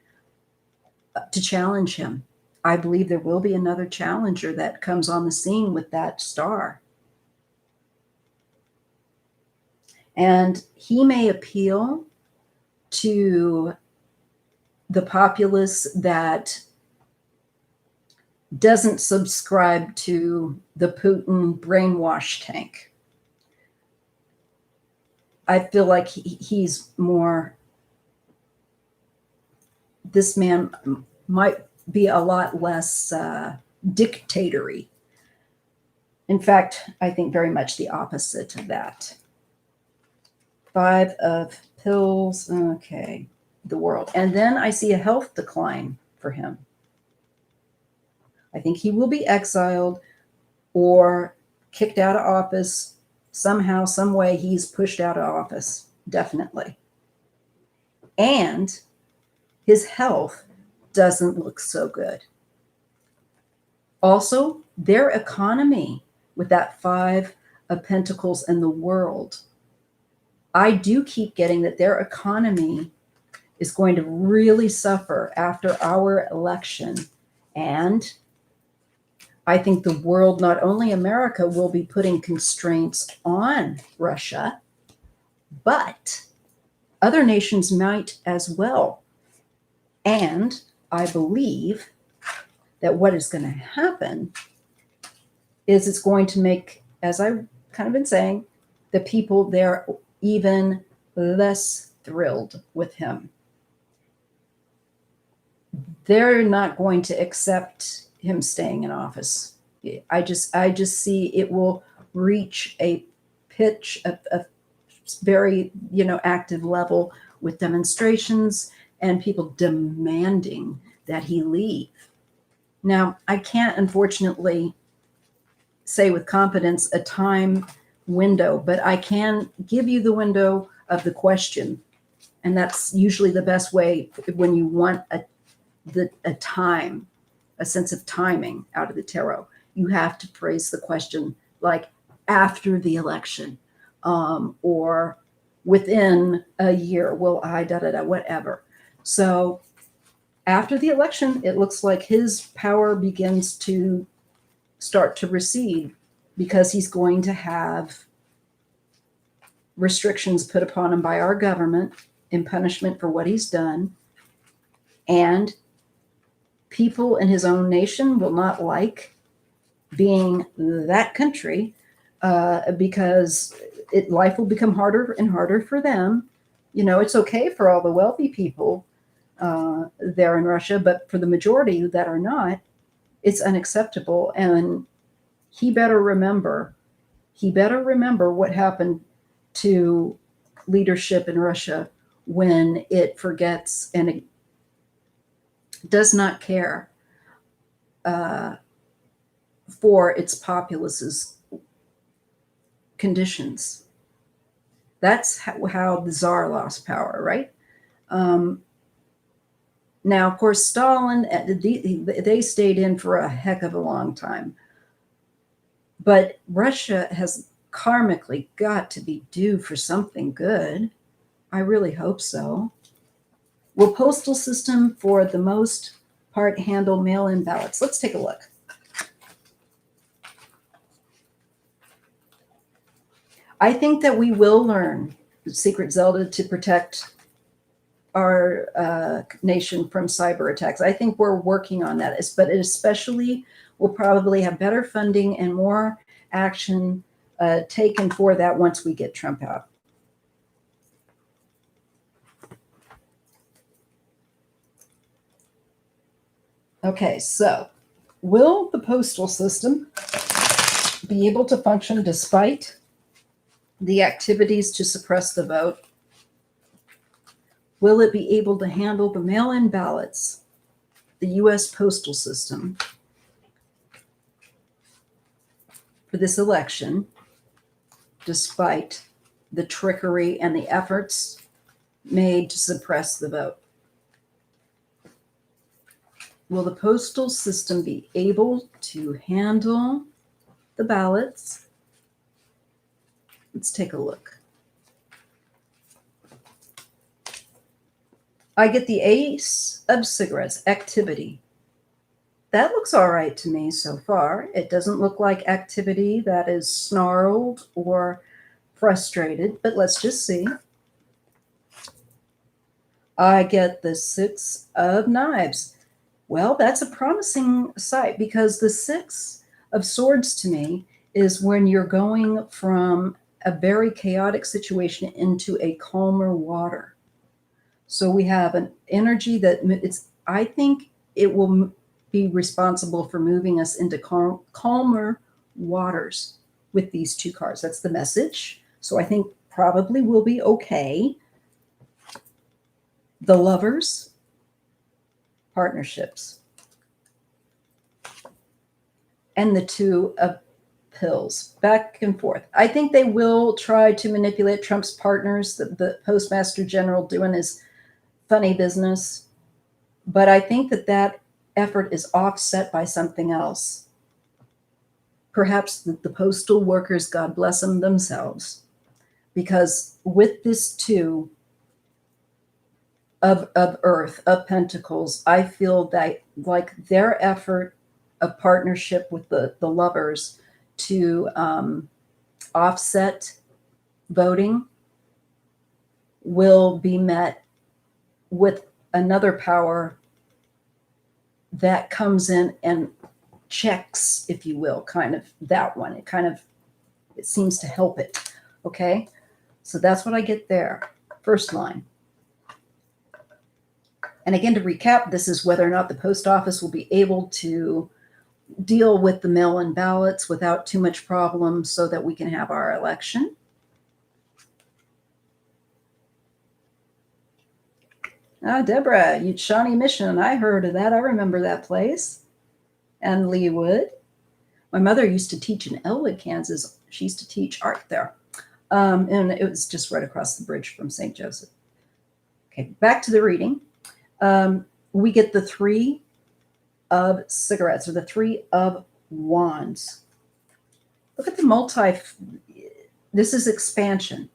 to challenge him. I believe there will be another challenger that comes on the scene with that star. And he may appeal to the populace that doesn't subscribe to the Putin brainwash tank. I feel like he's more, this man might be a lot less dictatory. In fact, I think very much the opposite of that. 5 of pills, okay, the world. And then I see a health decline for him. I think he will be exiled or kicked out of office. Somehow, some way, he's pushed out of office, definitely. And his health doesn't look so good. Also, their economy with that 5 of Pentacles and the world, I do keep getting that their economy is going to really suffer after our election. And I think the world, not only America, will be putting constraints on Russia, but other nations might as well. And I believe that what is going to happen is it's going to make, as I've kind of been saying, the people there even less thrilled with him. They're not going to accept him staying in office. I just see it will reach a pitch of very, active level with demonstrations and people demanding that he leave. Now, I can't, unfortunately, say with confidence a time window, but I can give you the window of the question. And that's usually the best way when you want a time, a sense of timing out of the tarot. You have to phrase the question like after the election, or within a year, will I, whatever. So after the election, it looks like his power begins to start to recede because he's going to have restrictions put upon him by our government in punishment for what he's done. And people in his own nation will not like being that country because life will become harder and harder for them. It's okay for all the wealthy people there in Russia, but for the majority that are not, it's unacceptable. And he better remember what happened to leadership in Russia when it forgets and it does not care for its populace's conditions. That's how the Tsar lost power, right? Now, of course, Stalin, they stayed in for a heck of a long time. But Russia has karmically got to be due for something good. I really hope so. Will postal system for the most part handle mail-in ballots? Let's take a look. I think that we will learn Secret Zelda to protect our nation from cyber attacks. I think we're working on that, but especially we'll probably have better funding and more action taken for that once we get Trump out. Okay, so Will the postal system be able to function despite the activities to suppress the vote? Will it be able to handle the mail-in ballots, the U.S. postal system, for this election, despite the trickery and the efforts made to suppress the vote? Will the postal system be able to handle the ballots? Let's take a look. I get the Ace of Cigarettes, activity. That looks all right to me so far. It doesn't look like activity that is snarled or frustrated, but let's just see. I get the Six of Knives. Well, that's a promising sight, because the Six of Swords to me is when you're going from a very chaotic situation into a calmer water. So we have an energy that I think it will be responsible for moving us into calmer waters with these two cards. That's the message. So I think probably we'll be okay. The Lovers, partnerships, and the Two of Pills, back and forth. I think they will try to manipulate Trump's partners. The Postmaster General doing his funny business, but I think that effort is offset by something else. Perhaps the postal workers, God bless them, themselves, because with this Two of Earth, of Pentacles, I feel that like their effort of partnership with the Lovers to offset voting will be met with another power that comes in and checks, if you will, kind of that one. It seems to help it. Okay. So that's what I get there. First line. And again, to recap, this is whether or not the post office will be able to deal with the mail-in ballots without too much problem so that we can have our election. Deborah, Shawnee Mission. I heard of that. I remember that place. And Leewood. My mother used to teach in Elwood, Kansas. She used to teach art there. And it was just right across the bridge from St. Joseph. Okay, back to the reading. We get the Three of Cigarettes, or the Three of Wands. Look at the this is expansion.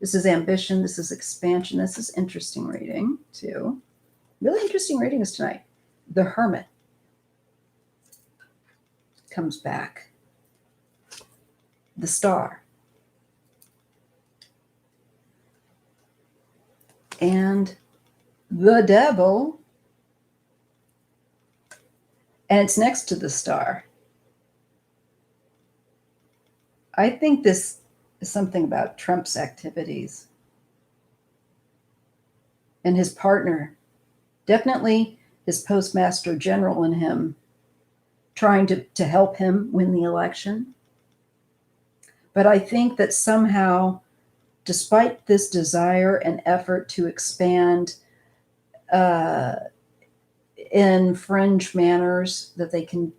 This is ambition. This is expansion. This is interesting reading, too. Really interesting readings tonight. The Hermit comes back. The Star. And the Devil. And it's next to the Star. I think this is something about Trump's activities and his partner, definitely his Postmaster General and him, trying to help him win the election. But I think that somehow, despite this desire and effort to expand in fringe manners that they can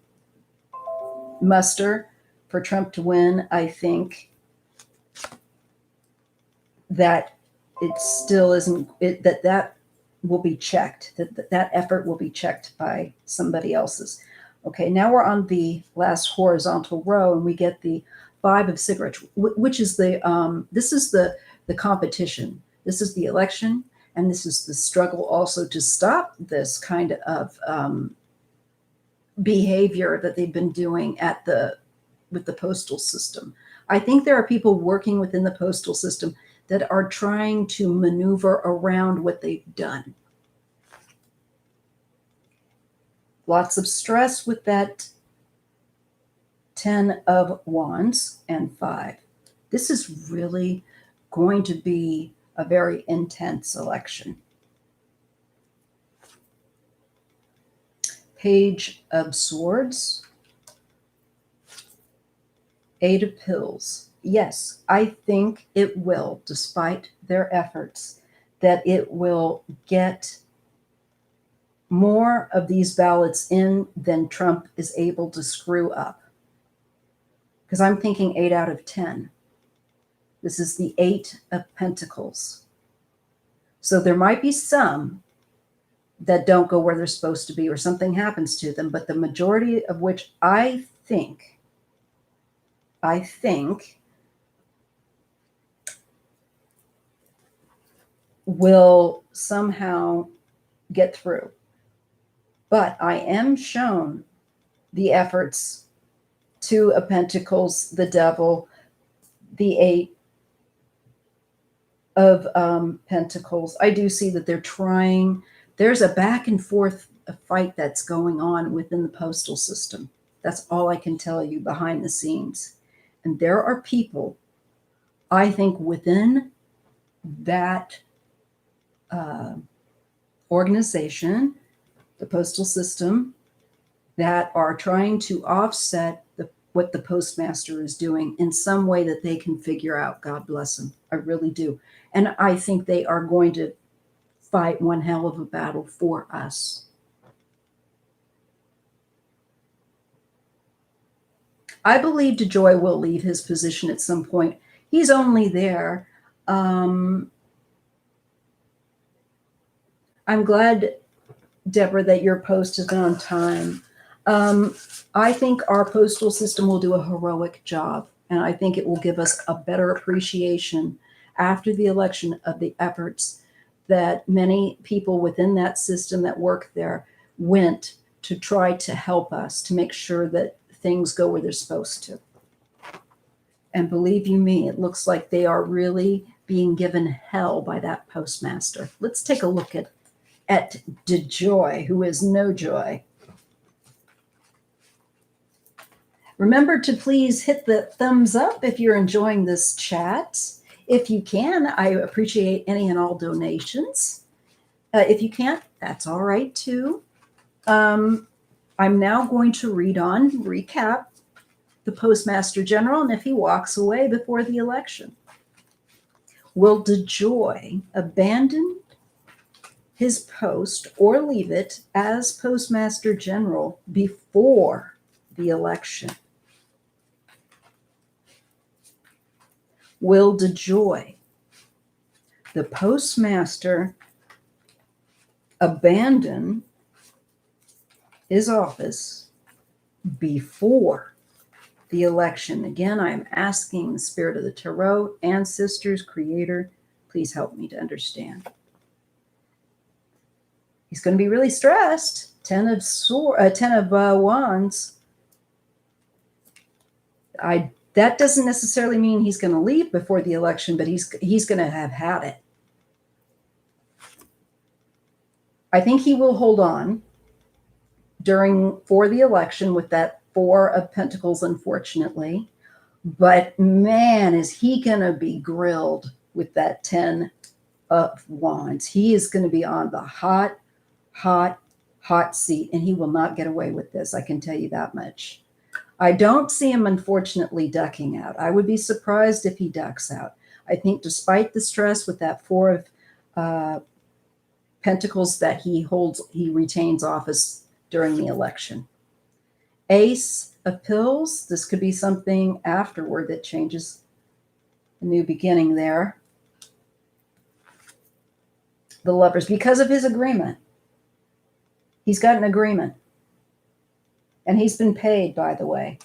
muster for Trump to win, I think that it still isn't, that will be checked, that effort will be checked by somebody else's. Okay, now we're on the last horizontal row, and we get the Five of Cigarettes, which is this is the competition. This is the election, and this is the struggle also to stop this kind of behavior that they've been doing with the postal system. I think there are people working within the postal system that are trying to maneuver around what they've done. Lots of stress with that 10 of Wands and 5. This is really going to be a very intense election. Page of Swords, Eight of Pills. Yes, I think it will, despite their efforts, that it will get more of these ballots in than Trump is able to screw up. Because I'm thinking 8 out of 10. This is the Eight of Pentacles. So there might be some that don't go where they're supposed to be or something happens to them, but the majority of which I think will somehow get through. But I am shown the efforts, Two of Pentacles, the Devil, the Eight of Pentacles. I do see that they're trying. There's a back and forth fight that's going on within the postal system. That's all I can tell you behind the scenes. And there are people, I think, within that organization, the postal system, that are trying to offset what the postmaster is doing in some way that they can figure out. God bless them. I really do. And I think they are going to fight one hell of a battle for us. I believe DeJoy will leave his position at some point. He's only there. I'm glad, Deborah, that your post has been on time. I think our postal system will do a heroic job, and I think it will give us a better appreciation after the election of the efforts that many people within that system that work there went to try to help us to make sure that things go where they're supposed to. And believe you me, it looks like they are really being given hell by that postmaster. Let's take a look at DeJoy, who is no joy. Remember to please hit the thumbs up if you're enjoying this chat. If you can, I appreciate any and all donations. If you can't, that's all right too. I'm now going to recap the Postmaster General, and if he walks away before the election. Will DeJoy abandon his post or leave it as Postmaster General before the election? Will DeJoy, the postmaster, abandon his office before the election? Again, I'm asking the Spirit of the Tarot, ancestors, Creator, please help me to understand. He's going to be really stressed. 10 of Wands. That doesn't necessarily mean he's going to leave before the election, but he's going to have had it. I think he will hold on for the election with that Four of Pentacles, unfortunately. But man, is he going to be grilled with that 10 of Wands. He is going to be on the hot seat, and he will not get away with this. I can tell you that much. I don't see him, unfortunately, ducking out. I would be surprised if he ducks out. I think despite the stress with that Four of Pentacles that he retains office during the election. Ace of Pills. This could be something afterward that changes a new beginning there. The Lovers, because of his agreement. He's got an agreement. And he's been paid, by the way.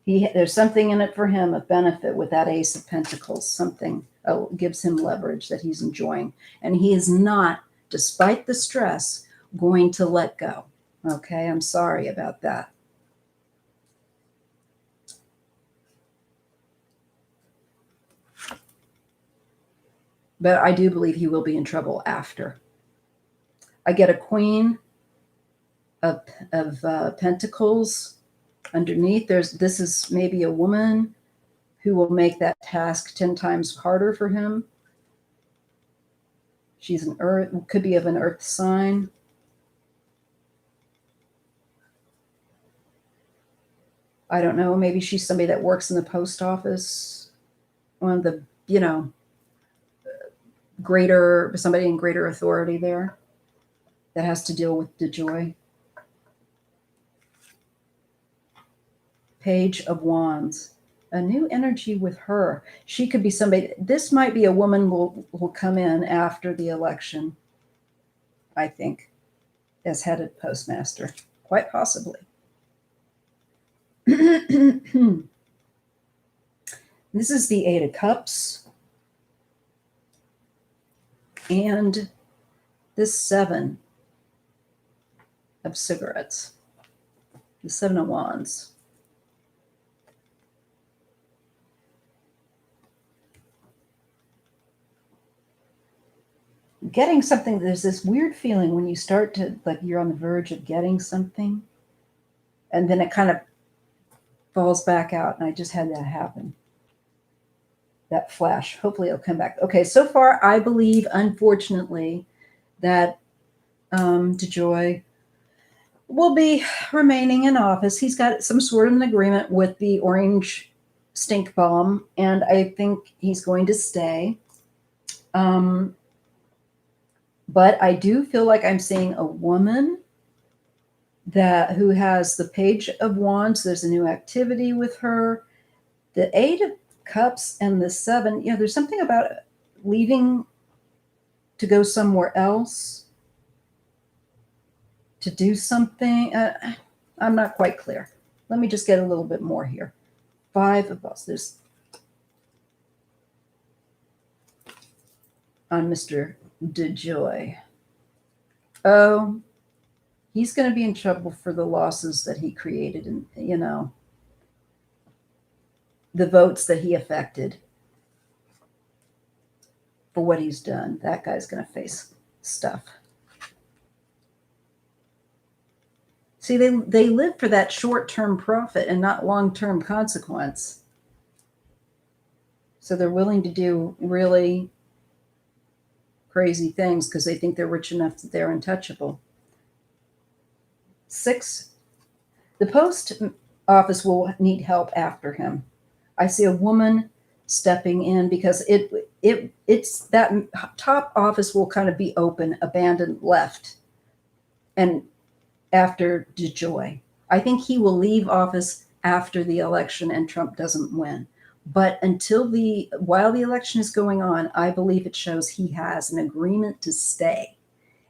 There's something in it for him, a benefit with that Ace of Pentacles. Something gives him leverage that he's enjoying. And he is not, despite the stress, going to let go. Okay, I'm sorry about that. But I do believe he will be in trouble after. I get a Queen of Pentacles underneath. This is maybe a woman who will make that task 10 times harder for him. She's could be of an earth sign. I don't know, maybe she's somebody that works in the post office, one of the, somebody in greater authority there that has to deal with DeJoy. Page of Wands. A new energy with her. She could be somebody. This might be a woman will come in after the election, I think, as head postmaster. Quite possibly. This is the Eight of Cups. And this Seven of Cigarettes. The Seven of Wands. Getting something, there's this weird feeling when you start to, like, you're on the verge of getting something, and then it kind of falls back out, and I just had that happen. That flash. Hopefully it'll come back. Okay, so far I believe, unfortunately, that DeJoy will be remaining in office. He's got some sort of an agreement with the orange stink bomb, and I think he's going to stay. But I do feel like I'm seeing a woman who has the Page of Wands. There's a new activity with her. The Eight of Cups and the Seven. There's something about leaving to go somewhere else to do something. I'm not quite clear. Let me just get a little bit more here. Five of Cups. There's on Mr. DeJoy. Oh, he's going to be in trouble for the losses that he created and, the votes that he affected for what he's done. That guy's going to face stuff. See, they live for that short-term profit and not long-term consequence. So they're willing to do really crazy things because they think they're rich enough that they're untouchable. 6, the post office will need help after him. I see a woman stepping in because it's that top office will kind of be open, abandoned, left, and after DeJoy. I think he will leave office after the election and Trump doesn't win. But while the election is going on, I believe it shows he has an agreement to stay.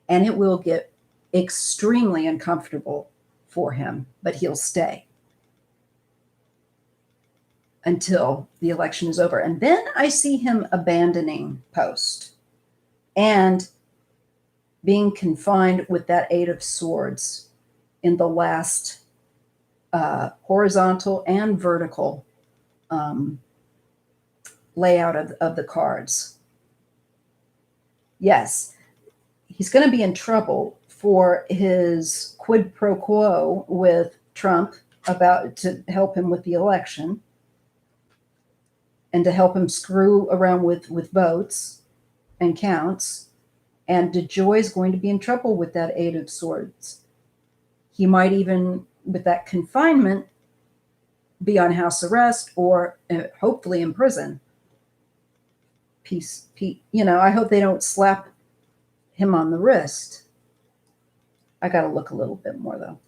And it will get extremely uncomfortable for him, but he'll stay until the election is over. And then I see him abandoning post and being confined with that Eight of Swords in the last horizontal and vertical layout of the cards. Yes, he's going to be in trouble for his quid pro quo with Trump to help him with the election and to help him screw around with votes and counts. And DeJoy is going to be in trouble with that Eight of Swords. He might even, with that confinement, be on house arrest or hopefully in prison. Peace. I hope they don't slap him on the wrist. I got to look a little bit more, though.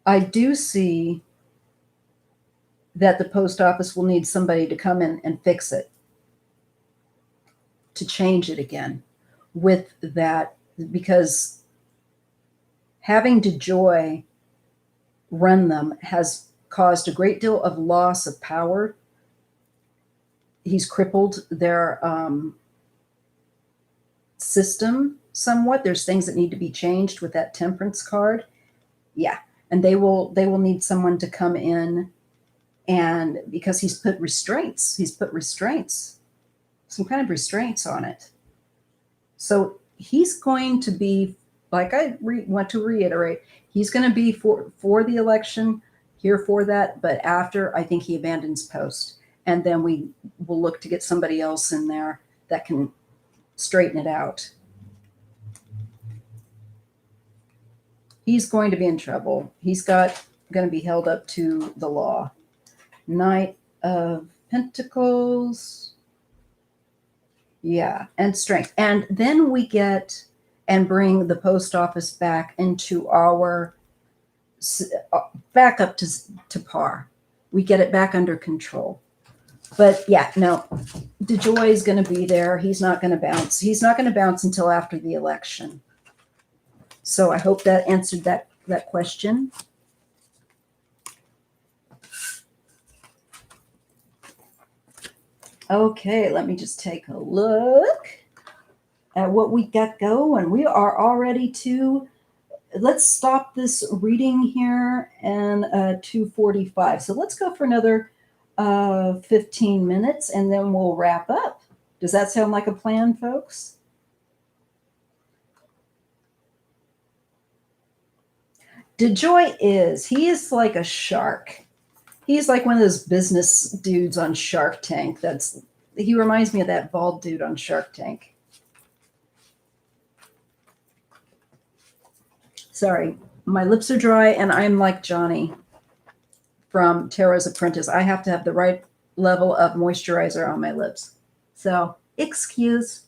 I do see that the post office will need somebody to come in and fix it, to change it again with that, because having DeJoy run them has caused a great deal of loss of power. He's crippled their system somewhat. There's things that need to be changed with that Temperance card. Yeah. And they will need someone to come in, and because he's put restraints, some kind of restraints on it. So he's going to be, like I want to reiterate, he's going to be for the election, here for that, but after, I think he abandons post. And then we will look to get somebody else in there that can straighten it out. He's going to be in trouble. He's got going to be held up to the law. Knight of Pentacles. Yeah, and Strength. And then we get and bring the post office back into our, back up to par. We get it back under control. But yeah, no, DeJoy is going to be there. He's not going to bounce. He's not going to bounce until after the election. So I hope that answered that question. Okay, let me just take a look at what we got going. We are already to, let's stop this reading here and 2:45. So let's go for another 15 minutes and then we'll wrap up. Does that sound like a plan, folks? DeJoy he is like a shark. He's like one of those business dudes on Shark Tank. He reminds me of that bald dude on Shark Tank. Sorry, my lips are dry and I'm like Johnny from Tara's Apprentice. I have to have the right level of moisturizer on my lips. So, excuse.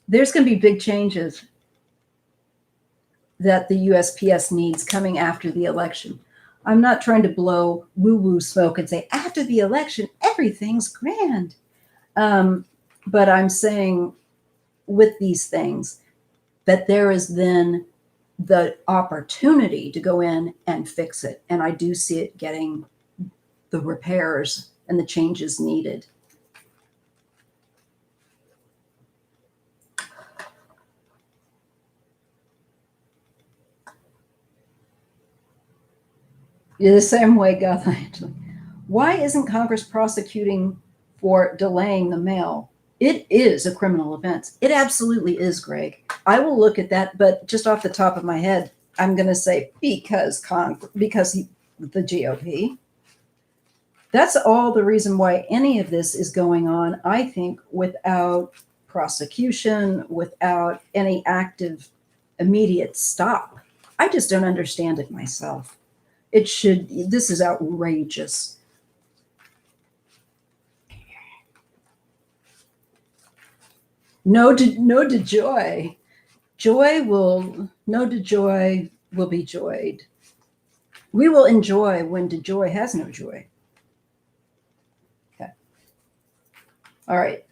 There's going to be big changes that the USPS needs coming after the election. I'm not trying to blow woo-woo smoke and say, after the election, everything's grand. But I'm saying with these things that there is then the opportunity to go in and fix it. And I do see it getting the repairs and the changes needed. The same way, Gus. Why isn't Congress prosecuting for delaying the mail? It is a criminal offense. It absolutely is, Greg. I will look at that, but just off the top of my head, I'm going to say because the GOP. That's all the reason why any of this is going on, I think, without prosecution, without any active, immediate stop. I just don't understand it myself. This is outrageous. No to joy. No to joy will be joyed. We will enjoy when DeJoy has no joy. Okay. All right.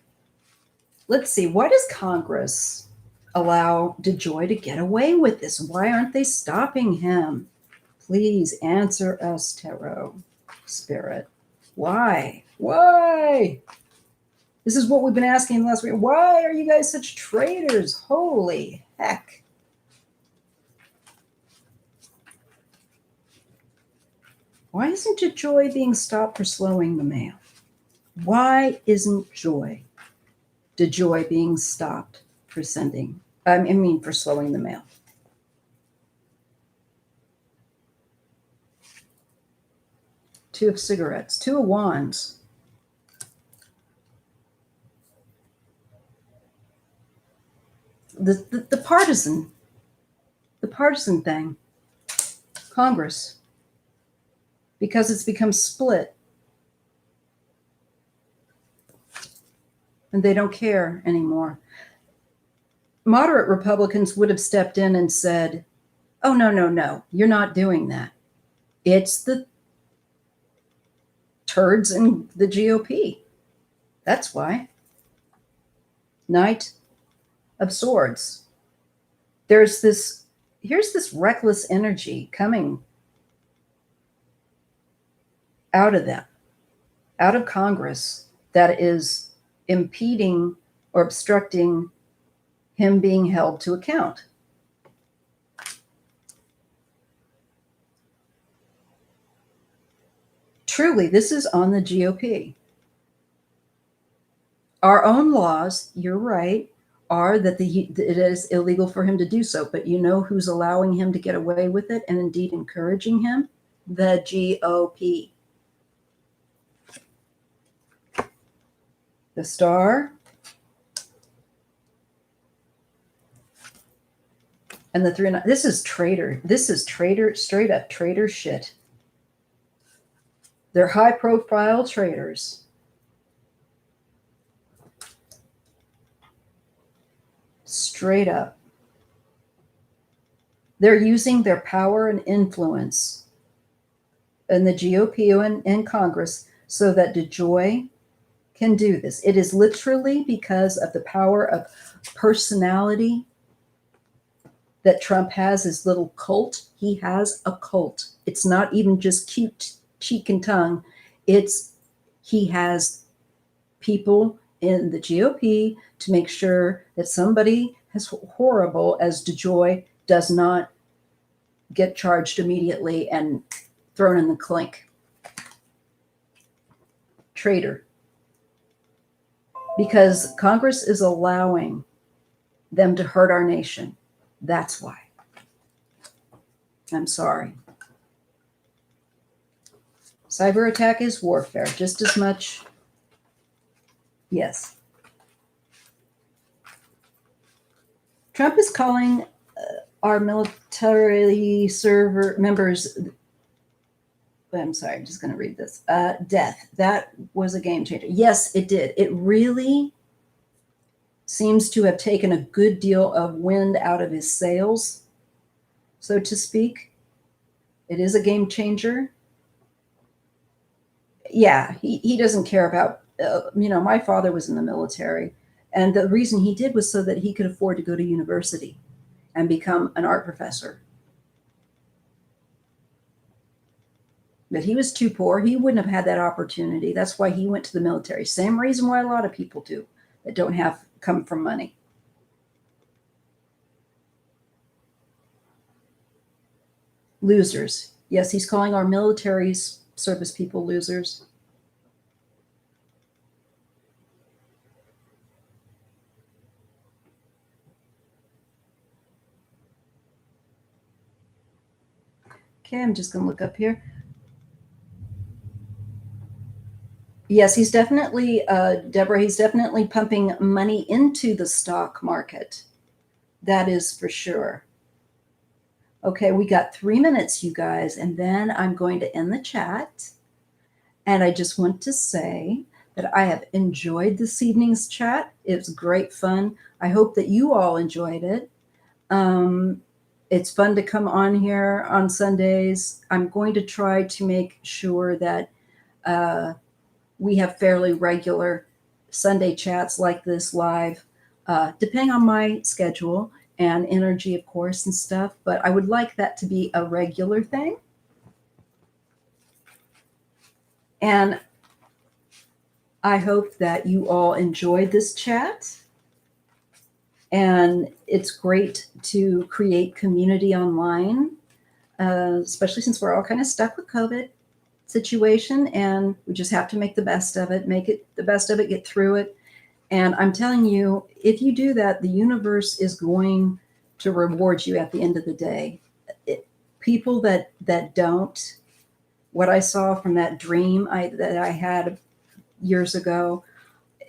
Let's see. Why does Congress allow DeJoy to get away with this? Why aren't they stopping him? Please answer us, Tarot Spirit. Why? Why? This is what we've been asking last week. Why are you guys such traitors? Holy heck. Why isn't DeJoy being stopped for slowing the mail? Why isn't DeJoy being stopped for for slowing the mail? Two of cigarettes, two of wands. The partisan thing, Congress, because it's become split and they don't care anymore. Moderate Republicans would have stepped in and said, oh, no, you're not doing that. It's the turds in the GOP. That's why. Knight of Swords. Here's this reckless energy coming out of them, out of Congress, that is impeding or obstructing him being held to account. Truly, this is on the GOP. Our own laws, you're right, are that it is illegal for him to do so. But you know who's allowing him to get away with it and indeed encouraging him? The GOP. The Star And the 3 and this is traitor. This is traitor, straight up traitor shit. They're high profile traitors. Straight up. They're using their power and influence in the GOP and Congress so that DeJoy can do this. It is literally because of the power of personality that Trump has, his little cult. He has a cult. It's not even just cute cheek and tongue. He has people in the GOP to make sure that somebody as horrible as DeJoy does not get charged immediately and thrown in the clink. Traitor. Because Congress is allowing them to hurt our nation. That's why. I'm sorry. Cyber attack is warfare, just as much. Yes. Trump is calling our military server members, I'm sorry, I'm just going to read this. Death. That was a game changer. Yes, it did. It really seems to have taken a good deal of wind out of his sails, so to speak. It is a game changer. Yeah, he doesn't care about, my father was in the military, and the reason he did was so that he could afford to go to university and become an art professor. But he was too poor. He wouldn't have had that opportunity. That's why he went to the military. Same reason why a lot of people do that don't come from money. Losers. Yes, he's calling our military service people losers. Okay, I'm just going to look up here. Yes, he's definitely, Deborah, he's definitely pumping money into the stock market. That is for sure. Okay, we got 3 minutes, you guys, and then I'm going to end the chat. And I just want to say that I have enjoyed this evening's chat. It was great fun. I hope that you all enjoyed it. It's fun to come on here on Sundays. I'm going to try to make sure that we have fairly regular Sunday chats like this live, depending on my schedule and energy, of course, and stuff. But I would like that to be a regular thing. And I hope that you all enjoyed this chat. And it's great to create community online, especially since we're all kind of stuck with COVID situation, and we just have to make the best of it, get through it. And I'm telling you, if you do that, the universe is going to reward you at the end of the day. People that don't, what I saw from that dream that I had years ago,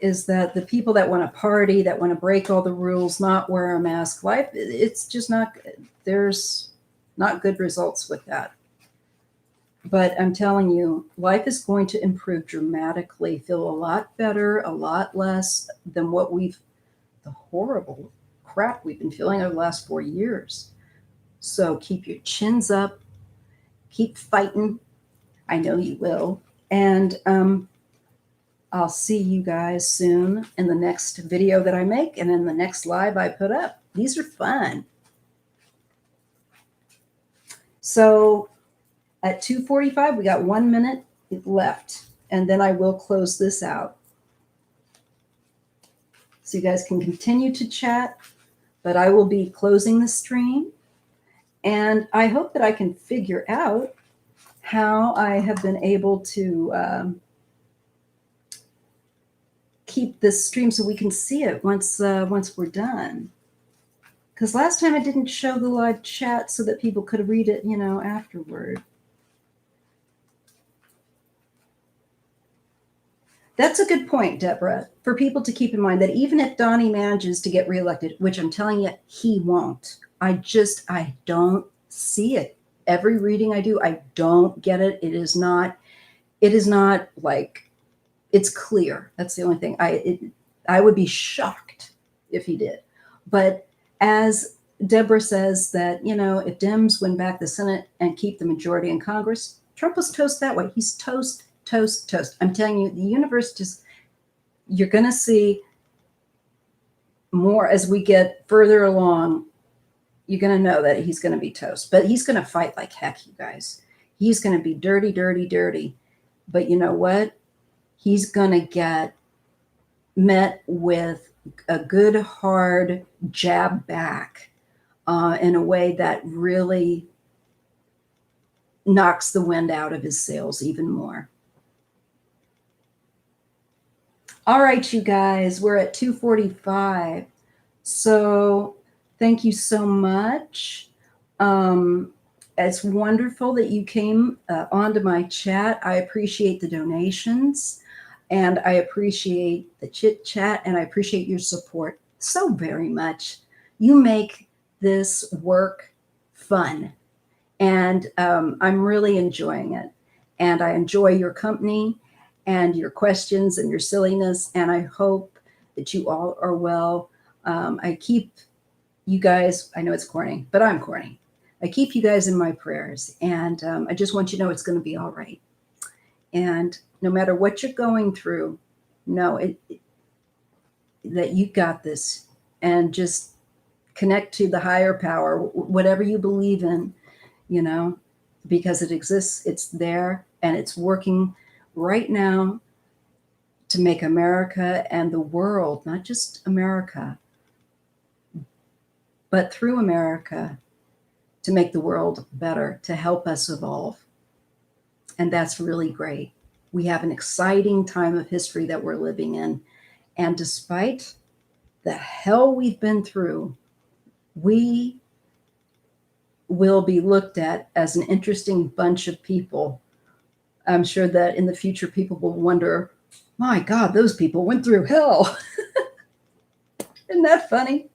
is that the people that want to party, that want to break all the rules, not wear a mask, it's just not, there's not good results with that. But I'm telling you, life is going to improve dramatically, feel a lot better, a lot less than the horrible crap we've been feeling over the last 4 years. So keep your chins up, keep fighting. I know you will. And I'll see you guys soon in the next video that I make and in the next live I put up. These are fun. So at 2:45, we got 1 minute left, and then I will close this out. So you guys can continue to chat, but I will be closing the stream. And I hope that I can figure out how I have been able to keep this stream so we can see it once we're done. Because last time I didn't show the live chat so that people could read it, afterward. That's a good point, Deborah, for people to keep in mind that even if Donnie manages to get reelected, which I'm telling you, he won't. I don't see it. Every reading I do, I don't get it. It is not like it's clear. That's the only thing. I would be shocked if he did. But as Deborah says that, if Dems win back the Senate and keep the majority in Congress, Trump was toast that way. He's toast, toast, toast. I'm telling you, the universe just, you're going to see more as we get further along. You're going to know that he's going to be toast, but he's going to fight like heck, you guys. He's going to be dirty, dirty, dirty. But you know what? He's going to get met with a good, hard jab back in a way that really knocks the wind out of his sails even more. All right, you guys, we're at 2:45. So thank you so much. It's wonderful that you came onto my chat. I appreciate the donations, and I appreciate the chit chat, and I appreciate your support so very much. You make this work fun, and I'm really enjoying it. And I enjoy your company and your questions and your silliness, and I hope that you all are well. I keep you guys, I know it's corny, but I'm corny. I keep you guys in my prayers, and I just want you to know it's going to be all right. And no matter what you're going through, know that you got this, and just connect to the higher power, whatever you believe in, because it exists, it's there, and it's working right now to make America and the world, not just America, but through America, to make the world better, to help us evolve. And that's really great. We have an exciting time of history that we're living in. And despite the hell we've been through, we will be looked at as an interesting bunch of people. I'm sure that in the future, people will wonder, my God, those people went through hell. Isn't that funny?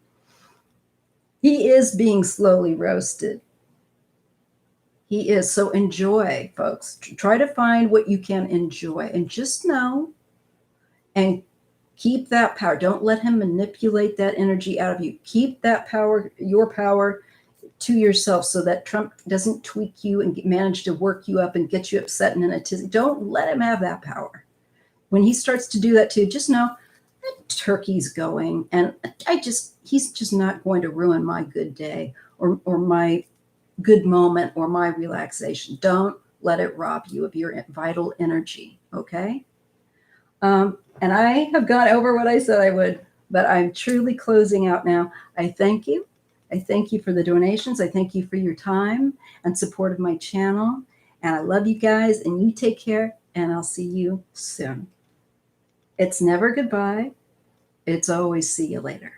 He is being slowly roasted. He is. So enjoy, folks. Try to find what you can enjoy, and just know and keep that power. Don't let him manipulate that energy out of you. Keep that power, your power, to yourself, so that Trump doesn't tweak you and manage to work you up and get you upset and in a tizzy. Don't let him have that power. When he starts to do that too, just know that turkey's going, and he's just not going to ruin my good day or my good moment or my relaxation. Don't let it rob you of your vital energy. Okay. And I have gone over what I said I would, but I'm truly closing out now. I thank you. I thank you for the donations. I thank you for your time and support of my channel. And I love you guys, and you take care, and I'll see you soon. It's never goodbye. It's always see you later.